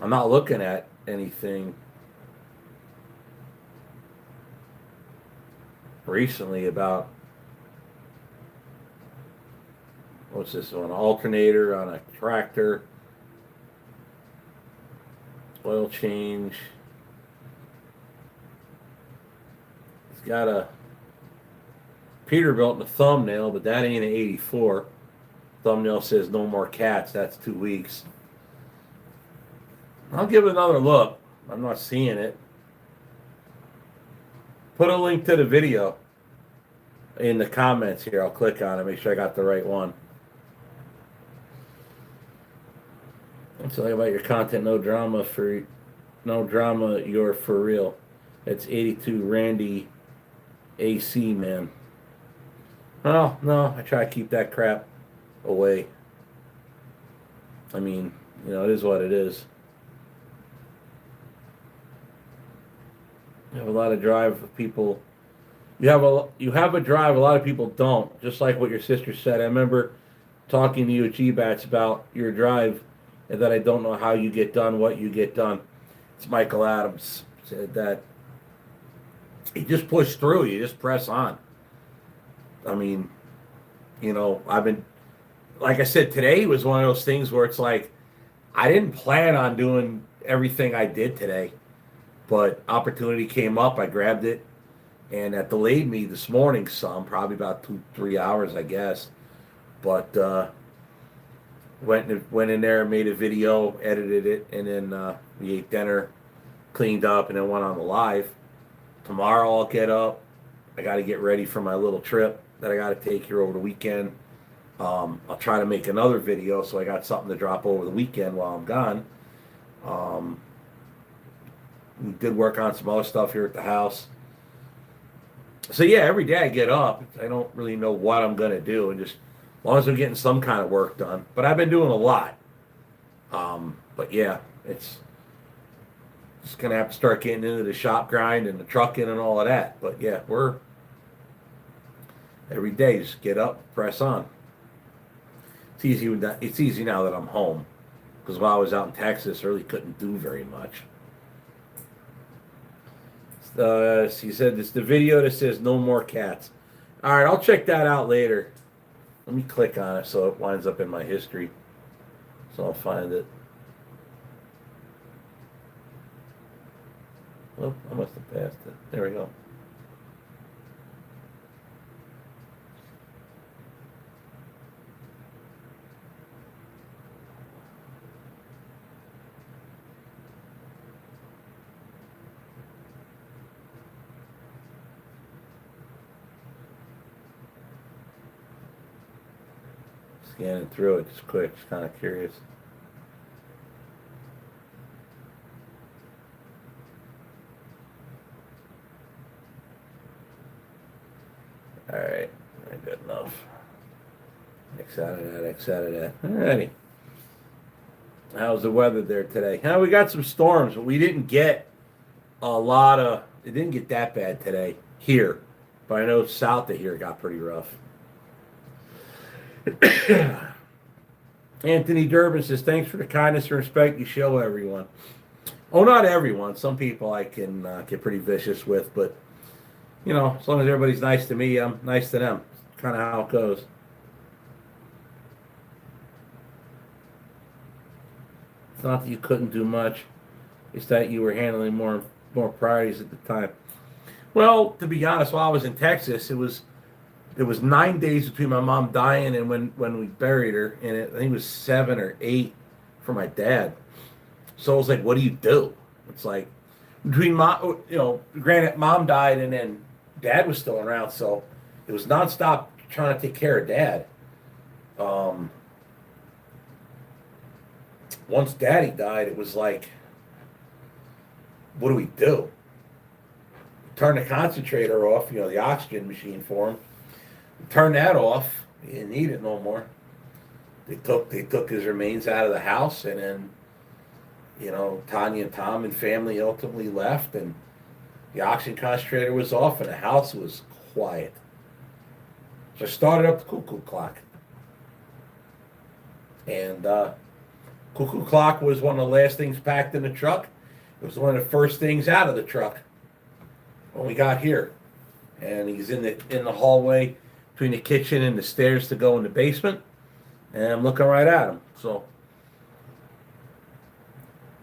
I'm not looking at anything recently about, what's this one? Alternator on a tractor, oil change. It's got a Peterbilt in the thumbnail, but that ain't an 84. Thumbnail says no more cats. That's 2 weeks. I'll give it another look. I'm not seeing it. Put a link to the video in the comments here. I'll click on it, make sure I got the right one. I'll tell you about your content. No drama, you're for real. It's 82 Randy AC, man. Well, no, I try to keep that crap away. I mean, you know, it is what it is. You have a lot of drive of people. You have a drive. A lot of people don't. Just like what your sister said. I remember talking to you at GBATS about your drive, and that I don't know how you get done what you get done. It's Michael Adams said that. You just push through. You just press on. I mean, you know, like I said, today was one of those things where it's like, I didn't plan on doing everything I did today, but opportunity came up. I grabbed it, and that delayed me this morning some, probably about 2-3 hours, I guess. But went in there, made a video, edited it, and then we ate dinner, cleaned up, and then went on the live. Tomorrow I'll get up. I got to get ready for my little trip that I got to take here over the weekend. I'll try to make another video so I got something to drop over the weekend while I'm gone. We did work on some other stuff here at the house. So yeah, every day I get up, I don't really know what I'm going to do, and just as long as I'm getting some kind of work done. But I've been doing a lot. But yeah, it's just going to have to start getting into the shop grind and the trucking and all of that. But yeah, we're every day just get up, press on. It's easy now that I'm home, because while I was out in Texas, I really couldn't do very much. He said it's the video that says no more cats. All right, I'll check that out later. Let me click on it so it winds up in my history, so I'll find it. Oh, I must have passed it. There we go. Scanning through it just quick, just kind of curious. Alright, good enough. X out of that, X out of that. Alrighty. How's the weather there today? We got some storms, but we didn't get a lot of. It didn't get that bad today here, but I know south of here got pretty rough. Anthony Durbin says, "Thanks for the kindness and respect you show everyone." Oh, not everyone. Some people I can get pretty vicious with, but you know, as long as everybody's nice to me, I'm nice to them. Kind of how it goes. It's not that you couldn't do much; it's that you were handling more priorities at the time. Well, to be honest, while I was in Texas, it was 9 days between my mom dying and when we buried her, and I think it was 7 or 8 for my dad. So I was like, what do you do? It's like between mom, you know, granted, mom died and then dad was still around, so it was nonstop trying to take care of dad. Once daddy died, it was like, what do we do? Turn the concentrator off, you know, the oxygen machine for him. Turn that off. He didn't need it no more. They took his remains out of the house, and then, you know, Tanya and Tom and family ultimately left, and the oxygen concentrator was off, and the house was quiet. So I started up the cuckoo clock, and cuckoo clock was one of the last things packed in the truck. It was one of the first things out of the truck when we got here, and he's in the hallway between the kitchen and the stairs to go in the basement, and I'm looking right at him. So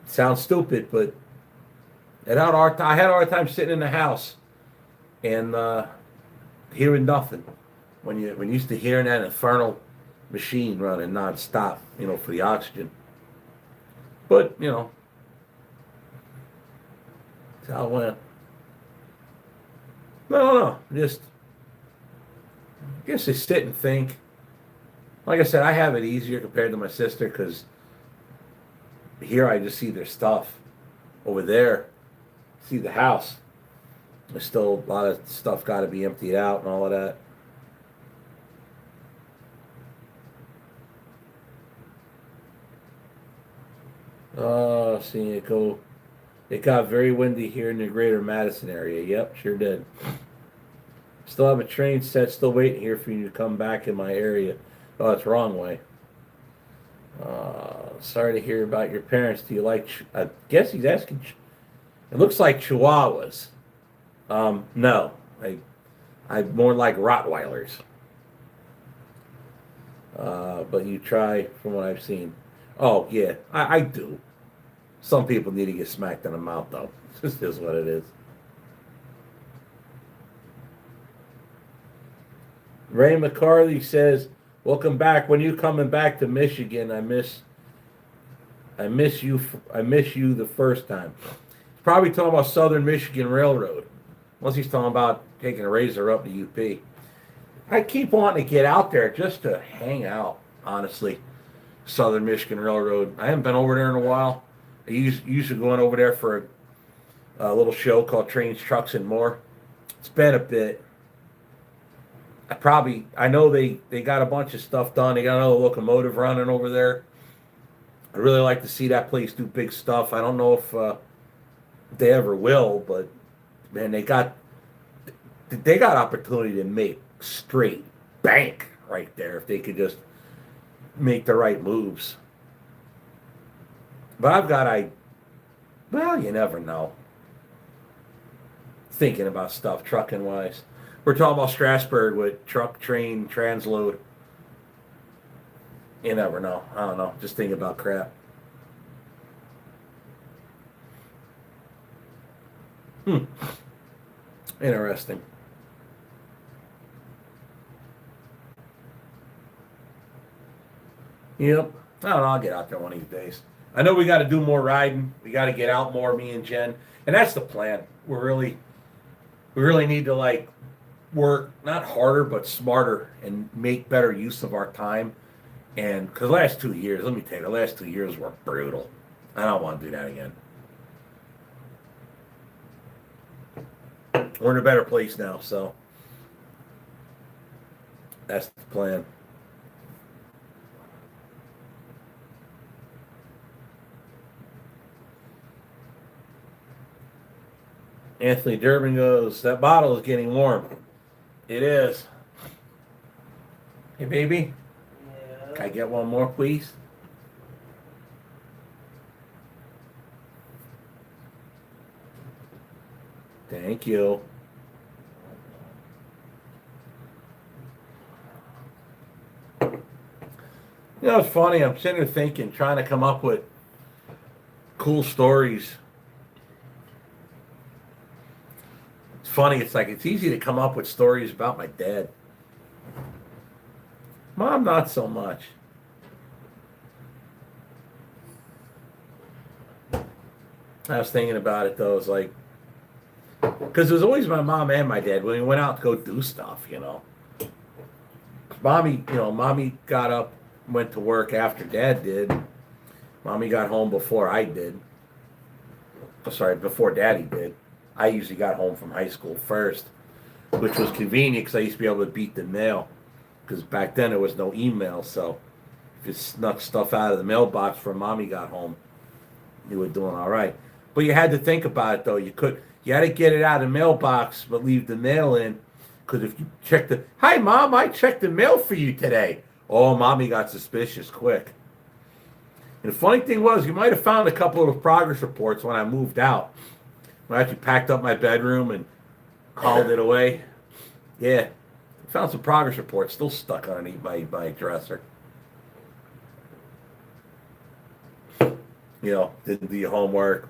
it sounds stupid, but I had a hard time sitting in the house and hearing nothing when you used to hearing that infernal machine running nonstop, you know, for the oxygen. But you know, that's how it went. No. Just, I guess I sit and think. Like I said, I have it easier compared to my sister because here I just see their stuff. Over there, see the house. There's still a lot of stuff got to be emptied out and all of that. Seeing it go. It got very windy here in the greater Madison area. Yep, sure did. Still have a train set, still waiting here for you to come back in my area. Oh, it's wrong way. Sorry to hear about your parents. Do you like, I guess he's asking, it looks like Chihuahuas. No. I more like Rottweilers. But you try from what I've seen. Oh, yeah, I do. Some people need to get smacked in the mouth, though. This is what it is. Ray McCarthy says, "Welcome back. When you coming back to Michigan? I miss you. I miss you the first time." He's probably talking about Southern Michigan Railroad. Unless he's talking about taking a razor up to UP. I keep wanting to get out there just to hang out, honestly. Southern Michigan Railroad. I haven't been over there in a while. I usually going over there for a little show called Trains, Trucks, and More. It's been a bit. I know they got a bunch of stuff done. They got another locomotive running over there. I really like to see that place do big stuff. I don't know if they ever will, but man, they got opportunity to make straight bank right there if they could just make the right moves. But well, you never know. Thinking about stuff trucking wise. We're talking about Strasburg with truck, train, transload. You never know. I don't know. Just thinking about crap. Interesting. Yep. I don't know. I'll get out there one of these days. I know we got to do more riding. We got to get out more, me and Jen. And that's the plan. We really need to like work not harder but smarter and make better use of our time. And because the last 2 years, let me tell you, the last 2 years were brutal. I don't want to do that again. We're in a better place now, so that's the plan. Anthony Durbin goes, that bottle is getting warm. It is. Hey, baby. Can I get one more, please? Thank you. You know, it's funny. I'm sitting there thinking, trying to come up with cool stories. It's funny. It's like it's easy to come up with stories about my dad. Mom, not so much. I was thinking about it though. It's like, because it was always my mom and my dad when we went out to go do stuff, you know. Mommy got up, went to work after Dad did. Mommy got home before I did. Oh, sorry, before Daddy did. I usually got home from high school first, which was convenient because I used to be able to beat the mail. Because back then there was no email, so if you snuck stuff out of the mailbox when Mommy got home, you were doing all right. But you had to think about it though. You had to get it out of the mailbox, but leave the mail in. Because if you check hi Mom, I checked the mail for you today. Oh, Mommy got suspicious quick. And the funny thing was, you might have found a couple of progress reports when I moved out. When I actually packed up my bedroom and hauled it away. Yeah, I found some progress reports still stuck underneath my dresser. You know, didn't do your homework,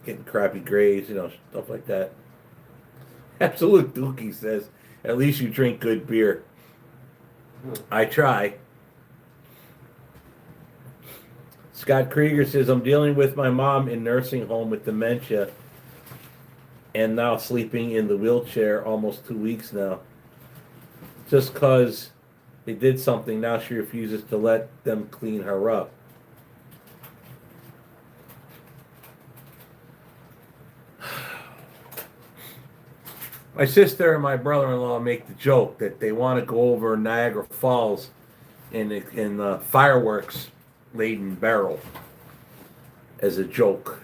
getting crappy grades, you know, stuff like that. Absolute Dookie says, at least you drink good beer. I try. Scott Krieger says, I'm dealing with my mom in nursing home with dementia and now sleeping in the wheelchair almost 2 weeks now. Just because they did something, now she refuses to let them clean her up. My sister and my brother-in-law make the joke that they want to go over Niagara Falls in a fireworks-laden barrel as a joke.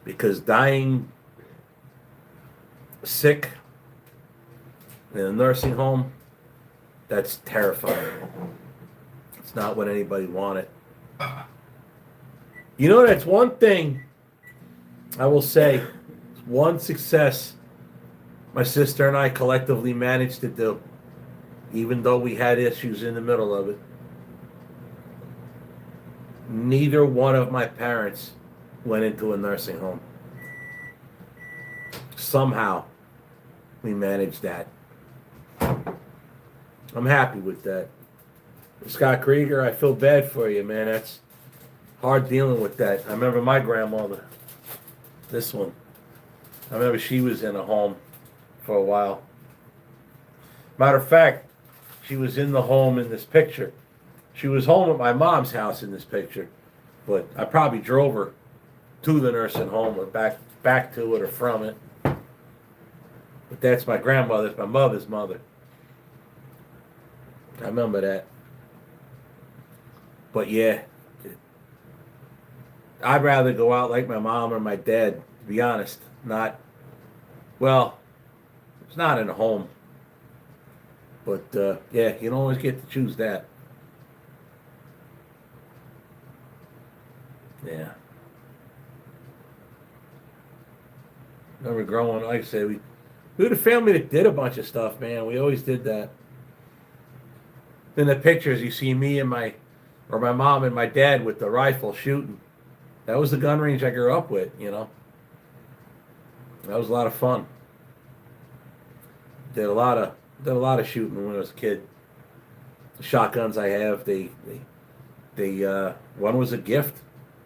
Because dying sick in a nursing home, that's terrifying. It's not what anybody wanted. You know, that's one thing I will say, one success my sister and I collectively managed to do, even though we had issues in the middle of it. Neither one of my parents went into a nursing home. Somehow, we managed that. I'm happy with that. Scott Krieger, I feel bad for you, man. That's hard dealing with that. I remember my grandmother, this one. I remember she was in a home for a while. Matter of fact, she was in the home in this picture. She was home at my mom's house in this picture, but I probably drove her to the nursing home or back to it or from it. But that's my grandmother's, my mother's mother. I remember that. But yeah, I'd rather go out like my mom or my dad, to be honest. It's not in a home. But yeah, you don't always get to choose that. Yeah. Remember growing, like I said, we were the family that did a bunch of stuff, man. We always did that. In the pictures, you see me and my mom and my dad with the rifle shooting. That was the gun range I grew up with, you know. That was a lot of fun. Did a lot of shooting when I was a kid. The shotguns I have, they one was a gift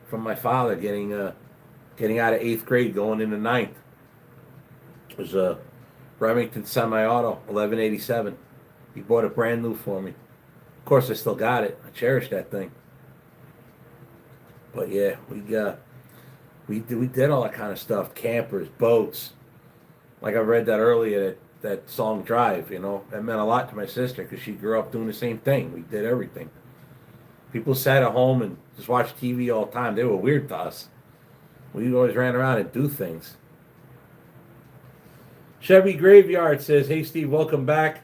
from my father getting out of 8th grade, going into 9th. It was a Remington semi-auto, 1187. He bought it brand new for me. Of course, I still got it. I cherish that thing. But yeah, we did all that kind of stuff. Campers, boats. Like I read that earlier, that song Drive, you know. That meant a lot to my sister because she grew up doing the same thing. We did everything. People sat at home and just watched TV all the time. They were weird to us. We always ran around and do things. Chevy Graveyard says, "Hey Steve, welcome back.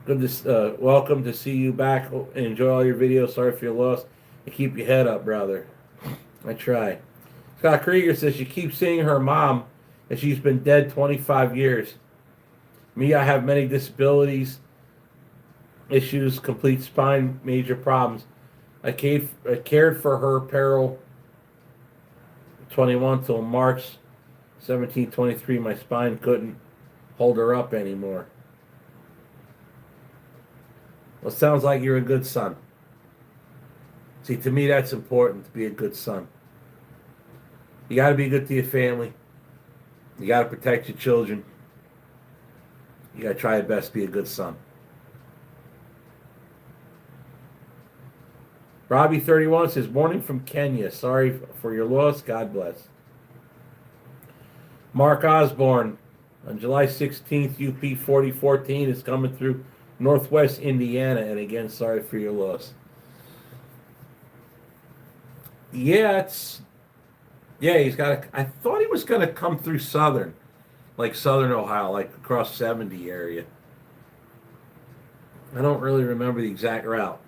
Welcome to see you back. Enjoy all your videos. Sorry for your loss. And keep your head up, brother. I try." Scott Krieger says she keeps seeing her mom, and she's been dead 25 years. Me, I have many disabilities, issues, complete spine, major problems. I cared for her peril 21 till March 17, 23. My spine couldn't hold her up anymore. Well, sounds like you're a good son. See, to me, that's important, to be a good son. You got to be good to your family. You got to protect your children. You got to try your best to be a good son. Robbie31 says, "Morning from Kenya. Sorry for your loss. God bless." Mark Osborne, on July 16th, UP 4014 is coming through Northwest Indiana. And again, sorry for your loss. Yeah, he's got I thought he was going to come through southern Ohio, like across 70 area. I don't really remember the exact route.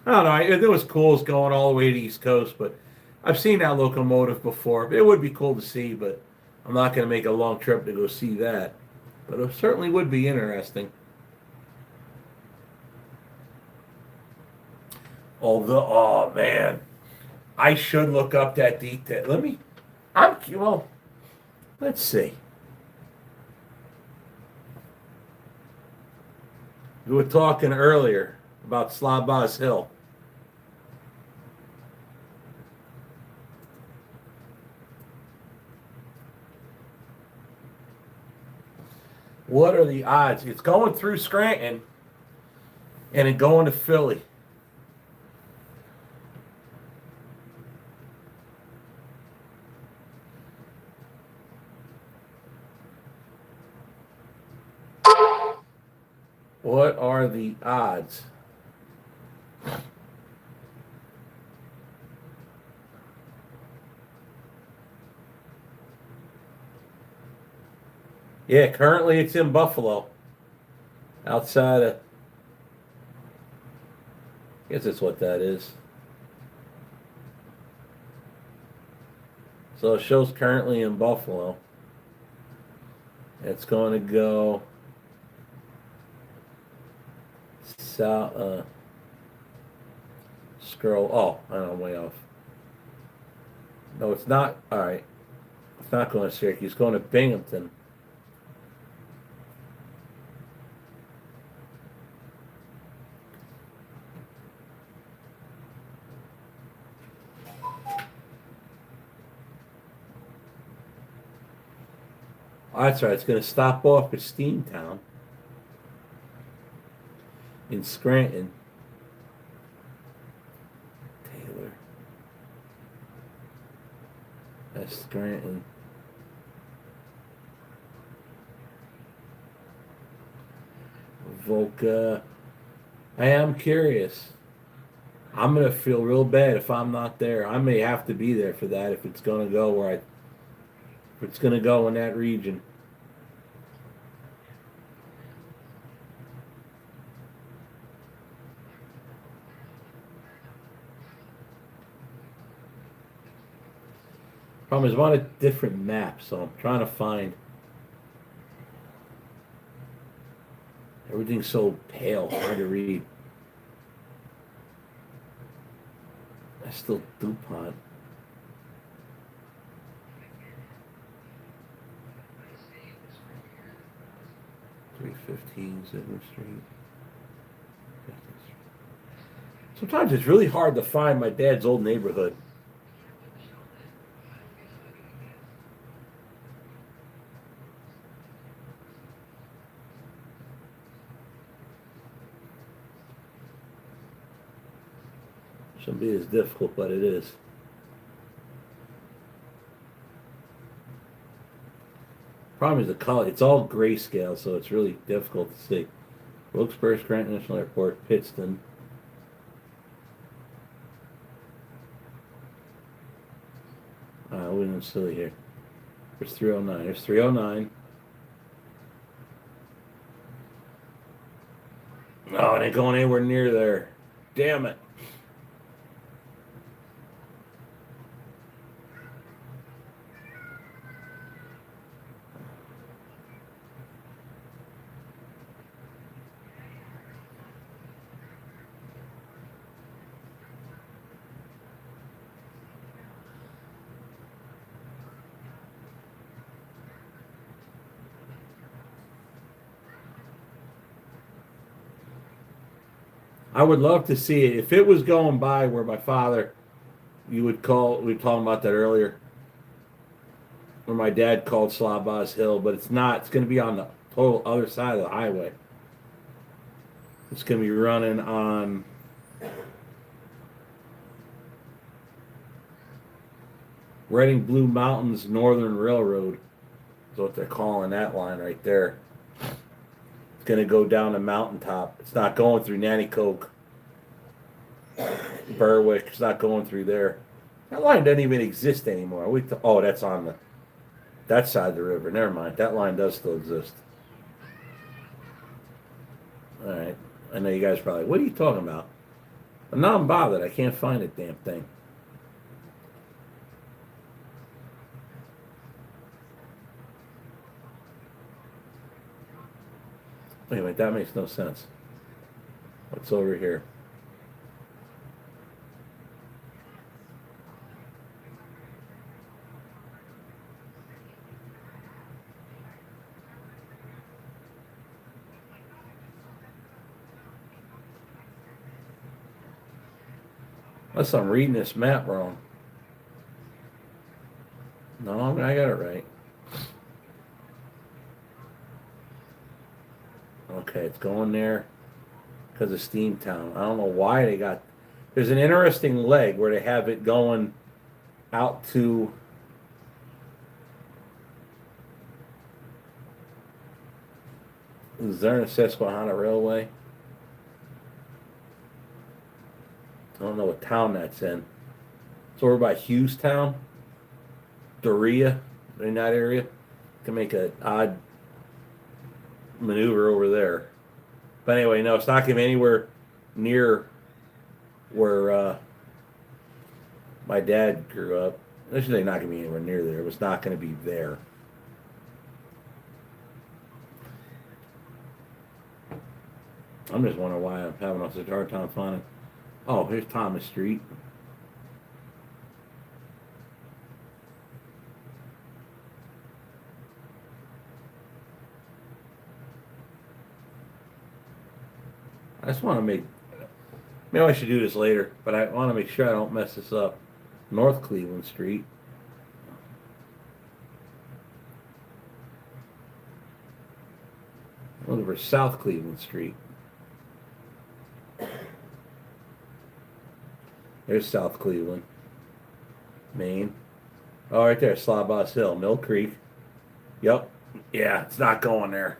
I don't know. It was cool going all the way to the East Coast, but I've seen that locomotive before. It would be cool to see, but I'm not going to make a long trip to go see that. But it certainly would be interesting. Oh man, I should look up that detail. Let's see. We were talking earlier about Slabaz Hill. What are the odds? It's going through Scranton and it going to Philly. What are the odds? Yeah, currently it's in Buffalo. Outside of, I guess that's what that is. So it shows currently in Buffalo. It's going to go south. Scroll. Oh, I know, I'm way off. No, it's not. All right. It's not going to Syracuse. It's going to Binghamton. Oh, that's right. It's going to stop off at Steamtown in Scranton. Taylor. That's Scranton. Volca. I am curious. I'm going to feel real bad if I'm not there. I may have to be there for that if it's going to go if it's going to go in that region. Problem is, I'm on a different map, so I'm trying to find. Everything's so pale, hard to read. That's still DuPont. .315 Zimmer Street. Sometimes it's really hard to find my dad's old neighborhood. Shouldn't be as difficult, but it is. Problem is the color. It's all grayscale, so it's really difficult to see. Wilkes-Barre, Scranton National Airport, Pittston. We're silly here. There's 309. There's 309. Oh, it ain't going anywhere near there. Damn it. I would love to see it. If it was going by where my father, we were talking about that earlier, where my dad called Slabaz Hill, but it's not. It's going to be on the total other side of the highway. It's going to be running on Reading Blue Mountains Northern Railroad is what they're calling that line right there. It's going to go down the mountaintop. It's not going through Nanticoke, Berwick. It's not going through there. That line doesn't even exist anymore. Oh, that's on that side of the river. Never mind. That line does still exist. All right. I know you guys are probably, what are you talking about? But now I'm bothered. I can't find the damn thing. Anyway, that makes no sense. What's over here? Unless I'm reading this map wrong. No, I got it right. Okay, it's going there because of Steamtown. I don't know why they got. There's an interesting leg where they have it going out to. Luzerne Susquehanna Railway. I don't know what town that's in. It's over by Hughestown, Doria, in that area. Can make an odd maneuver over there. But anyway, no, it's not going to be anywhere near where my dad grew up. It's really not going to be anywhere near there. It was not going to be there. I'm just wondering why I'm having such a hard time finding. Oh, here's Thomas Street. I just want to maybe I should do this later, but I want to make sure I don't mess this up. North Cleveland Street. Over South Cleveland Street. There's South Cleveland, Maine. Oh, right there, Slabaz Hill, Mill Creek. Yep. Yeah, it's not going there.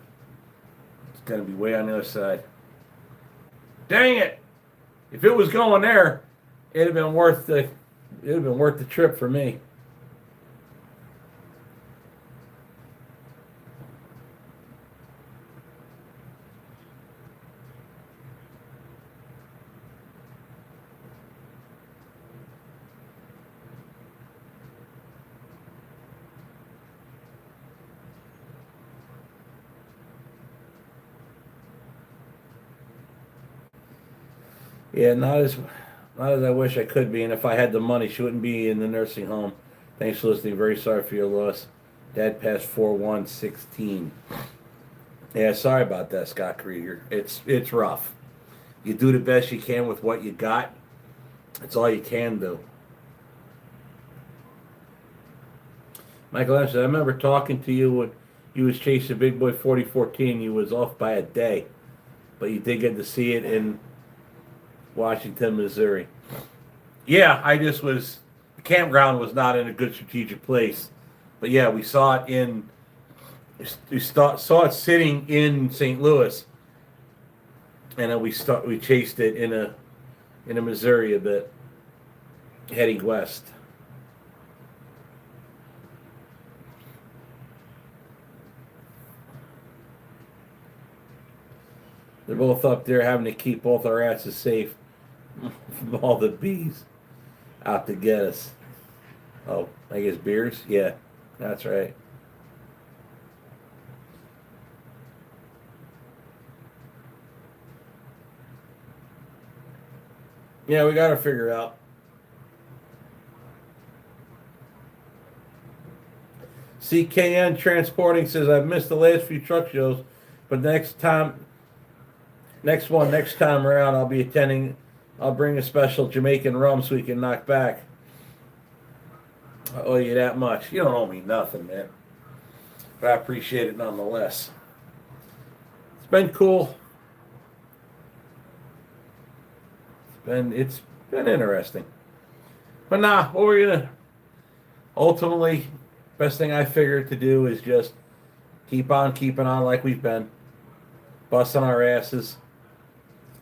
It's going to be way on the other side. Dang it! If it was going there, it'd have been worth the trip for me. Yeah, not as I wish I could be, and if I had the money, she wouldn't be in the nursing home. Thanks for listening. Very sorry for your loss. Dad passed 4/1/16. Yeah, sorry about that, Scott Krieger. It's rough. You do the best you can with what you got. That's all you can do. Michael Anderson, I remember talking to you when you was chasing Big Boy 4014. You was off by a day, but you did get to see it in Washington, Missouri. Yeah, the campground was not in a good strategic place. But yeah, we saw it sitting in St. Louis. And then we chased it in a Missouri a bit, heading west. They're both up there having to keep both our asses safe from all the bees out to get us. Oh, I guess beers? Yeah, that's right. Yeah, we got to figure out. CKN Transporting says, I've missed the last few truck shows, but next time around, I'll be attending. I'll bring a special Jamaican rum so we can knock back. I owe you that much. You don't owe me nothing, man. But I appreciate it nonetheless. It's been cool. It's been interesting. But nah, what we're gonna ultimately, best thing I figured to do is just keep on keeping on like we've been, busting our asses.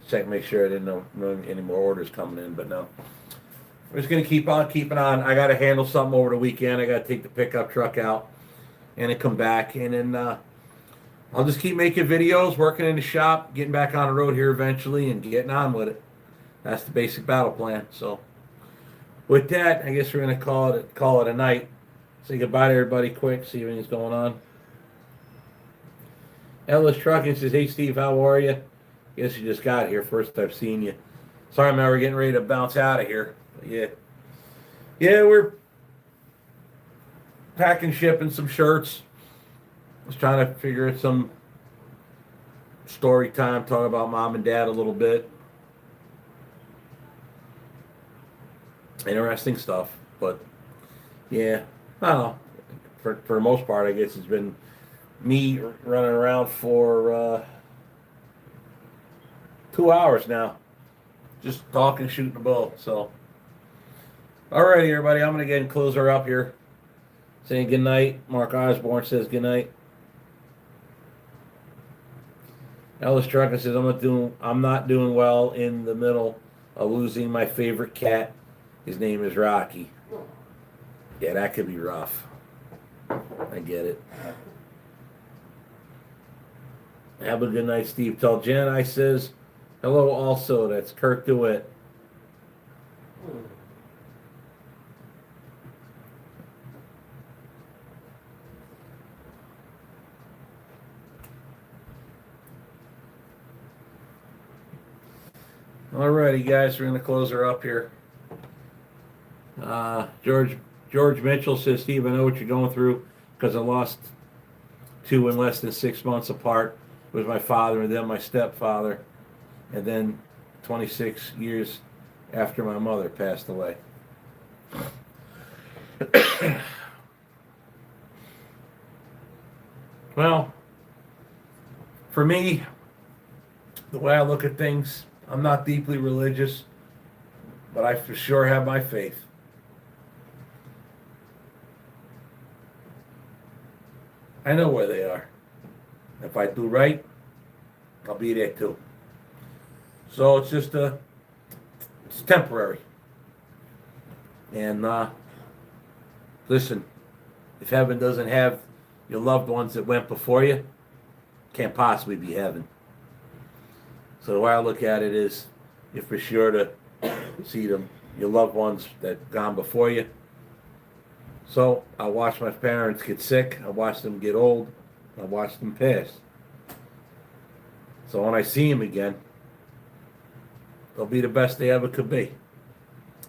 Check, make sure I didn't know any more orders coming in, but no. We're just gonna keep on keeping on. I gotta handle something over the weekend. I gotta take the pickup truck out and then come back, and then I'll just keep making videos, working in the shop, getting back on the road here eventually, and getting on with it. That's the basic battle plan. So, with that, I guess we're gonna call it a night. Say goodbye to everybody quick. See if anything's going on. Ellis Trucking says, "Hey Steve, how are you? Guess you just got here. First I've seen you. Sorry, man, we're getting ready to bounce out of here. But yeah, we're packing, shipping some shirts. Was trying to figure out some story time, talk about mom and dad a little bit. Interesting stuff, but yeah, I don't know. For the most part, I guess it's been me running around for 2 hours now, just talking, shooting the bull. So, alrighty, everybody, I'm gonna get and close her up here. Saying good night. Mark Osborne says good night. Ellis Trucker says I'm not doing well in the middle of losing my favorite cat. His name is Rocky. Yeah, that could be rough. I get it. Have a good night, Steve. Tell Jen I says hello also. That's Kurt DeWitt. Alrighty, guys, we're gonna close her up here. George Mitchell says, Steve, I know what you're going through because I lost two in less than 6 months apart. It was my father and then my stepfather, and then 26 years after my mother passed away. Well, for me, the way I look at things, I'm not deeply religious, but I for sure have my faith. I know where they are. If I do right, I'll be there too. So it's just it's temporary. And listen, if heaven doesn't have your loved ones that went before you, can't possibly be heaven. So the way I look at it is, you're for sure to see your loved ones that gone before you. So I watched my parents get sick. I watched them get old. I watched them pass. So when I see them again, they'll be the best they ever could be.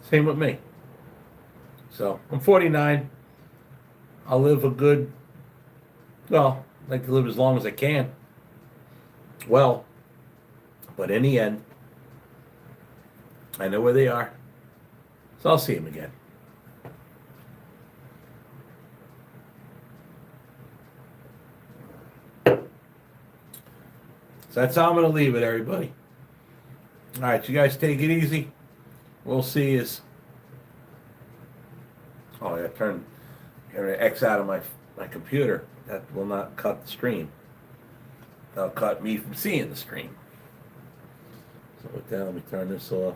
Same with me. So I'm 49. I'll live I'd like to live as long as I can. Well, but in the end, I know where they are. So I'll see them again. So that's how I'm going to leave it, everybody. All right, you guys take it easy. We'll see you. Oh, I turned X out of my computer. That will not cut the stream. That'll cut me from seeing the stream. So with that, let me turn this off.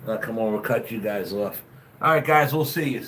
I'll come over and cut you guys off. All right, guys, we'll see you.